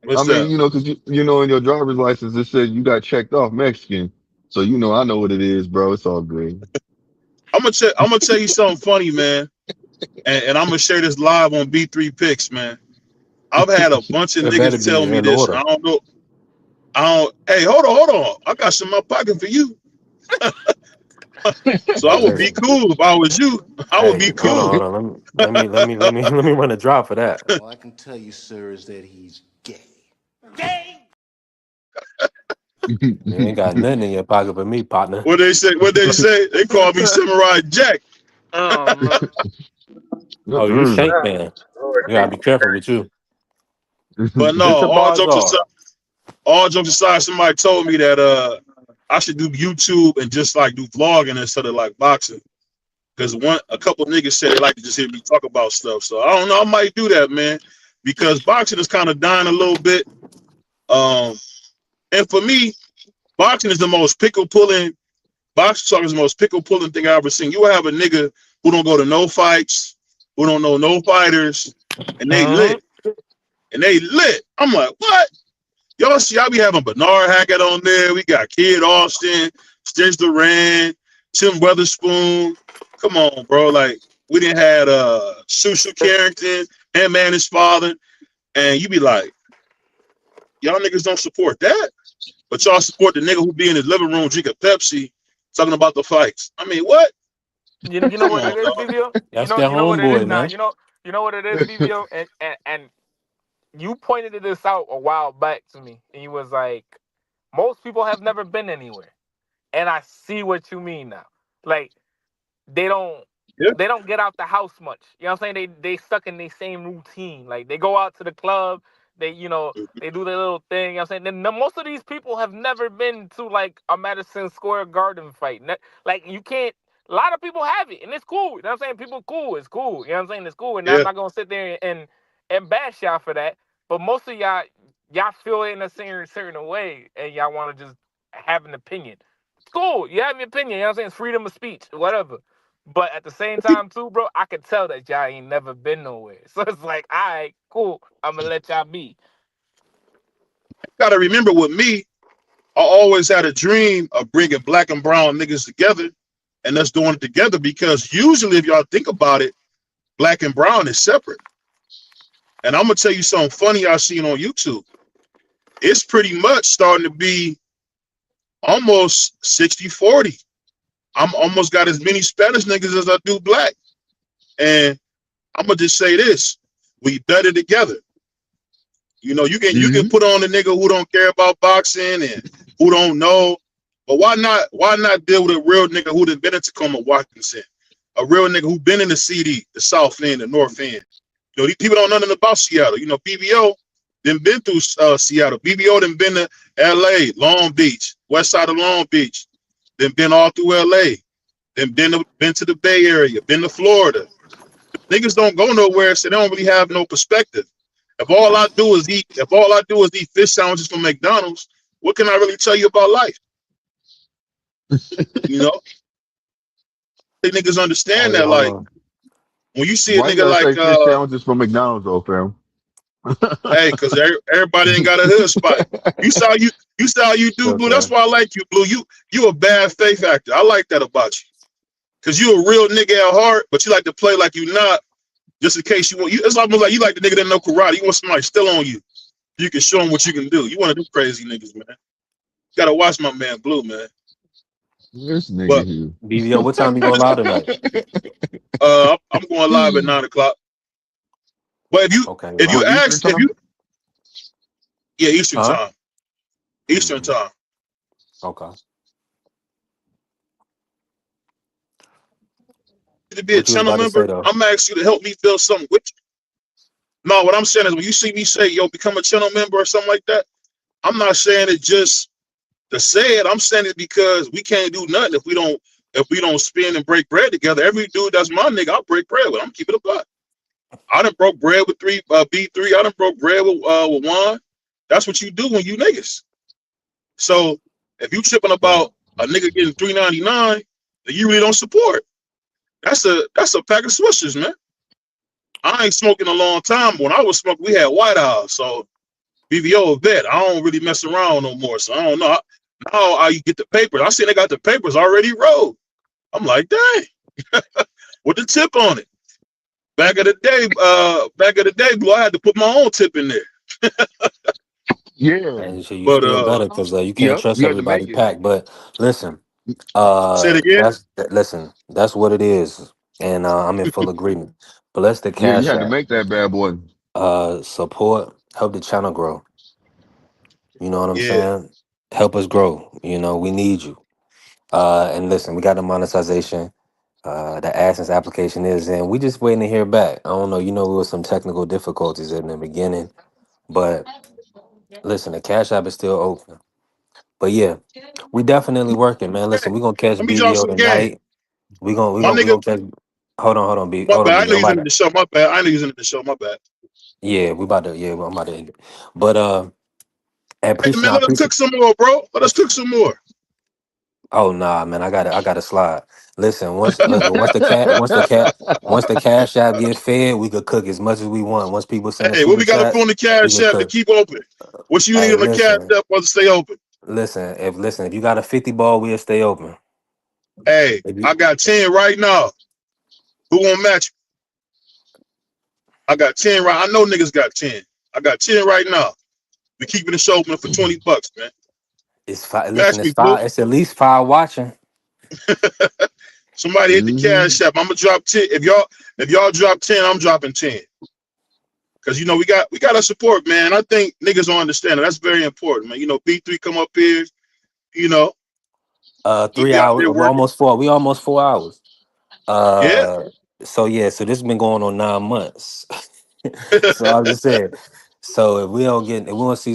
I What's mean, that? you know, because you know in your driver's license it said you got checked off Mexican, so you know I know what it is, bro. It's all good. I'm gonna tell you something funny, man. And I'm gonna share this live on B3 Picks, man. I've had a bunch of It better niggas be tell me in this, and order. I don't know. Hey, hold on. I got some in my pocket for you. So I Hey, would be listen. cool if I was you. I would Hey, be hold on, cool. hold on. Let me run a drop for that. All I can tell you, sir, is that he's gay. You ain't got nothing in your pocket but me, partner. What they say? They call me Samurai Jack. Oh man. Oh, you Mm-mm. Shank man. You gotta be careful with you. But no, It's a bazaar. all jokes aside, somebody told me that I should do YouTube and just like do vlogging instead of like boxing. Because a couple niggas said they like to just hear me talk about stuff. So I don't know, I might do that, man. Because boxing is kind of dying a little bit. And for me, Boxing is the most pickle pulling. Boxing talk is the most pickle pulling thing I ever seen. You will have a nigga who don't go to no fights, who don't know no fighters, and they lit. And they lit. I'm like, what? Y'all see, I be having Bernard Hackett on there. We got Kid Austin, Stitch Duran, Tim Weatherspoon. Come on, bro. Like, we didn't have Shushu Carrington, Ant-Man, his father. And you be like, y'all niggas don't support that? But y'all support the nigga who be in his living room drinking Pepsi, talking about the fights. I mean, what? You know what it is, BBO? That's You that know what it is homeboy, now. man. You know what it is, BBO? And you pointed this out a while back to me, and you was like, most people have never been anywhere. And I see what you mean now. Like, they don't get out the house much. You know what I'm saying? They stuck in their same routine. Like, they go out to the club, they do their little thing. You know what I'm saying? Then most of these people have never been to like a Madison Square Garden fight. Like, you can't. A lot of people have it, and it's cool. You know what I'm saying? People cool. It's cool. You know what I'm saying? It's cool. And I'm not gonna sit there and bash y'all for that. But most of y'all feel it in a certain way, and y'all want to just have an opinion. It's cool. You have your opinion. You know what I'm saying? It's freedom of speech, whatever. But at the same time, too, bro, I could tell that y'all ain't never been nowhere. So it's like, all right, cool. I'm going to let y'all be. Got to remember with me, I always had a dream of bringing black and brown niggas together and us doing it together, because usually if y'all think about it, black and brown is separate. And I'm going to tell you something funny I seen on YouTube. It's pretty much starting to be almost 60-40. I'm almost got as many Spanish niggas as I do black. And I'm gonna just say this: we better together. You know, you can put on a nigga who don't care about boxing and who don't know, but why not deal with a real nigga who done been in Tacoma, Washington, a real nigga who been in the CD, the South End, the North End. You know, these people don't know nothing about Seattle. You know, BBO then been through Seattle. BBO then been to LA, Long Beach, west side of Long Beach. Then been all through LA. Then been to the Bay Area, been to Florida. Niggas don't go nowhere, so they don't really have no perspective. If all I do is eat fish sandwiches from McDonald's, what can I really tell you about life? You know? I think niggas understand that. Like, when you see a nigga like fish sandwiches from McDonald's though, fam. Hey, because everybody ain't got a hood spot. You saw you do, okay. Blue. That's why I like you, Blue. You a bad faith actor. I like that about you. Because you a real nigga at heart, but you like to play like you not, just in case you want. It's almost like you like the nigga that know karate. You want somebody still on you. You can show them what you can do. You want to do crazy niggas, man. You got to watch my man, Blue, man. This nigga here. BBO, what time you going live tonight? I'm going live at 9 o'clock. But if you ask, Eastern time. Eastern time. Okay. To be a channel member, I'm asking you to help me build something with you. No, what I'm saying is when you see me say, yo, become a channel member or something like that, I'm not saying it just to say it. I'm saying it because we can't do nothing if we don't spin and break bread together. Every dude that's my nigga, I'll break bread with. I'm keeping it a buck. I done broke bread with B3. I done broke bread with Juan. That's what you do when you niggas. So if you tripping about a nigga getting $3.99, then you really don't support. That's a pack of Swishers, man. I ain't smoking a long time. When I was smoking, we had White House. So BBO a vet. I don't really mess around no more. So I don't know how you get the papers. I see they got the papers already rolled. I'm like, dang, with the tip on it. Back of the day, Blue, I had to put my own tip in there. Yeah. And so you feel better because you can't trust everybody pack. But listen, say it again. That's what it is, and I'm in full agreement. Bless the cash. You had to make that bad boy. Support, help the channel grow. You know what I'm saying? Help us grow. You know, we need you. And listen, we got the monetization. The AdSense application is in. We just waiting to hear back. I don't know. You know, there was some technical difficulties in the beginning, but listen, the Cash App is still open. But yeah, we definitely working, man. Listen, we're gonna catch BBO tonight. We gonna catch. Hold on, B. My bad. I know using the show. My bad. I know using the show. My bad. Yeah, I'm about to end it. But Hey man, let us cook some more, bro. Let us cook some more. Oh nah, man, I gotta slide. Listen, once the cash app get fed, we could cook as much as we want. Once people send us Hey, what super we got to put chats, on the we cash can app to cook. keep open? What you need Hey, on the cash listen, app for to stay open? listen, if you got a 50 ball, we'll stay open. Hey, If you, I got 10 right now. Who won't match? I got 10 right. I know niggas got 10. I got 10 right now. We keeping the show open for $20, man. it's five. Listen, Match it's me, Blue. five. It's at least five watching. Somebody hit the Mm-hmm. cash app. I'm gonna drop 10. If y'all drop 10, I'm dropping 10. Cause you know we got to support, man. I think niggas don't understand it. That's very important, man. You know, B3 come up here. You know, he 3 be out hours. there We're working. almost 4. We almost 4 hours. Yeah. So yeah, so this has been going on 9 months. So I'm just saying. So if we don't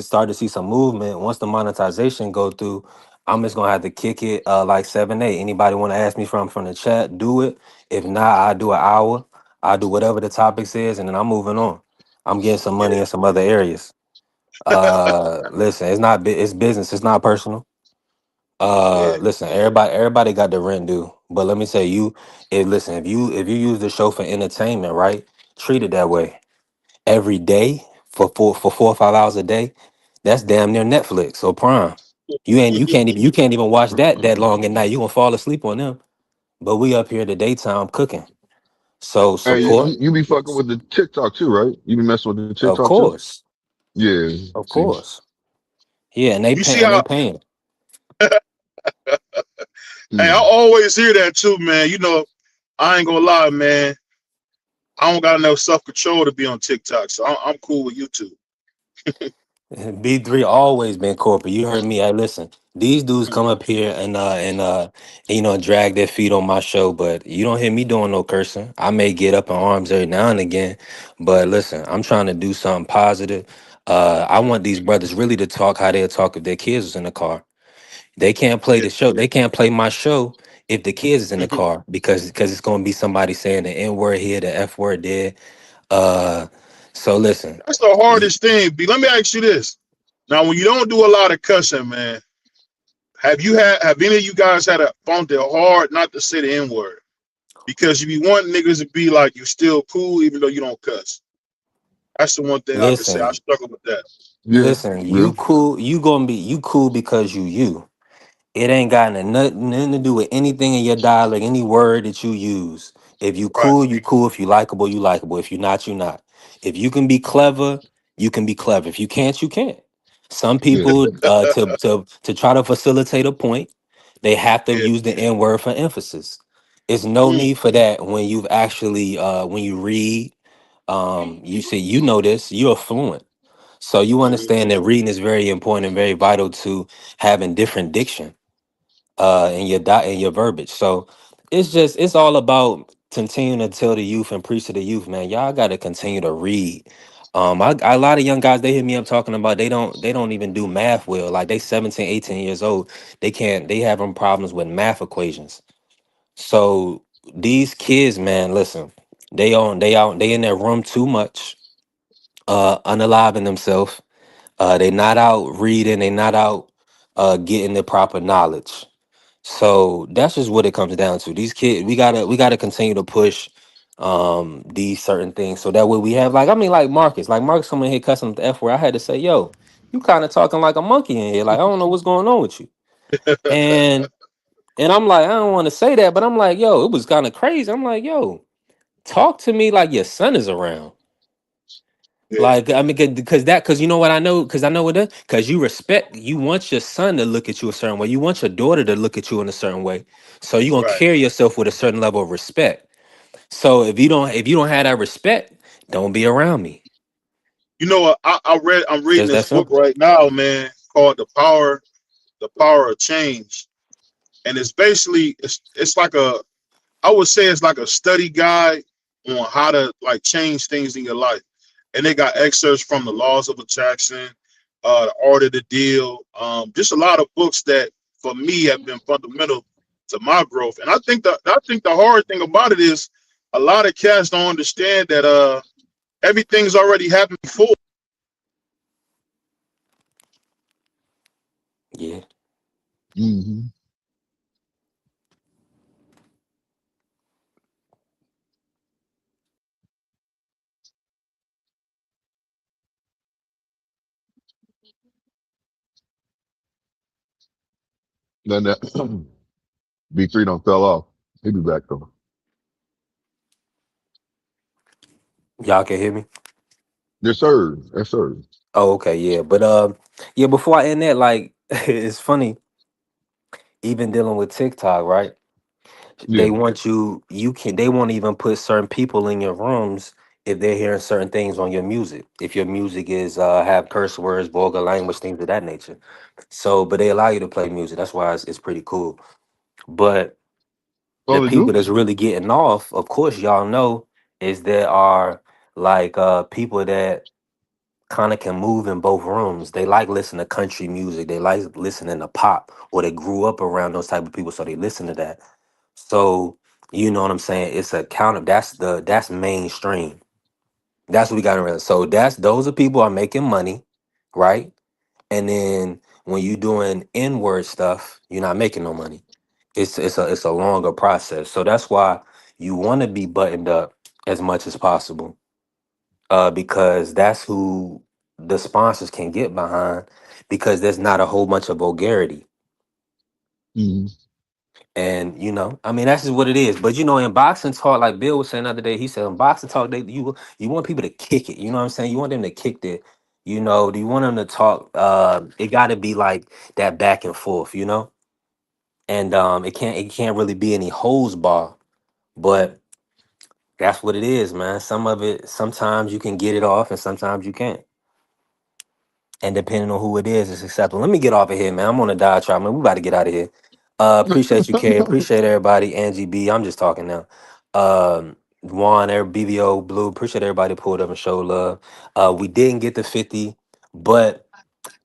start to see some movement, once the monetization go through, I'm just gonna have to kick it like 7-8. Anybody want to ask me from the chat, do it. If not, I do an hour. I do whatever the topic is, and then I'm moving on. I'm getting some money in some other areas. Listen, it's business, it's not personal. Yeah. Listen, everybody got the rent due. But let me say if you use the show for entertainment, right? Treat it that way every day for 4 or 5 hours a day. That's damn near Netflix or Prime. You can't even watch that long at night. You gonna fall asleep on them. But we up here in the daytime cooking. So Hey, support, you be fucking with the TikTok too, right? You be messing with the of TikTok too? course, Yeah. of See. course. Yeah, and they You see pay and they how? paying. Hey, I Hmm. always hear that too, man. You know, I ain't gonna lie, man. I don't got enough self control to be on TikTok, so I'm cool with YouTube. B3 always been corporate. You heard me. Hey, listen, these dudes come up here and drag their feet on my show, but you don't hear me doing no cursing. I may get up in arms every now and again, but listen, I'm trying to do something positive. I want these brothers really to talk how they'll talk if their kids was in the car. They can't play Yeah. the show. They can't play my show if the kids is in the car because it's gonna be somebody saying the N word here, the F word there. Uh, so listen. That's the hardest thing. B. Let me ask you this. Now, when you don't do a lot of cussing, man, have any of you guys had a found it hard not to say the N word? Because you be wanting niggas to be like you still cool even though you don't cuss. That's the one thing I can say. I Listen, struggle with that. Yeah. Yeah. you cool. You cool because you. It ain't got nothing to do with anything in your dialect, any word that you use. If you Right. cool, you cool. If you likable, you likable. If you not, you not. If you can be clever, you can be clever. If you can't, you can't. Some Yeah. people, to try to facilitate a point, they have to Yeah. use the N word for emphasis. It's no Mm, need for that when you've actually when you read. You see, you know this. You're fluent. So you mm, understand that reading is very important and very vital to having different diction in in your verbiage. So it's all about continuing to tell the youth and preach to the youth, man. Y'all got to continue to read. A lot of young guys they hit me up talking about they don't even do math well. Like they 17, 18 years old. They having problems with math equations. So these kids, man, listen, they in their room too much, unaliving themselves. They not out reading, they not out getting the proper knowledge. So that's just what it comes down to. These kids, we gotta continue to push these certain things so that way we have like Marcus. Like Marcus coming here cussing the F word. I had to say, yo, you kind of talking like a monkey in here. Like, I don't know what's going on with you. And I'm like, I don't want to say that, but I'm like, yo, it was kind of crazy. I'm like, yo, talk to me like your son is around. yeah. Like, I mean, because you know what I know, because I know what that, because you want your son to look at you a certain way. You want your daughter to look at you in a certain way. So you're gonna Right. carry yourself with a certain level of respect. So if you don't have that respect, don't be around me. You know what? I'm It's reading just this that book simple. right now, man, called The Power of Change. And it's basically it's like I would say it's like a study guide on how to like change things in your life. And they got excerpts from The Laws of Attraction, The Art of the Deal, just a lot of books that for me have been fundamental to my growth. And I think the hard thing about it is a lot of cats don't understand that everything's already happened before. Yeah. Hmm. Then that B3 don't fell off. He'll be back though. Y'all can hear me? Yes, sir. Yes, sir. Oh, okay, yeah. But yeah, before I end that, like it's funny, even dealing with TikTok, right? They Yeah. want they won't even put certain people in your rooms if they're hearing certain things on your music. If your music is have curse words, vulgar language, things of that nature. So, but they allow you to play music. That's why it's pretty cool. But the Oh, they people do? that's really getting off, of course, y'all know, is there are like people that kind of can move in both rooms. They like listening to country music. They like listening to pop, or they grew up around those type of people, so they listen to that. So you know what I'm saying? It's a counter. That's mainstream. That's what we got to realize. So those are people are making money, right? And then when you doing inward stuff, you're not making no money. It's a longer process. So that's why you want to be buttoned up as much as possible, because that's who the sponsors can get behind, because there's not a whole bunch of vulgarity. Hmm. And I mean, that's just what it is. But in boxing talk, like Bill was saying the other day, he said in boxing talk, you want people to kick it. You know what I'm saying? You want them to kick it. Do you want them to talk? It got to be like that back and forth. And it can't really be any hose bar. But that's what it is, man. Some of it, sometimes you can get it off, and sometimes you can't. And depending on who it is, it's acceptable. Let me get off of here, man. I'm on a diatribe, man. We about to get out of here. Appreciate you, Kay. Appreciate everybody. Angie B. I'm just talking now. Juan, BVO, Blue. Appreciate everybody that pulled up and showed love. We didn't get to 50, but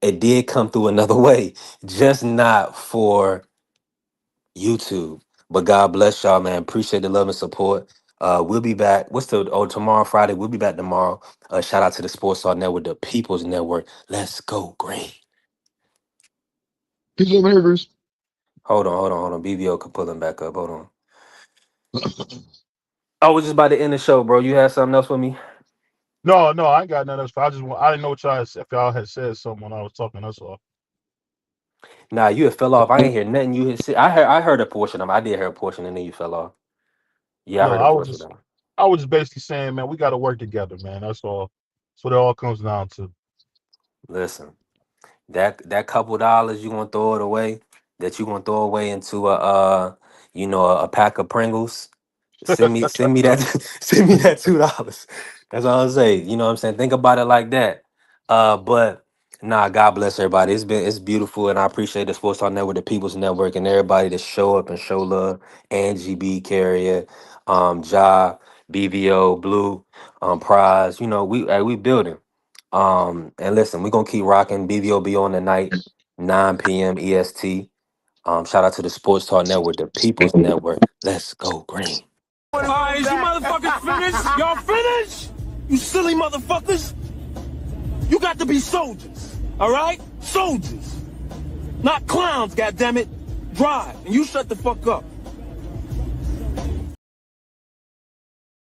it did come through another way. Just not for YouTube. But God bless y'all, man. Appreciate the love and support. We'll be back. Tomorrow, Friday. We'll be back tomorrow. Shout out to the Sports Star Network, the People's Network. Let's go, Green. He's in Rivers. Hold on. BVO could pull him back up. Hold on. I was just about to end the show, bro. You had something else for me? No, I ain't got nothing else. I didn't know what if y'all had said something when I was talking. That's all. Nah, you had fell off. I ain't hear nothing you had said. I heard a portion of it. I did hear a portion, and then you fell off. Yeah, I No, heard a portion of it. I was just basically saying, man, we got to work together, man. That's all. That's what it all comes down to. Listen, that couple dollars you gonna throw it away, that you gonna throw away into a pack of Pringles. Send me that send me that $2. That's all I'll say. You know what I'm saying? Think about it like that. But nah, God bless everybody. It's beautiful, and I appreciate the Sports Talk Network, the People's Network, and everybody that show up and show love. Angie B, Carrier, Ja, BVO, Blue, Prize. We building. And listen, we're gonna keep rocking. BVO be on tonight, 9 p.m. EST. Shout out to the Sports Talk Network, the People's Network. Let's go, Green. Alright, is you motherfuckers finished? Y'all finished? You silly motherfuckers? You got to be soldiers, alright? Soldiers. Not clowns, goddammit. Drive, and you shut the fuck up.